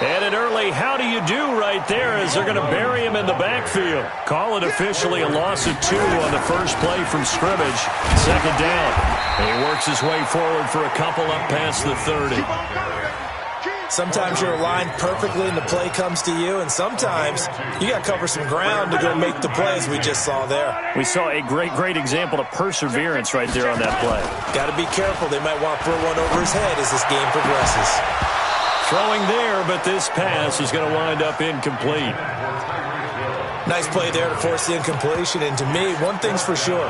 And an early how do you do right there as they're going to bury him in the backfield. Call it officially a loss of 2 on the first play from scrimmage. Second down. And he works his way forward for a couple up past the 30. Sometimes you're aligned perfectly and the play comes to you, and sometimes you got to cover some ground to go make the plays we just saw there. We saw a great example of perseverance right there on that play. Got to be careful. They might want to throw one over his head as this game progresses. Throwing there, but this pass is going to wind up incomplete. Nice play there to force the incompletion, and to me, one thing's for sure.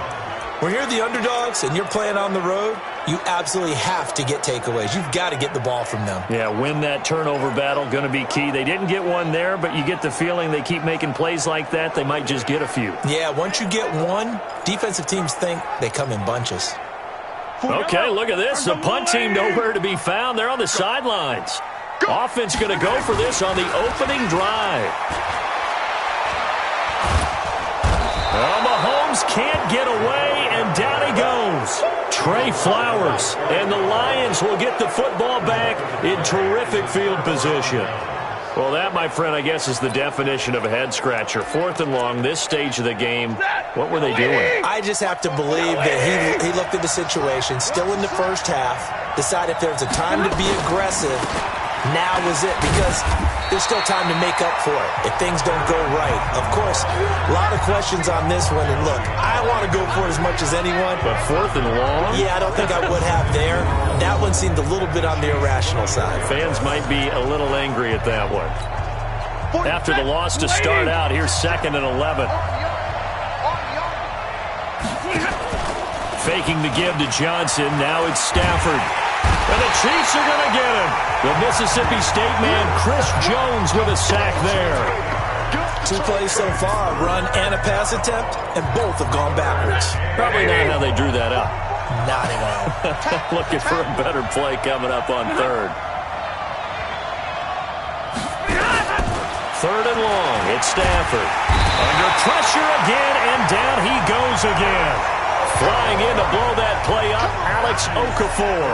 When you're the underdogs and you're playing on the road, you absolutely have to get takeaways. You've got to get the ball from them. Yeah, win that turnover battle, going to be key. They didn't get one there, but you get the feeling they keep making plays like that, they might just get a few. Yeah, once you get one, defensive teams think they come in bunches. Okay, look at this. The punt team nowhere to be found. They're on the sidelines. Offense going to go for this on the opening drive. Well, Mahomes can't get away, and down he goes. Trey Flowers, and the Lions will get the football back in terrific field position. Well, that, my friend, I guess is the definition of a head-scratcher. 4th and long, this stage of the game. What were they doing? I just have to believe that he looked at the situation, still in the first half, decided if there's a time to be aggressive, now was it, because there's still time to make up for it if things don't go right. Of course, a lot of questions on this one, and look, I want to go for it as much as anyone. But 4th and long? Yeah, I don't think I would have there. That one seemed a little bit on the irrational side. Fans might be a little angry at that one. After the loss to start out, here's 2nd and 11. Faking the give to Johnson, now it's Stafford. And the Chiefs are going to get him. The Mississippi State man, Chris Jones, with a sack there. 2 plays so far, a run and a pass attempt, and both have gone backwards. Probably not how they drew that up. Not at all. Looking for a better play coming up on 3rd. 3rd and long, it's Stafford. Under pressure again, and down he goes again. Flying in to blow that play up, Alex Okafor.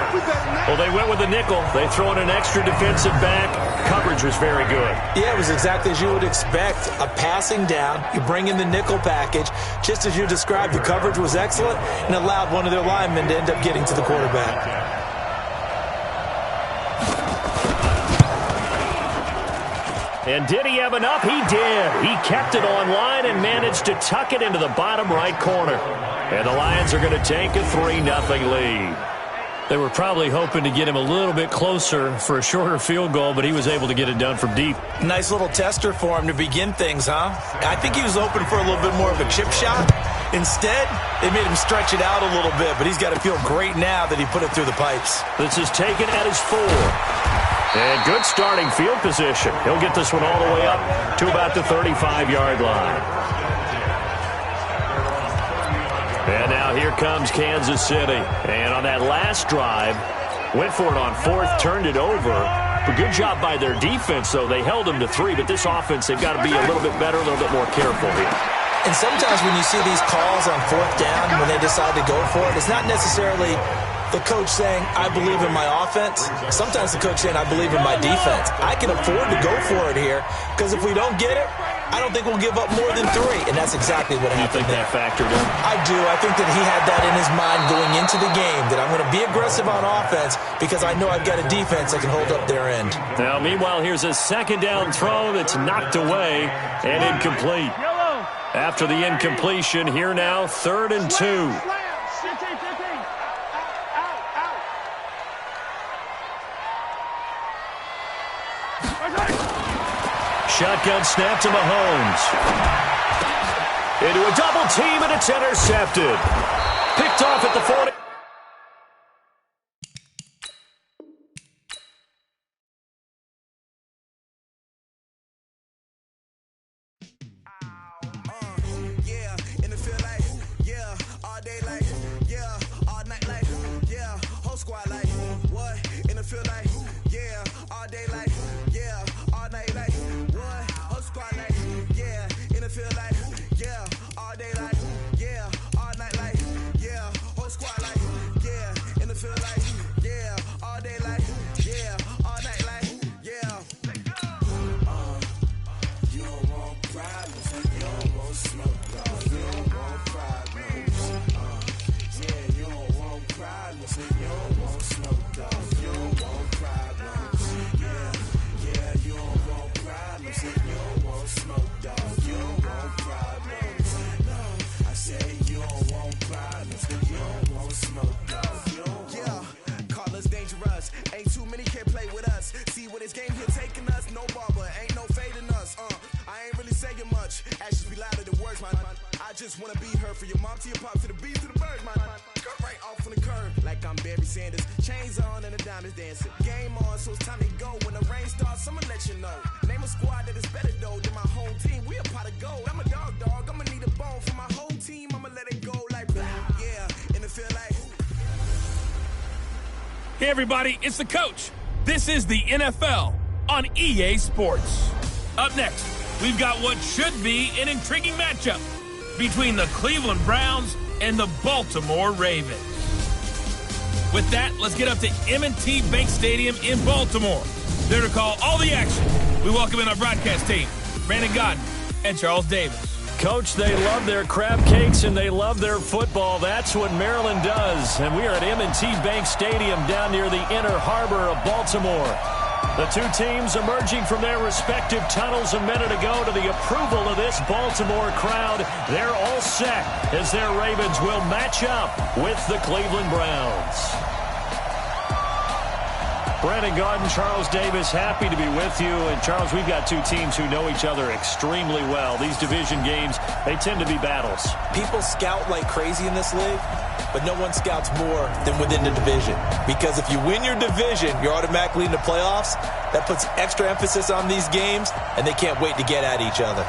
Well, they went with the nickel. They throw in an extra defensive back. Coverage was very good. Yeah, it was exactly as you would expect. A passing down, you bring in the nickel package. Just as you described, the coverage was excellent and allowed one of their linemen to end up getting to the quarterback. And did he have enough? He did. He kept it online and managed to tuck it into the bottom right corner. And the Lions are going to take a 3-0 lead. They were probably hoping to get him a little bit closer for a shorter field goal, but he was able to get it done from deep. Nice little tester for him to begin things, huh? I think he was hoping for a little bit more of a chip shot. Instead, they made him stretch it out a little bit, but he's got to feel great now that he put it through the pipes. This is taken at his 4. And good starting field position. He'll get this one all the way up to about the 35-yard line. And now here comes Kansas City. And on that last drive, went for it on 4th, turned it over. But good job by their defense, though. They held them to 3, but this offense, they've got to be a little bit better, a little bit more careful here. And sometimes when you see these calls on 4th down, when they decide to go for it, it's not necessarily the coach saying, I believe in my offense. Sometimes the coach saying, I believe in my defense. I can afford to go for it here, because if we don't get it, I don't think we'll give up more than 3. And that's exactly what happened there. You think that factored in? I do. I think that he had that in his mind going into the game, that I'm going to be aggressive on offense because I know I've got a defense that can hold up their end. Now, meanwhile, here's a 2nd down throw that's knocked away and incomplete. After the incompletion, here now, 3rd and 2. Shotgun snap to Mahomes. Into a double team, and it's intercepted. Picked off at the 40. Hey, everybody, it's the coach. This is the NFL on EA Sports. Up next, we've got what should be an intriguing matchup between the Cleveland Browns and the Baltimore Ravens. With that, let's get up to M&T Bank Stadium in Baltimore. There to call all the action, we welcome in our broadcast team, Brandon Godden and Charles Davis. Coach, they love their crab cakes and they love their football. That's what Maryland does. And we are at M&T Bank Stadium down near the Inner Harbor of Baltimore. The two teams emerging from their respective tunnels a minute ago to the approval of this Baltimore crowd. They're all set as their Ravens will match up with the Cleveland Browns. Brandon Godden, Charles Davis, happy to be with you. And, Charles, we've got two teams who know each other extremely well. These division games, they tend to be battles. People scout like crazy in this league, but no one scouts more than within the division. Because if you win your division, you're automatically in the playoffs. That puts extra emphasis on these games, and they can't wait to get at each other.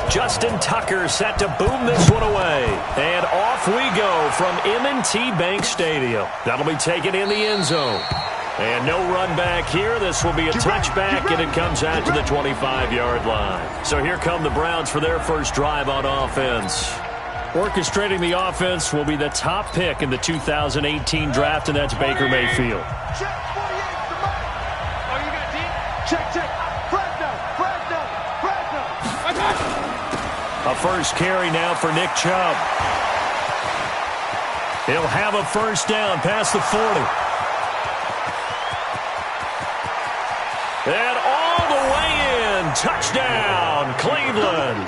Justin Tucker set to boom this one away. And off we go from M&T Bank Stadium. That'll be taken in the end zone. And no run back here. This will be a touchback, and it comes out to the 25-yard line. So here come the Browns for their first drive on offense. Orchestrating the offense will be the top pick in the 2018 draft, and that's Baker Mayfield. A first carry now for Nick Chubb. He'll have a first down past the 40. And all the way in. Touchdown, Cleveland.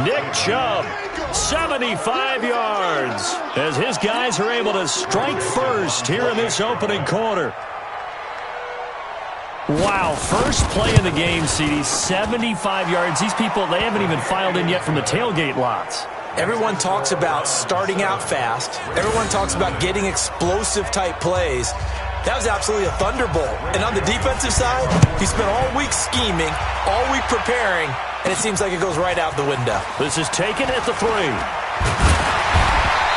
Nick Chubb, 75 yards, as his guys are able to strike first here in this opening quarter. Wow, first play in the game, CD, 75 yards. These people, they haven't even filed in yet from the tailgate lots. Everyone talks about starting out fast. Everyone talks about getting explosive-type plays. That was absolutely a thunderbolt. And on the defensive side, he spent all week scheming, all week preparing, and it seems like it goes right out the window. This is taken at the 3.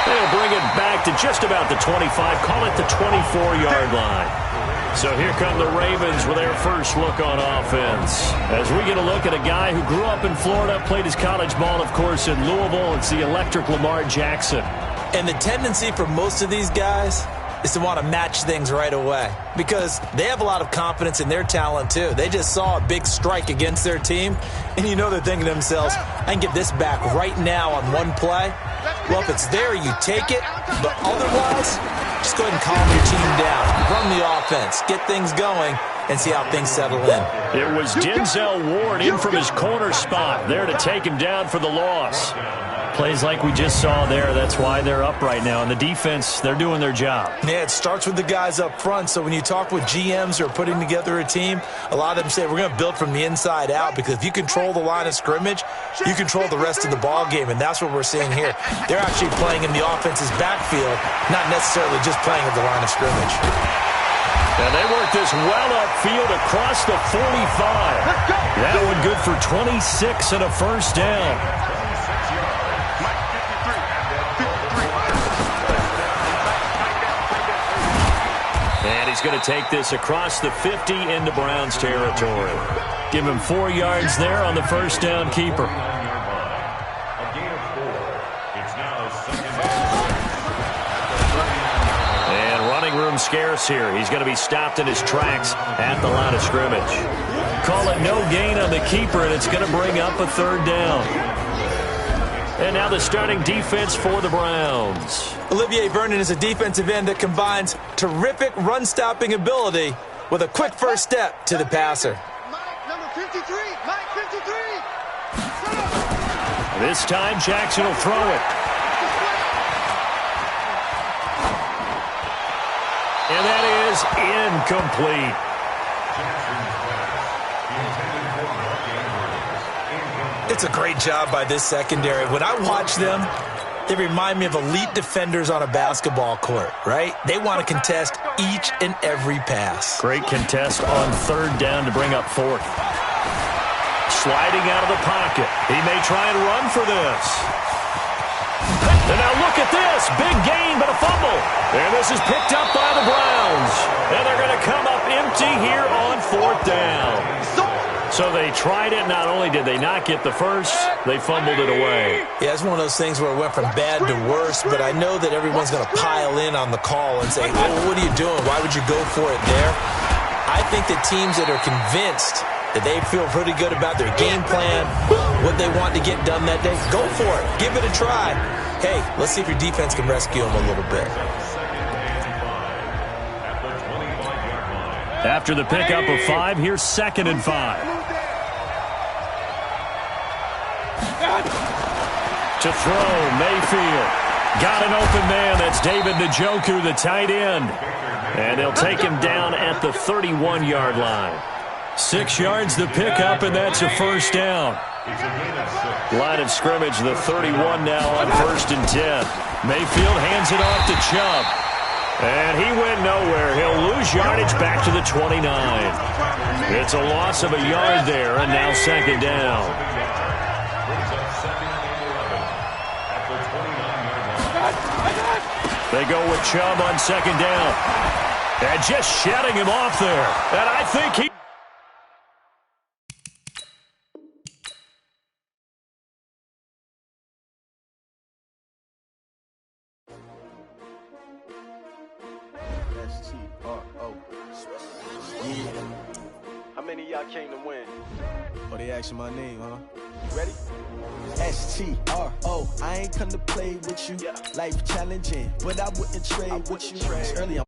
They'll bring it back to just about the 25, call it the 24-yard line. So here come the Ravens with their first look on offense. As we get a look at a guy who grew up in Florida, played his college ball, of course, in Louisville. It's the electric Lamar Jackson. And the tendency for most of these guys is to want to match things right away because they have a lot of confidence in their talent, too. They just saw a big strike against their team, and you know they're thinking to themselves, I can get this back right now on one play. Well, if it's there, you take it, but otherwise, just go ahead and calm your team down. Run the offense, get things going, and see how things settle in. It was Denzel Ward in from his corner spot there to take him down for the loss. Plays like we just saw there, that's why they're up right now. And the defense, they're doing their job. Yeah, it starts with the guys up front. So when you talk with GMs who are putting together a team, a lot of them say we're going to build from the inside out because if you control the line of scrimmage, you control the rest of the ball game, and that's what we're seeing here. They're actually playing in the offense's backfield, not necessarily just playing at the line of scrimmage. And they work this well upfield across the 45. That one good for 26 and a first down. And he's going to take this across the 50 into Browns territory. Give him 4 yards there on the first down keeper. And running room scarce here. He's going to be stopped in his tracks at the line of scrimmage. Call it no gain on the keeper, and it's going to bring up a third down. And now the starting defense for the Browns. Olivier Vernon is a defensive end that combines terrific run-stopping ability with a quick first step to the passer. Mike, number 53. Mike, 53. This time, Jackson will throw it. And that is incomplete. It's a great job by this secondary. When I watch them, they remind me of elite defenders on a basketball court, right? They want to contest each and every pass. Great contest on third down to bring up fourth. Sliding out of the pocket. He may try and run for this. And now look at this. Big gain, but a fumble. And this is picked up by the Browns. And they're going to come up empty here on fourth down. So they tried it. Not only did they not get the first, they fumbled it away. Yeah, it's one of those things where it went from bad to worse, but I know that everyone's going to pile in on the call and say, oh, what are you doing? Why would you go for it there? I think that teams that are convinced that they feel pretty good about their game plan, what they want to get done that day, go for it. Give it a try. Hey, let's see if your defense can rescue them a little bit. After the pickup of 5, here's 2nd and 5. To throw, Mayfield. Got an open man. That's David Njoku, the tight end. And they'll take him down at the 31-yard line. 6 yards the pickup, and that's a first down. Line of scrimmage, the 31 now on 1st and 10. Mayfield hands it off to Chubb. And he went nowhere. He'll lose yardage back to the 29. It's a loss of a yard there, and now 2nd down. They go with Chubb on second down. And just shutting him off there. And I think he... S-T-R-O. Yeah. How many of y'all came to win? Oh, they asking my name, huh? Ready? S-T-R-O. I ain't come to play with you. Life challenging, but I wouldn't trade with you. It's early,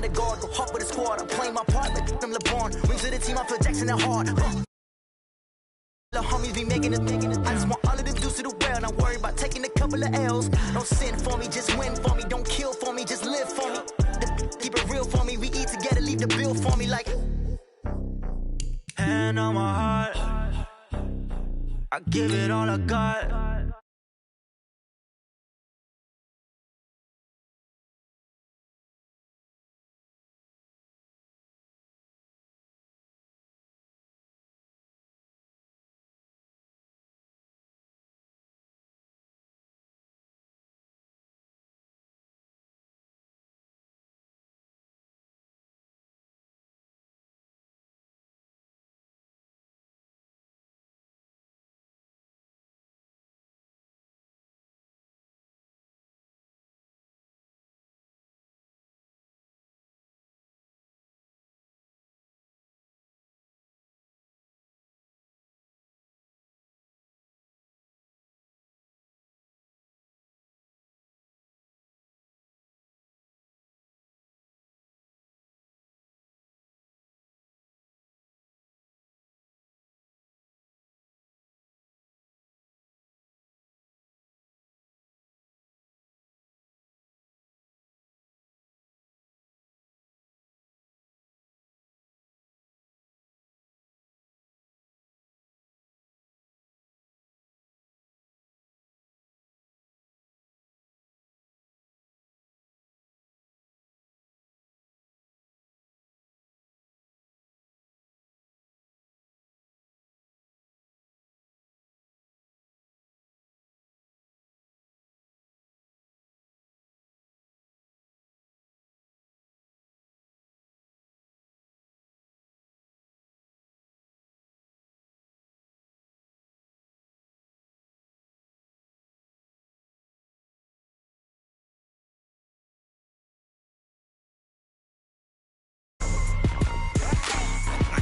let it guard, go hard with the squad. I'm playing my part like them LeBron. Wings of the team, I feel Jackson and hard. The homies be making it. I just want all of them dudes to the well. Not worry about taking a couple of L's. Don't sin for me, just win for me. Don't kill for me, just live for me. Keep it real for me. We eat together, leave the bill for me like. Hand on my heart, I give it all I got.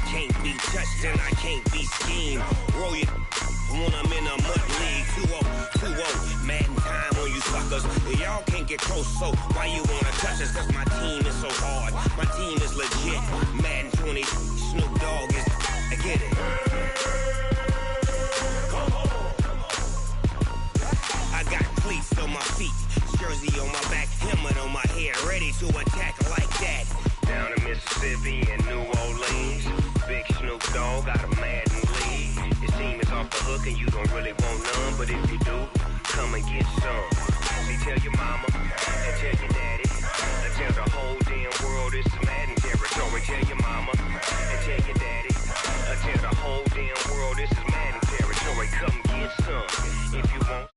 Can't be touched and I can't be schemed. Roll it when I'm in a mud league. 2-0, Madden time on you suckers. Y'all can't get close, so why you wanna touch us? Cause my team is so hard. My team is legit. Madden 20, Snoop Dogg is. I get it. I got cleats on my feet, jersey on my back, helmet on my head, ready to attack like that. Down in Mississippi and New Orleans, Big Snoop Dogg got a Madden league. Your team is off the hook and you don't really want none, but if you do, come and get some. See, tell your mama and tell your daddy, and tell the whole damn world it's Madden territory. Tell your mama and tell your daddy, and tell the whole damn world this is Madden territory. Come get some if you want.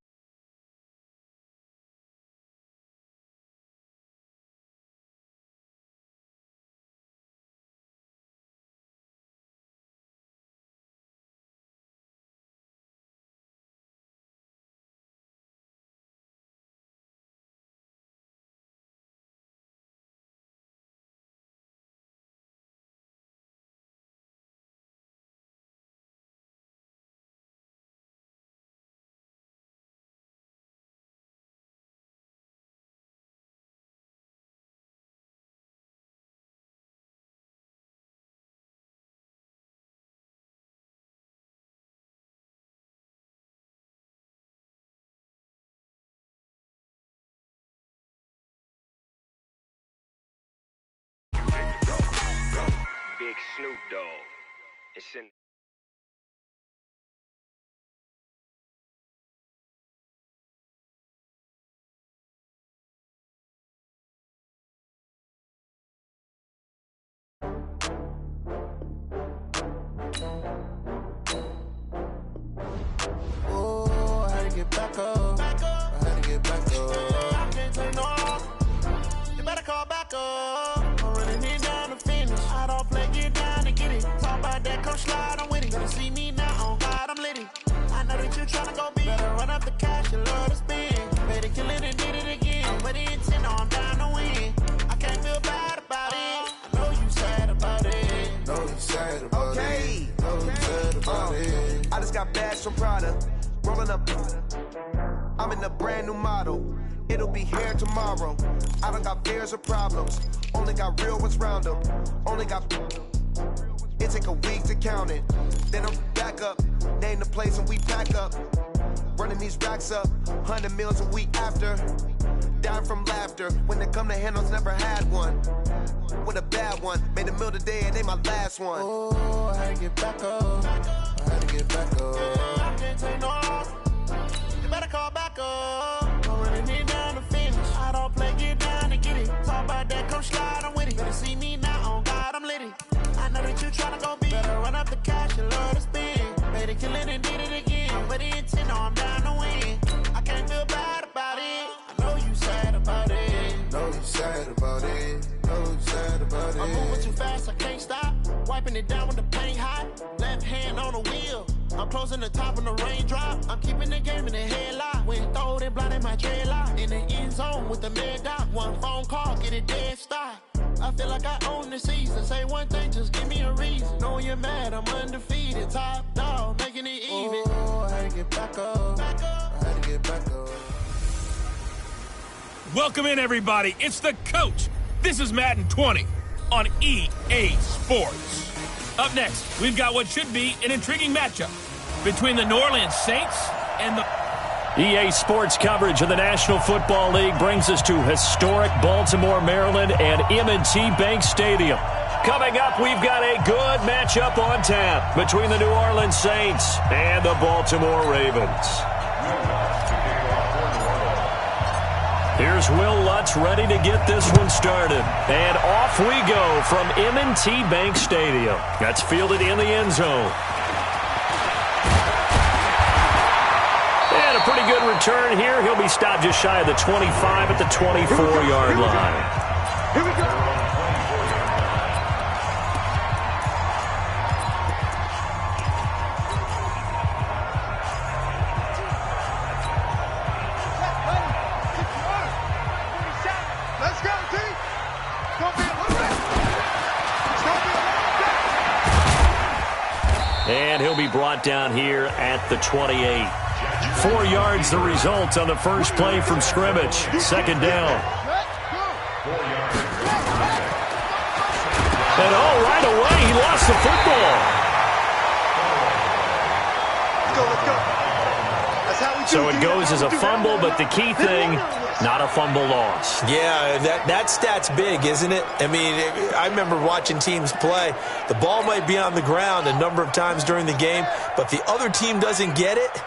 Big Snoop Dogg. It's in. Oh, I had to get back up. I had to get back up. I can't take no off. You better call back up. I'm running it down to finish. I don't play, get down to get it. Talk about that, come slide, I'm with it. Gonna see me now, on God, I'm litty. I know that you tryna go big. Better run up the cash, you love to spend. Better kill it and did it again. With the intent, I'm down to win. I can't feel bad about it. I know you sad about it. Know you sad about it. Know you sad about it. I just got bags from Prada. Rolling up. I'm in a brand new model. It'll be here tomorrow. I don't got fears or problems. Only got real ones round them. Only got... It take a week to count it. Then I'm back up. Name the place and we pack up. Running these racks up. 100 meals a week after. Dying from laughter. When they come to handles, never had one. With a bad one. Made a meal today and they my last one. Oh, I had to get back up. I had to get back up. I can't take no off. You better call back up. I'm running it down to finish. I don't play, get down to get it. Talk about that, come slide, I'm with it. Better see me now, on God, I'm litty. I know that you tryna go big. Better run up the cash, you love to spend. Made it, kill it, and did it again. I'm with the intent, no, I'm down to win. I can't feel bad about it. I know you sad about it. Know you sad about it. Know you sad about it. I'm moving too fast, I can't stop. Wiping it down with the paint hot. Left hand on the wheel. I'm closing the top on the raindrop. I'm keeping the game in the headlock. When throwed and blinded my dreadlock. In the end zone with the mad dot. One phone call, get it dead stop. I feel like I own the season. Say one thing, just give me a reason. Knowing you're mad, I'm undefeated. Top dog, making it even. Oh, I had to get back up. I had to get back up. Welcome in, everybody. It's the coach. This is Madden 20 on EA Sports. Up next, we've got what should be an intriguing matchup between the New Orleans Saints and the... EA Sports coverage of the National Football League brings us to historic Baltimore, Maryland, and M&T Bank Stadium. Coming up, we've got a good matchup on tap between the New Orleans Saints and the Baltimore Ravens. Here's Will Lutz ready to get this one started. And off we go from M&T Bank Stadium. That's fielded in the end zone. And a pretty good return here. He'll be stopped just shy of the 25 at the 24-yard line. Here we go. And he'll be brought down here at the 28. 4 yards the result on the first play from scrimmage. Second down. And right away, he lost the football. So it goes as a fumble, but the key thing, not a fumble loss. Yeah, that stat's big, isn't it? I mean, I remember watching teams play. The ball might be on the ground a number of times during the game, but if the other team doesn't get it,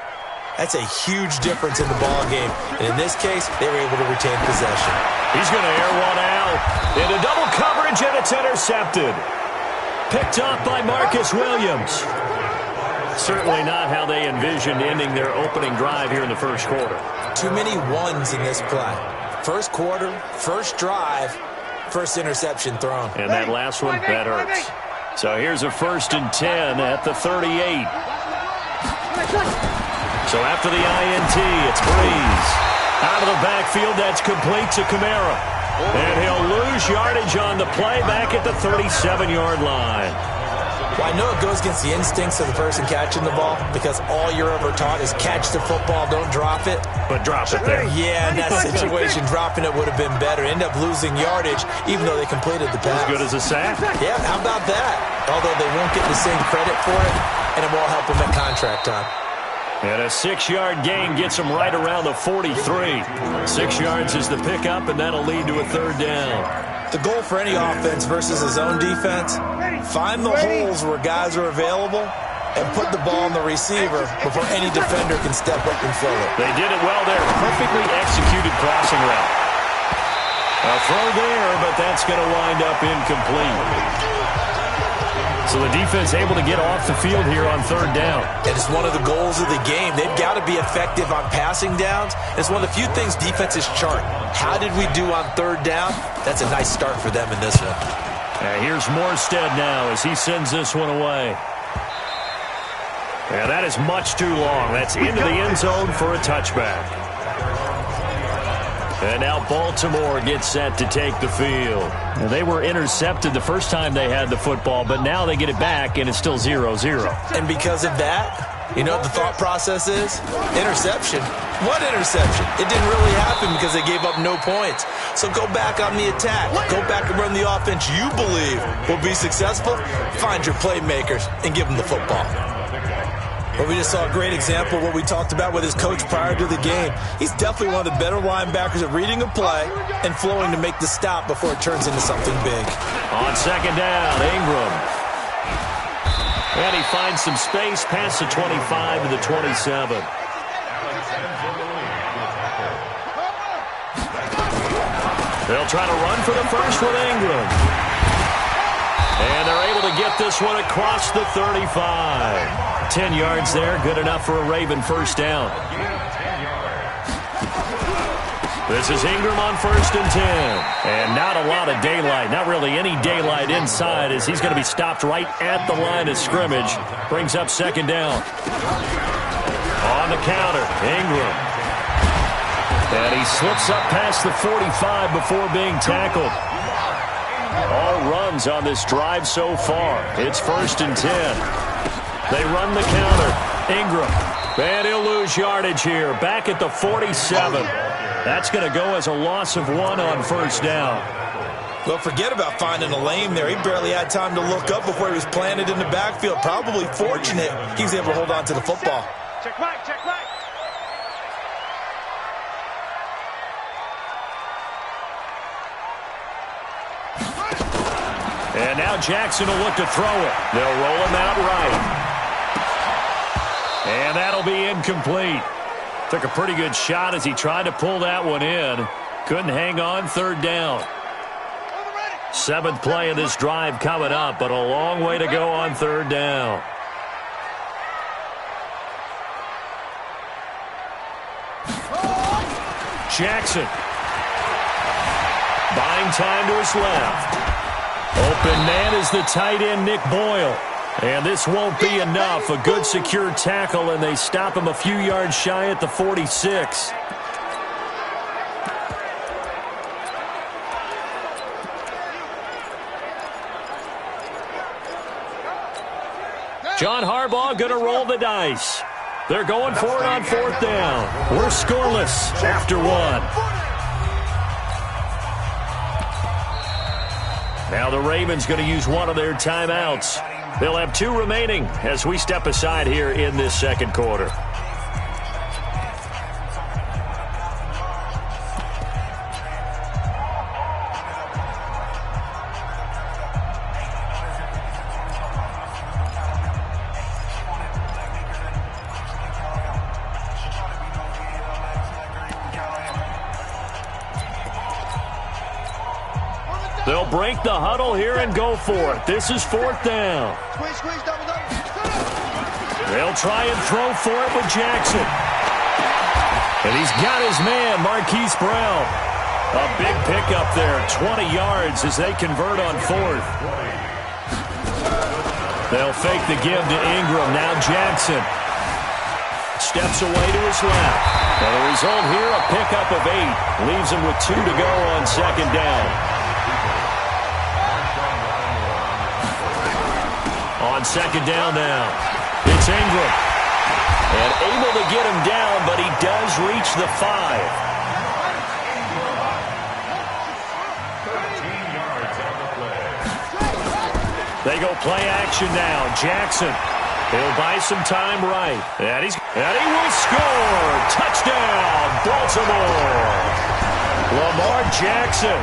that's a huge difference in the ball game. And in this case, they were able to retain possession. He's going to air one out. Into double coverage, and it's intercepted. Picked up by Marcus Williams. Certainly not how they envisioned ending their opening drive here in the first quarter. Too many ones in this play. First quarter, first drive, first interception thrown. And that last one, that hurts. So here's a 1st and 10 at the 38. So after the INT, it's Breeze. Out of the backfield, that's complete to Kamara. And he'll lose yardage on the play back at the 37-yard line. Well, I know it goes against the instincts of the person catching the ball because all you're ever taught is catch the football, don't drop it. But drop it there. Yeah, in that situation, dropping it would have been better. End up losing yardage, even though they completed the pass. As good as a sack. Yeah, how about that? Although they won't get the same credit for it, and it won't help them at contract time. And a 6-yard gain gets them right around the 43. 6 yards is the pickup, and that'll lead to a 3rd down. The goal for any offense versus a zone defense, find the holes where guys are available and put the ball on the receiver before any defender can step up and fill it. They did it well there. Perfectly executed crossing route. A throw there, but that's going to wind up incomplete. So the defense able to get off the field here on 3rd down. And it's one of the goals of the game. They've got to be effective on passing downs. It's one of the few things defenses chart. How did we do on 3rd down? That's a nice start for them in this one. Here's Morstead now as he sends this one away. And that is much too long. That's into the end zone for a touchback. And now Baltimore gets set to take the field. Now they were intercepted the first time they had the football, but now they get it back, and it's still 0-0. And because of that, You know what the thought process is? Interception. What interception? It didn't really happen because they gave up no points. So go back on the attack. Go back and run the offense you believe will be successful. Find your playmakers and give them the football. But we just saw a great example of what we talked about with his coach prior to the game. He's definitely one of the better linebackers at reading a play and flowing to make the stop before it turns into something big. On second down, Ingram. And he finds some space past the 25 to the 27. They'll try to run for the first with Ingram. And they're able to get this one across the 35. 10 yards there, good enough for a Raven first down. This is Ingram on 1st and 10. And not a lot of daylight, not really any daylight inside as he's going to be stopped right at the line of scrimmage. Brings up second down. On the counter, Ingram. And he slips up past the 45 before being tackled. All runs on this drive so far. It's 1st and 10. They run the counter. Ingram. And he'll lose yardage here. Back at the 47. That's going to go as a loss of 1 on first down. Well, forget about finding a lane there. He barely had time to look up before he was planted in the backfield. Probably fortunate he was able to hold on to the football. Check right, check right. And now Jackson will look to throw it. They'll roll him out right. And that'll be incomplete. Took a pretty good shot as he tried to pull that one in. Couldn't hang on, 3rd down. 7th play of this drive coming up, but a long way to go on 3rd down. Jackson. Buying time to his left. Open man is the tight end, Nick Boyle. And this won't be enough. A good secure tackle, and they stop him a few yards shy at the 46. John Harbaugh going to roll the dice. They're going for it on 4th down. We're scoreless after 1. Now the Ravens going to use one of their timeouts. They'll have 2 remaining as we step aside here in this 2nd quarter. They'll break the huddle here and go for it. This is 4th down. Squeeze, squeeze, double, double. They'll try and throw for it with Jackson. And he's got his man, Marquise Brown. A big pickup there, 20 yards as they convert on 4th. They'll fake the give to Ingram. Now Jackson steps away to his left. And the result here, a pickup of 8. Leaves him with 2 to go on 2nd down. On 2nd down now, it's Ingram. And able to get him down, but he does reach the 5. 13 yards on the play. They go play action now. Jackson, he'll buy some time right. And he will score. Touchdown, Baltimore. Lamar Jackson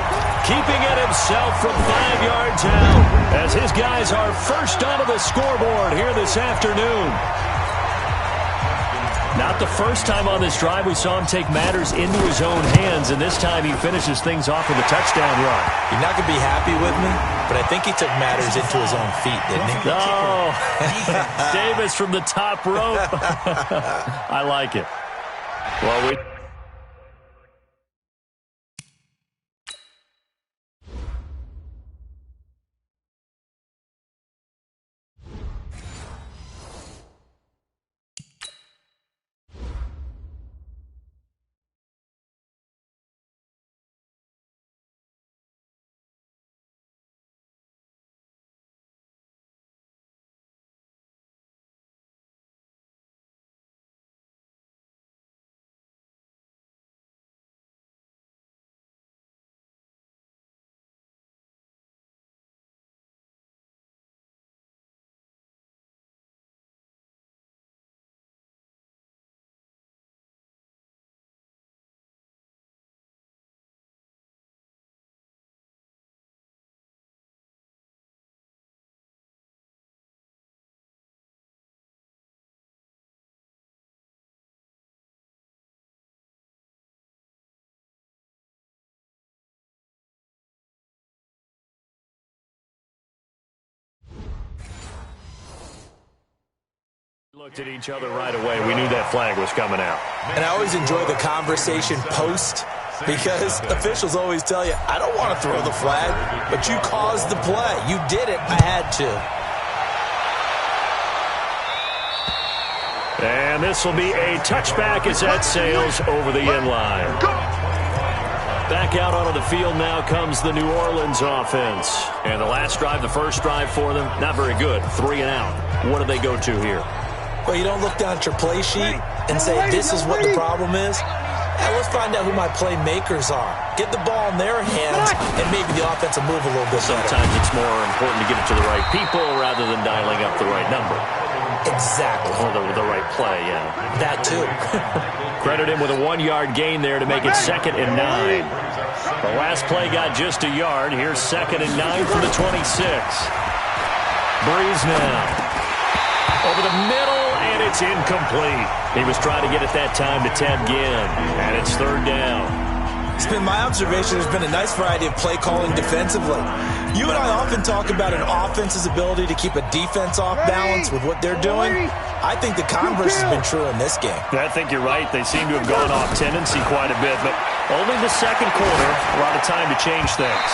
keeping it himself from 5 yards out as his guys are first onto the scoreboard here this afternoon. Not the first time on this drive we saw him take matters into his own hands, and this time he finishes things off with a touchdown run. You're not going to be happy with me, but I think he took matters into his own feet, didn't he? Oh, Davis from the top rope. I like it. Well, we... Looked at each other right away. We knew that flag was coming out. And I always enjoy the conversation post because officials always tell you, I don't want to throw the flag, but you caused the play. You did it. I had to. And this will be a touchback as that sails over the end line. Back out onto the field now comes the New Orleans offense. And the last drive, the first drive for them, not very good. 3 and out. What do they go to here? Well, you don't look down at your play sheet and say, this is what the problem is. Let's find out who my playmakers are. Get the ball in their hands, and maybe the offense will move a little bit better. Sometimes it's more important to get it to the right people rather than dialing up the right number. Exactly. Or the right play, yeah. That too. Credit him with a 1-yard gain there to make it 2nd and 9. The last play got just a yard. Here's 2nd and 9 from the 26. Breeze now. Over the middle, and it's incomplete. He was trying to get it that time to Ted Ginn, and it's 3rd down. It's been my observation there's been a nice variety of play calling defensively. You and I often talk about an offense's ability to keep a defense off balance with what they're doing. I think the converse has been true in this game. I think you're right. They seem to have gone off tendency quite a bit, but only the second quarter, a lot of time to change things.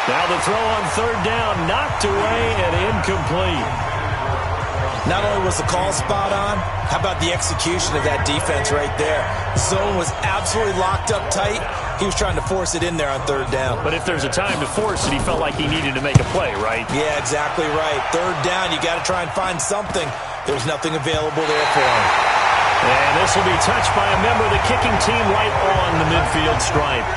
Now the throw on 3rd down, knocked away and incomplete. Not only was the call spot on, how about the execution of that defense right there? Zone was absolutely locked up tight. He was trying to force it in there on 3rd down. But if there's a time to force it, he felt like he needed to make a play, right? Yeah, exactly right. 3rd down, you got to try and find something. There's nothing available there for him. And this will be touched by a member of the kicking team right on the midfield stripe.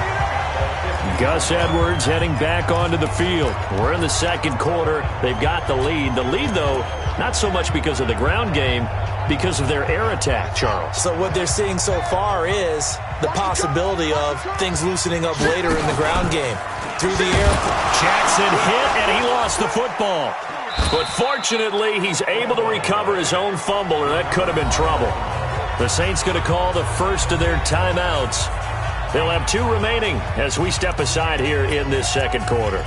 Gus Edwards heading back onto the field. We're in the second quarter. They've got the lead. The lead, though, not so much because of the ground game, because of their air attack, Charles. So what they're seeing so far is the possibility of things loosening up later in the ground game. Through the air. Jackson hit, and he lost the football. But fortunately, he's able to recover his own fumble, or that could have been trouble. The Saints going to call the first of their timeouts. They'll have 2 remaining as we step aside here in this second quarter.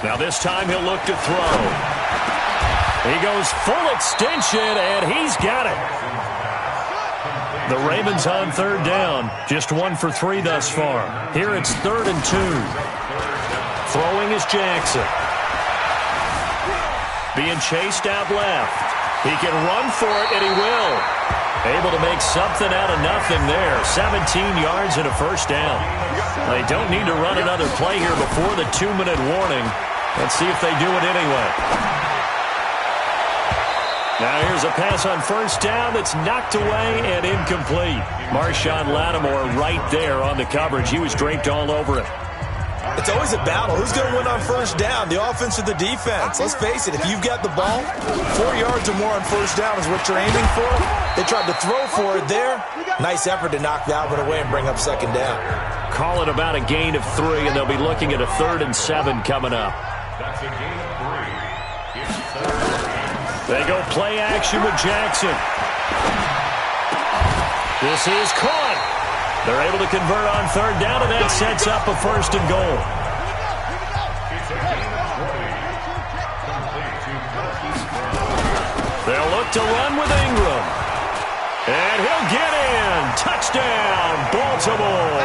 Now this time he'll look to throw. He goes full extension, and he's got it. The Ravens on 3rd down. Just 1 for 3 thus far. Here it's 3rd and 2. Throwing is Jackson. Being chased out left. He can run for it, and he will. Able to make something out of nothing there. 17 yards and a 1st down. They don't need to run another play here before the 2-minute warning. Let's see if they do it anyway. Now here's a pass on 1st down that's knocked away and incomplete. Marshawn Lattimore right there on the coverage. He was draped all over it. It's always a battle. Who's going to win on 1st down, the offense or the defense? Let's face it, if you've got the ball, 4 yards or more on 1st down is what you're aiming for. They tried to throw for it there. Nice effort to knock that one away and bring up 2nd down. Call it about a gain of 3, and they'll be looking at a 3rd and 7 coming up. That's a gain of 3. They go play action with Jackson. This is caught. They're able to convert on 3rd down, and that sets up a 1st and goal. They'll look to run with Ingram. And he'll get in. Touchdown, Baltimore.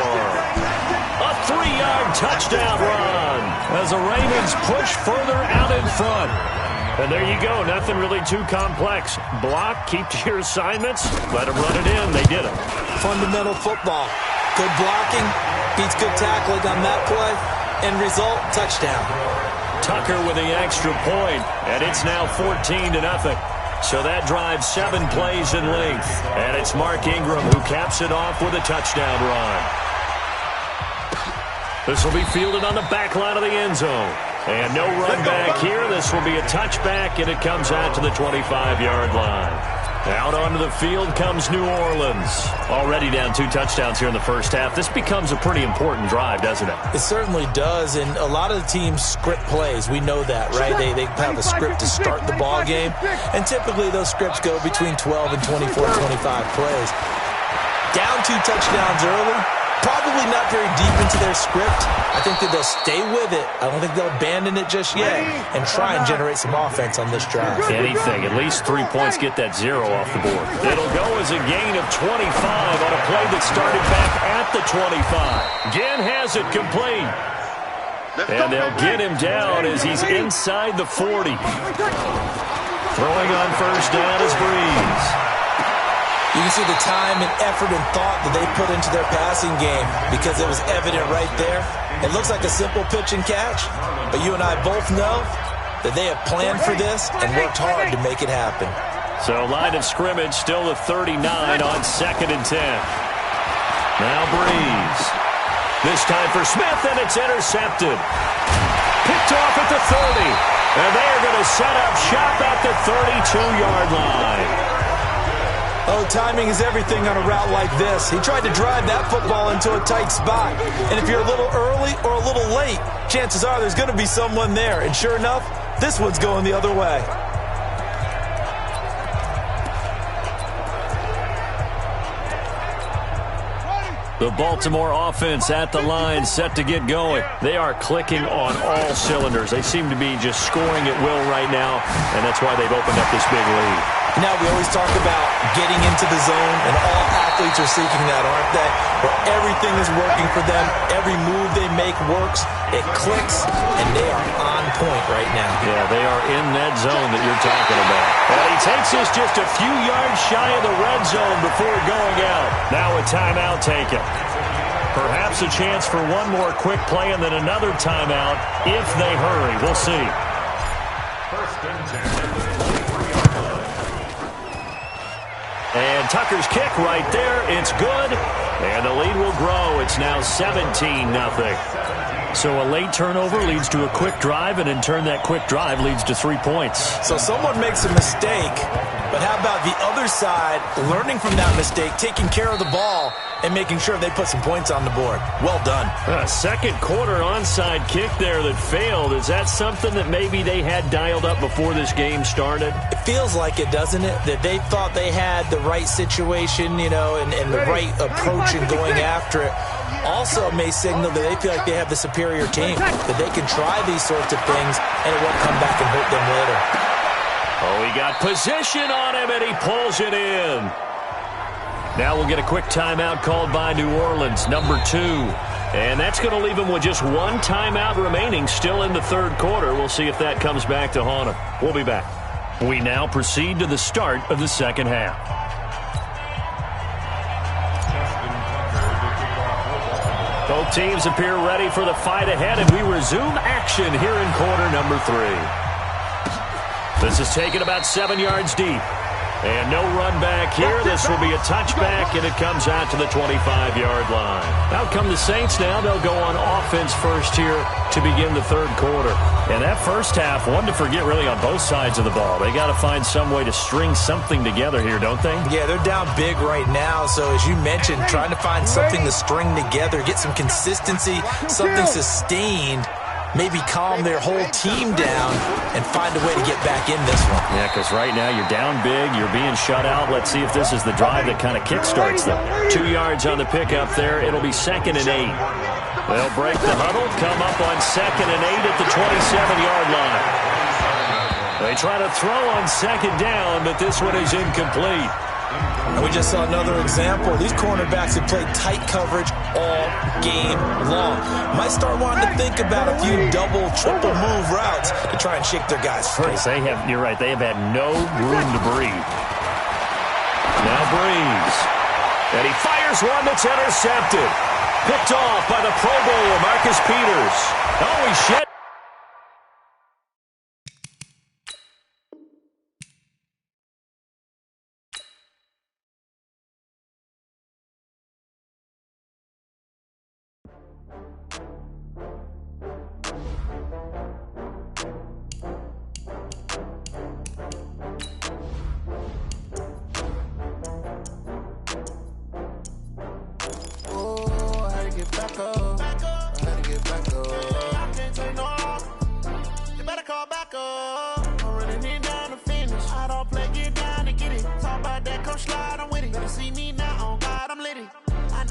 A 3-yard touchdown run as the Ravens push further out in front. And there you go. Nothing really too complex. Block, keep to your assignments, let them run it in. They did it. Fundamental football. Good blocking, beats good tackling on that play. End result, touchdown. Tucker with the extra point, and it's now 14-0. So that drives 7 plays in length. And it's Mark Ingram who caps it off with a touchdown run. This will be fielded on the back line of the end zone. And no run back here. This will be a touchback, and it comes out to the 25-yard line. Out onto the field comes New Orleans. Already down 2 touchdowns here in the first half. This becomes a pretty important drive, doesn't it? It certainly does, and a lot of the teams script plays. We know that, right? They have a script to start the ball game, and typically those scripts go between 12 and 24, 25 plays. down 2 touchdowns early. Probably not very deep into their script. I think that they'll stay with it. I don't think they'll abandon it just yet and try and generate some offense on this drive. Anything. At least 3 points get that 0 off the board. It'll go as a gain of 25 on a play that started back at the 25. Ginn has it complete. And they'll get him down as he's inside the 40. Throwing on first down is Breeze. You can see the time and effort and thought that they put into their passing game because it was evident right there. It looks like a simple pitch and catch, but you and I both know that they have planned for this and worked hard to make it happen. So line of scrimmage still at 39 on 2nd and 10. Now Breeze. This time for Smith, and it's intercepted. Picked off at the 30. And they are going to set up shop at the 32-yard line. Oh, timing is everything on a route like this. He tried to drive that football into a tight spot. And if you're a little early or a little late, chances are there's going to be someone there. And sure enough, this one's going the other way. The Baltimore offense at the line, set to get going. They are clicking on all cylinders. They seem to be just scoring at will right now, and that's why they've opened up this big lead. Now, we always talk about getting into the zone, and all athletes are seeking that, aren't they? Where everything is working for them, every move they make works, it clicks, and they are on point right now. Yeah, they are in that zone that you're talking about. And he takes us just a few yards shy of the red zone before going out. Now a timeout taken. Perhaps a chance for one more quick play and then another timeout if they hurry. We'll see. And Tucker's kick right there. It's good. And the lead will grow. It's now 17-0. So a late turnover leads to a quick drive, and in turn that quick drive leads to 3 points. So someone makes a mistake, but how about the other side learning from that mistake, taking care of the ball, and making sure they put some points on the board? Well done. Second quarter onside kick there that failed. Is that something that maybe they had dialed up before this game started? It feels like it, doesn't it? That they thought they had the right situation, you know, and the right approach in going after it. Also may signal that they feel like they have the superior team, that they can try these sorts of things, and it won't come back and hurt them later. Oh, he got position on him, and he pulls it in. Now we'll get a quick timeout called by New Orleans, number 2. And that's going to leave him with just one timeout remaining still in the third quarter. We'll see if that comes back to haunt him. We'll be back. We now proceed to the start of the second half. Both teams appear ready for the fight ahead, and we resume action here in quarter number 3. This is taken about 7 yards deep. And no run back here. This will be a touchback, and it comes out to the 25-yard line. Out come the Saints now. They'll go on offense first here to begin the third quarter. And that first half, one to forget really on both sides of the ball. They got to find some way to string something together here, don't they? Yeah, they're down big right now. So as you mentioned, trying to find something to string together, get some consistency, something sustained, maybe calm their whole team down and find a way to get back in this one. Yeah, because right now you're down big, you're being shut out. Let's see if this is the drive that kind of kickstarts them. 2 yards on the pickup there. It'll be 2nd and 8. They'll break the huddle, come up on 2nd and 8 at the 27-yard line. They try to throw on 2nd down, but this one is incomplete. And we just saw another example. These cornerbacks have played tight coverage all game long. Might start wanting to think about a few double, triple move routes to try and shake their guys free. You're right, they have had no room to breathe. Now Breeze. And he fires one that's intercepted. Picked off by the Pro Bowler, Marcus Peters. Oh, he shed. Slide, I'm with it. Better see me now, on God, I'm lit it.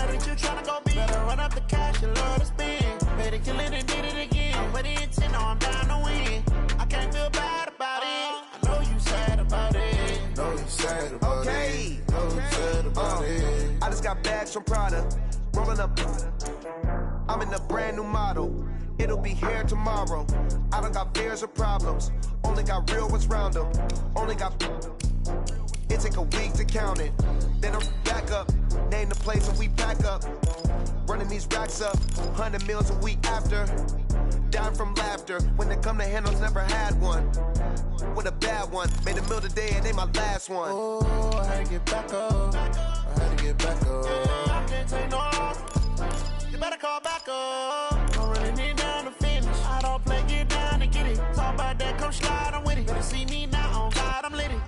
know that you tryna go big. Better run up the cash, you love to spend. Better kill it and did it again. With the intent, no, I'm down to win. I can't feel bad about it. I know you sad about it. Know you sad about it. Know you sad about it. I just got bags from Prada. Rolling up. I'm in a brand new model. It'll be here tomorrow. I don't got fears or problems. Only got real ones round them. Only got. It take a week to count it. Then I'm back up. Name the place and we pack up. Running these racks up. 100 meals a week after. Down from laughter. When they come to handles, never had one. With a bad one. Made a meal today and they my last one. Oh, I had to get back up. I had to get back up. I can't take no. You better call back up. I'm running it down to finish. I don't play, get down to get it. Talk about that, come slide, I'm with it. Better see me now, on God, I'm lit it.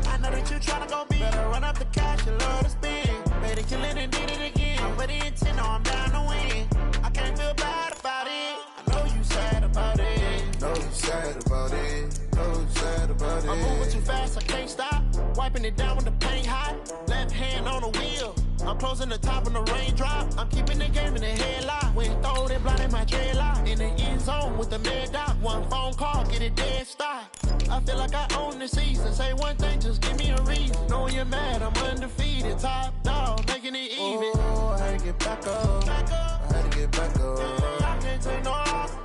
I know that you tryna go big. Better run up the cash, you love to spend. Better kill it and did it again. With the intent, no, I'm down to win. I can't feel bad about it. I know you sad about it. Know you sad about it. Know you sad about it. I'm moving too fast, I can't stop. Wiping it down with the paint hot. Left hand on the wheel. I'm closing the top of the raindrop. I'm keeping the game in the headlock. When throw it, blinding my dreadlock. In the end zone with the mad dot. One phone call, get it dead stop. I feel like I own the season. Say one thing, just give me a reason. Knowing you're mad, I'm undefeated. Top dog, making it even. Oh, I had to get back up. I had to get back up. I can't take no off.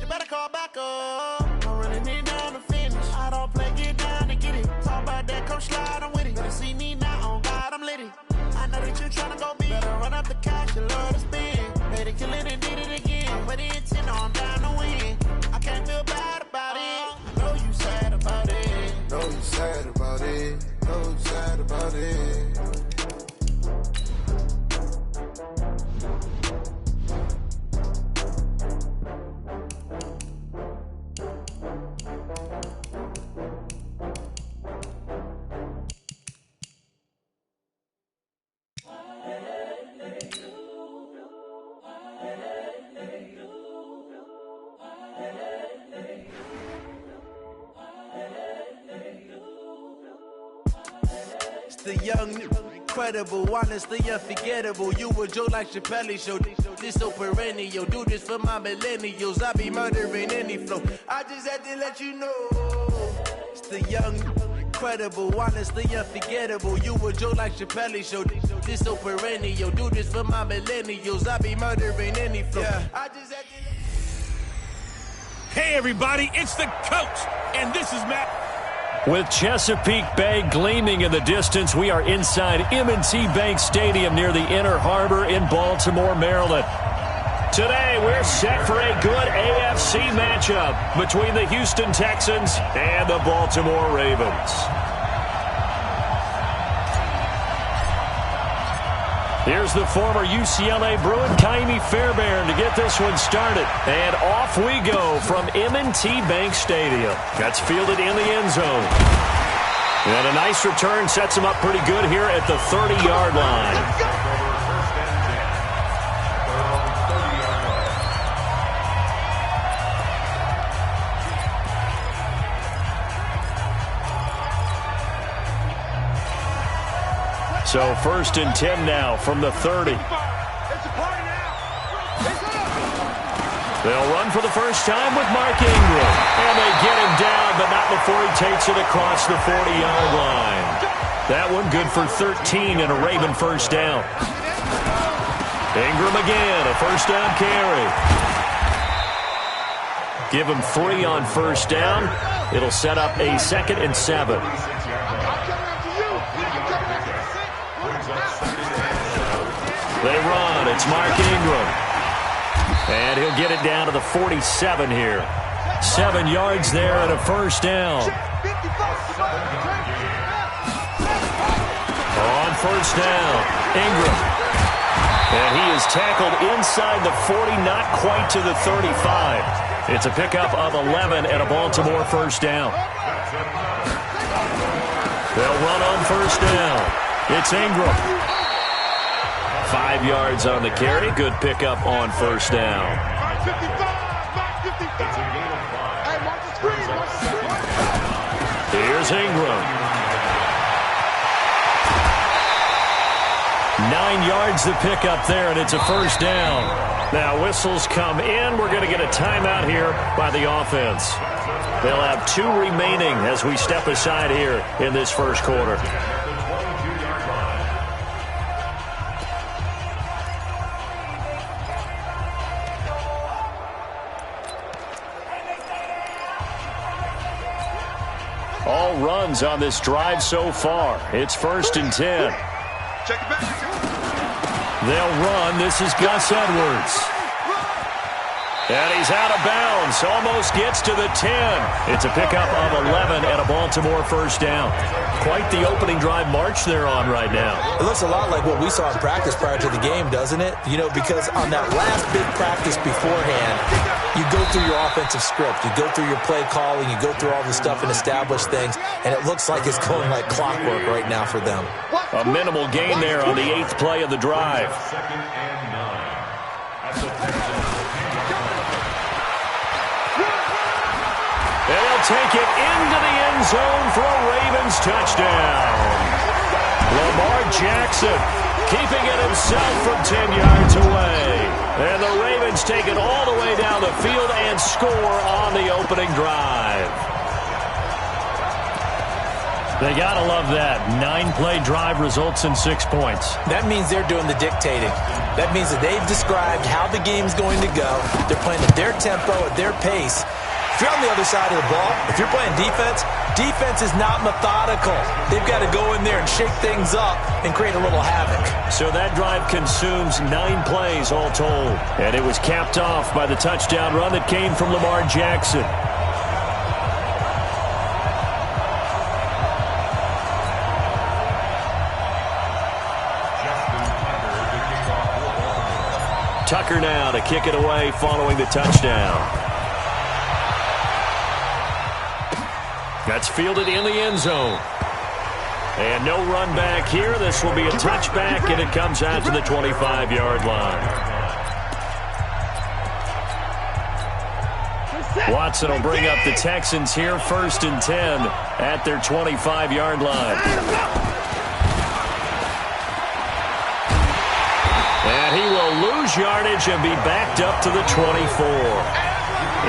You better call back up. I'm running it down to finish. I don't play, get down to get it. Talk about that, come slide, I'm with it. Better see me now, on God, I'm lit it. I know that you tryna go big. Better run up the cash, you love to spend. Better kill it and did it again. With the intent, no, I'm down to win. I can't feel bad about it. I know you sad about it. Know you sad about it. Know you sad about it. The young, incredible, honestly unforgettable. You a joke like Chappelle Show. This so perennial. Do this for my millennials. I be murdering any flow. I just had to let you know. It's the young, incredible, honestly unforgettable. You a joke like Chappelle Show. This so perennial. Do this for my millennials. I be murdering any flow. I just had to. Hey everybody, it's the coach, and this is Matt. With Chesapeake Bay gleaming in the distance, we are inside M&T Bank Stadium near the Inner Harbor in Baltimore, Maryland. Today, we're set for a good AFC matchup between the Houston Texans and the Baltimore Ravens. Here's the former UCLA Bruin, Kaimi Fairbairn, to get this one started. And off we go from M&T Bank Stadium. That's fielded in the end zone. And a nice return sets him up pretty good here at the 30-yard line. So first and 10 now from the 30. They'll run for the first time with Mark Ingram. And they get him down, but not before he takes it across the 40-yard line. That one good for 13 and a Raven first down. Ingram again, a first down carry. Give him 3 on first down. It'll set up a 2nd and 7. They run. It's Mark Ingram. And he'll get it down to the 47 here. 7 yards there and a first down. On first down, Ingram. And he is tackled inside the 40, not quite to the 35. It's a pickup of 11 and a Baltimore first down. They'll run on first down. It's Ingram. 5 yards on the carry. Good pickup on first down. Here's Ingram. 9 yards to pick up there, and it's a first down. Now whistles come in. We're going to get a timeout here by the offense. They'll have 2 remaining as we step aside here in this first quarter. All runs on this drive so far. It's 1st and 10. Check it back. They'll run. This is Gus Edwards. And he's out of bounds. Almost gets to the 10. It's a pickup of 11 and a Baltimore first down. Quite the opening drive march they're on right now. It looks a lot like what we saw in practice prior to the game, doesn't it? You know, because on that last big practice beforehand, you go through your offensive script. You go through your play calling. You go through all the stuff and establish things. And it looks like it's going like clockwork right now for them. A minimal gain there on the 8th play of the drive. They'll take it into the end zone for a Ravens touchdown. Lamar Jackson keeping it himself from 10 yards away. And the Ravens take it all the way down the field and score on the opening drive. They got to love that. 9-play drive results in 6 points. That means they're doing the dictating. That means that they've described how the game's going to go. They're playing at their tempo, at their pace. If you're on the other side of the ball, if you're playing defense, defense is not methodical. They've got to go in there and shake things up and create a little havoc. So that drive consumes 9 plays all told. And it was capped off by the touchdown run that came from Lamar Jackson. Tucker now to kick it away following the touchdown. That's fielded in the end zone. And no run back here. This will be a touchback, and it comes out to the 25-yard line. Watson will bring up the Texans here, 1st and 10 at their 25-yard line. And he will lose yardage and be backed up to the 24.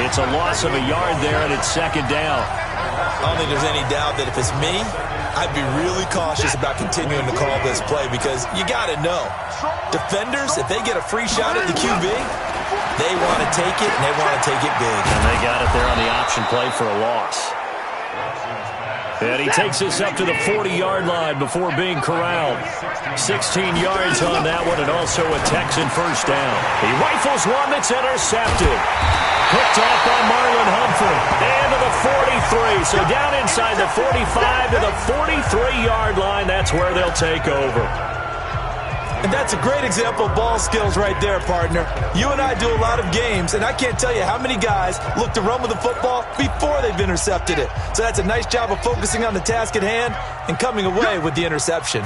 It's a loss of a yard there, and it's 2nd down. I don't think there's any doubt that if it's me, I'd be really cautious about continuing to call this play because you got to know. Defenders, if they get a free shot at the QB, they want to take it, and they want to take it big. And they got it there on the option play for a loss. And he takes us up to the 40-yard line before being corralled. 16 yards on that one, and also a Texan first down. He rifles one that's intercepted. Picked off by Marlon Humphrey. And to the 43. So down inside the 45 to the 43-yard line. That's where they'll take over. And that's a great example of ball skills right there, partner. You and I do a lot of games, and I can't tell you how many guys look to run with the football before they've intercepted it. So that's a nice job of focusing on the task at hand and coming away with the interception.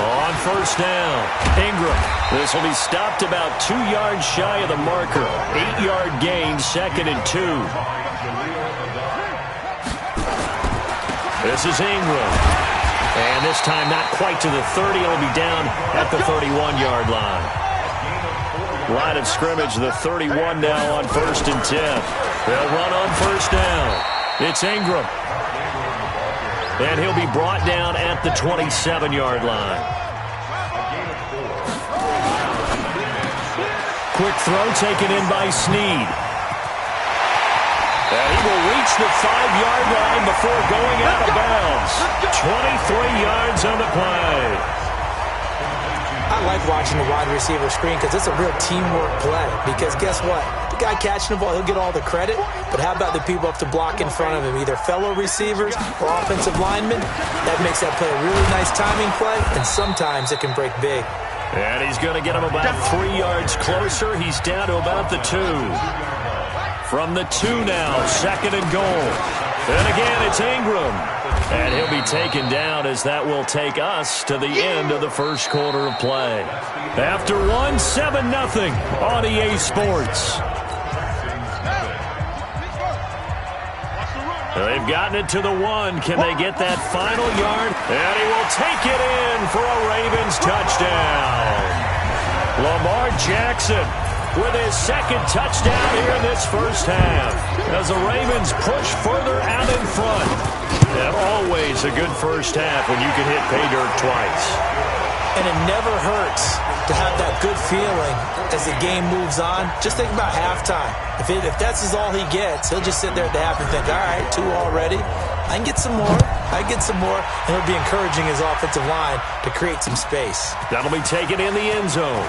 On first down, Ingram. This will be stopped about 2 yards shy of the marker. 8-yard gain, 2nd and 2. This is Ingram. And this time not quite to the 30. It'll be down at the 31-yard line. Line of scrimmage, the 31 now on 1st and 10. They'll run on first down. It's Ingram. And he'll be brought down at the 27-yard line. Quick throw taken in by Snead. And he will reach the 5-yard line before going out of bounds. 23 yards on the play. I like watching the wide receiver screen because it's a real teamwork play. Because guess what? The guy catching the ball, he'll get all the credit. But how about the people up to block in front of him? Either fellow receivers or offensive linemen. That makes that play a really nice timing play. And sometimes it can break big. And he's going to get him about 3 yards closer. He's down to about the 2. From the 2 now, 2nd and goal. And again, it's Ingram. And he'll be taken down as that will take us to the end of the first quarter of play. After one, 7-0 on EA Sports. They've gotten it to the 1. Can they get that final yard? And he will take it in for a Ravens touchdown. Lamar Jackson with his second touchdown here in this first half as the Ravens push further out in front. And always a good first half when you can hit pay dirt twice. And it never hurts to have that good feeling as the game moves on. Just think about halftime. If that's all he gets, he'll just sit there at the half and think, all right, 2 already. I can get some more. And he'll be encouraging his offensive line to create some space. That'll be taken in the end zone.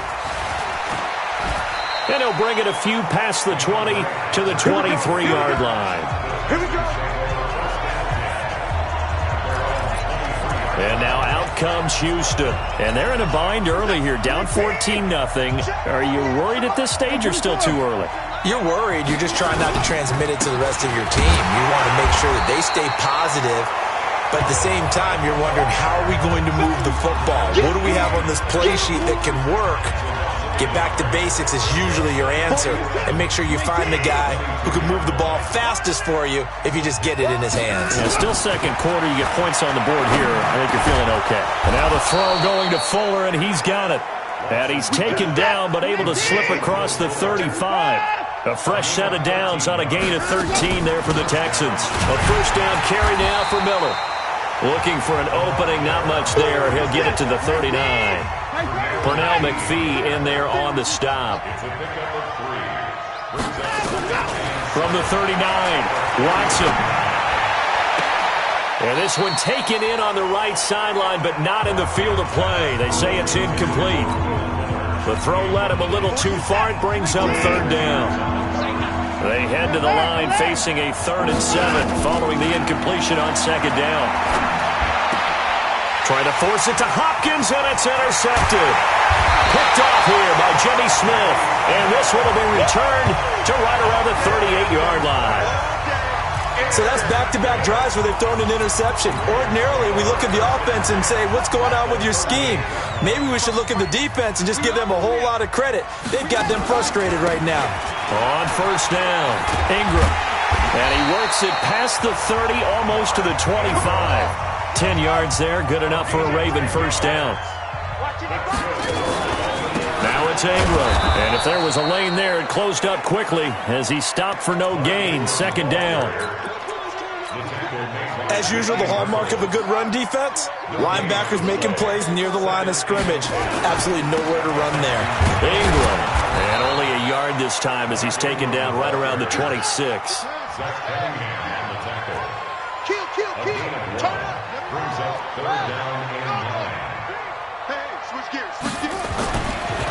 And he'll bring it a few past the 20 to the 23-yard line. Here we go. And now out comes Houston. And they're in a bind early here, down 14-0. Are you worried at this stage or still too early? You're worried. You're just trying not to transmit it to the rest of your team. You want to make sure that they stay positive. But at the same time, you're wondering, how are we going to move the football? What do we have on this play sheet that can work? Get back to basics is usually your answer. And make sure you find the guy who can move the ball fastest for you if you just get it in his hands. Yeah, still second quarter. You get points on the board here. I think you're feeling okay. And now the throw going to Fuller, and he's got it. And he's taken down, but able to slip across the 35. A fresh set of downs on a gain of 13 there for the Texans. A first down carry now for Miller. Looking for an opening, not much there. He'll get it to the 39. Pernell McPhee in there on the stop. From the 39, Watson. And this one taken in on the right sideline, but not in the field of play. They say it's incomplete. The throw led him a little too far. It brings up third down. They head to the line facing a 3rd and 7 following the incompletion on second down. Trying to force it to Hopkins, and it's intercepted. Picked off here by Jimmy Smith. And this one will be returned to right around the 38-yard line. So that's back-to-back drives where they've thrown an interception. Ordinarily, we look at the offense and say, what's going on with your scheme? Maybe we should look at the defense and just give them a whole lot of credit. They've got them frustrated right now. On first down, Ingram. And he works it past the 30, almost to the 25. 10 yards there, good enough for a Raven first down. Now it's Ingram. And if there was a lane there, it closed up quickly as he stopped for no gain. Second down. As usual, the hallmark of a good run defense, linebackers making plays near the line of scrimmage. Absolutely nowhere to run there. Ingram. And only a yard this time as he's taken down right around the 26.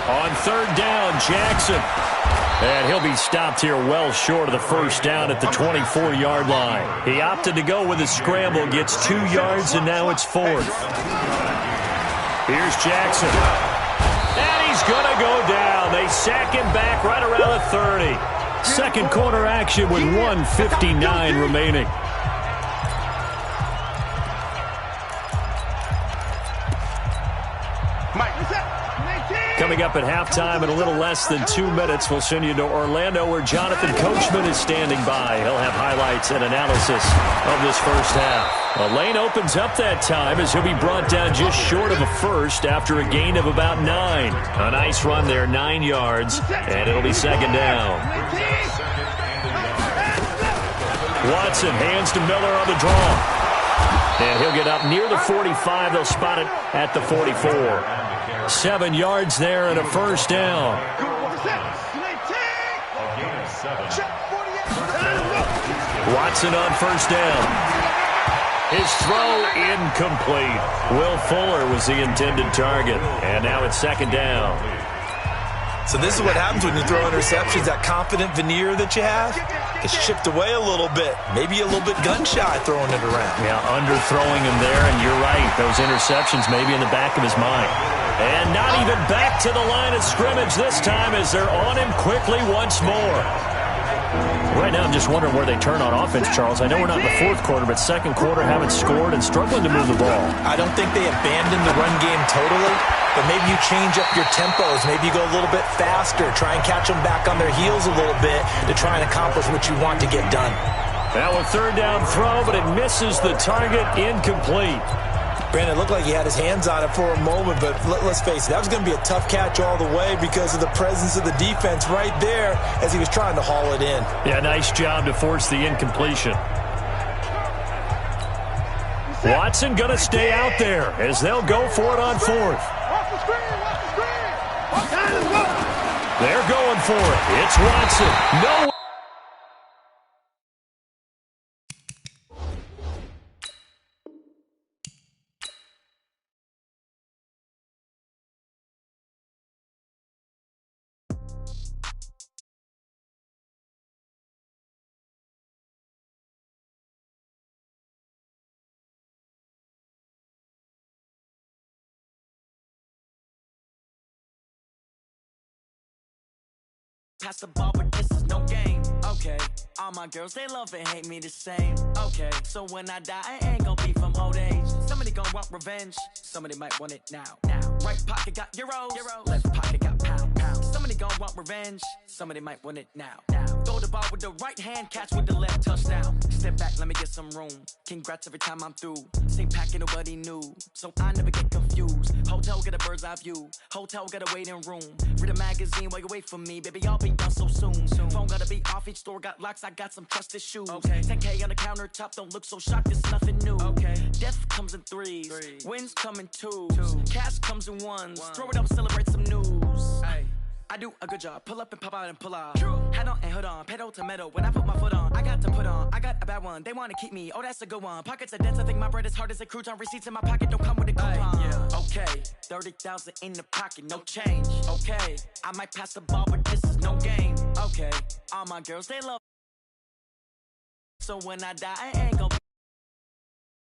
On third down, Jackson. And he'll be stopped here well short of the first down at the 24-yard line. He opted to go with a scramble, gets 2 yards, and now it's 4th. Here's Jackson. And he's going to go down. They sack him back right around the 30. Second quarter action with 1:59 remaining. Coming up at halftime in a little less than 2 minutes, we'll send you to Orlando where Jonathan Coachman is standing by. He'll have highlights and analysis of this first half. A lane opens up that time as he'll be brought down just short of a first after a gain of about 9. A nice run there, 9 yards, and it'll be second down. Watson hands to Miller on the draw. And he'll get up near the 45. They'll spot it at the 44. 7 yards there and a first down. Watson on first down. His throw incomplete. Will Fuller was the intended target. And now it's second down. So this is what happens when you throw interceptions. That confident veneer that you have is chipped away a little bit. Maybe a little bit gun-shy throwing it around. Yeah, underthrowing him there, and you're right. Those interceptions maybe in the back of his mind. And not even back to the line of scrimmage this time as they're on him quickly once more. Right now, I'm just wondering where they turn on offense, Charles. I know we're not in the fourth quarter, but second quarter haven't scored and struggling to move the ball. I don't think they abandoned the run game totally, but maybe you change up your tempos. Maybe you go a little bit faster. Try and catch them back on their heels a little bit to try and accomplish what you want to get done. Now a third down throw, but it misses the target, incomplete. Brandon, it looked like he had his hands on it for a moment, but let's face it, that was going to be a tough catch all the way because of the presence of the defense right there as he was trying to haul it in. Yeah, nice job to force the incompletion. Watson going to stay out there as they'll go for it on fourth. They're going for it. It's Watson. No. Pass the ball, but this is no game. Okay, all my girls, they love and hate me the same. Okay, so when I die, I ain't gon' be from old age. Somebody gon' want revenge, somebody might want it now. Right pocket got euros, left pocket got pounds. Somebody gon' want revenge, somebody might want it now. Throw the ball with the right hand, catch with the left, touchdown. Step back, let me get some room. Congrats every time I'm through. Same packet, nobody knew, so I never get confused. Hotel get a bird's eye view, hotel got a waiting room. Read a magazine while you wait for me, baby, I'll be done so soon. Phone gotta be off, each store got locks, I got some trusted shoes. 10K on the countertop, don't look so shocked, it's nothing new. Death comes in threes, wins come in twos. Cash comes in ones, throw it up, celebrate some news. I do a good job, pull up and pop out and pull out. Head on and hood on, pedal to metal, when I put my foot on, I got to put on, I got a bad one, they wanna keep me, oh that's a good one. Pockets are dense, I think my bread is hard as a crouton, receipts in my pocket don't come with a coupon. Okay, 30,000 in the pocket, no change. Okay, I might pass the ball, but this is no game. Okay, all my girls, they love, so when I die, I ain't gon'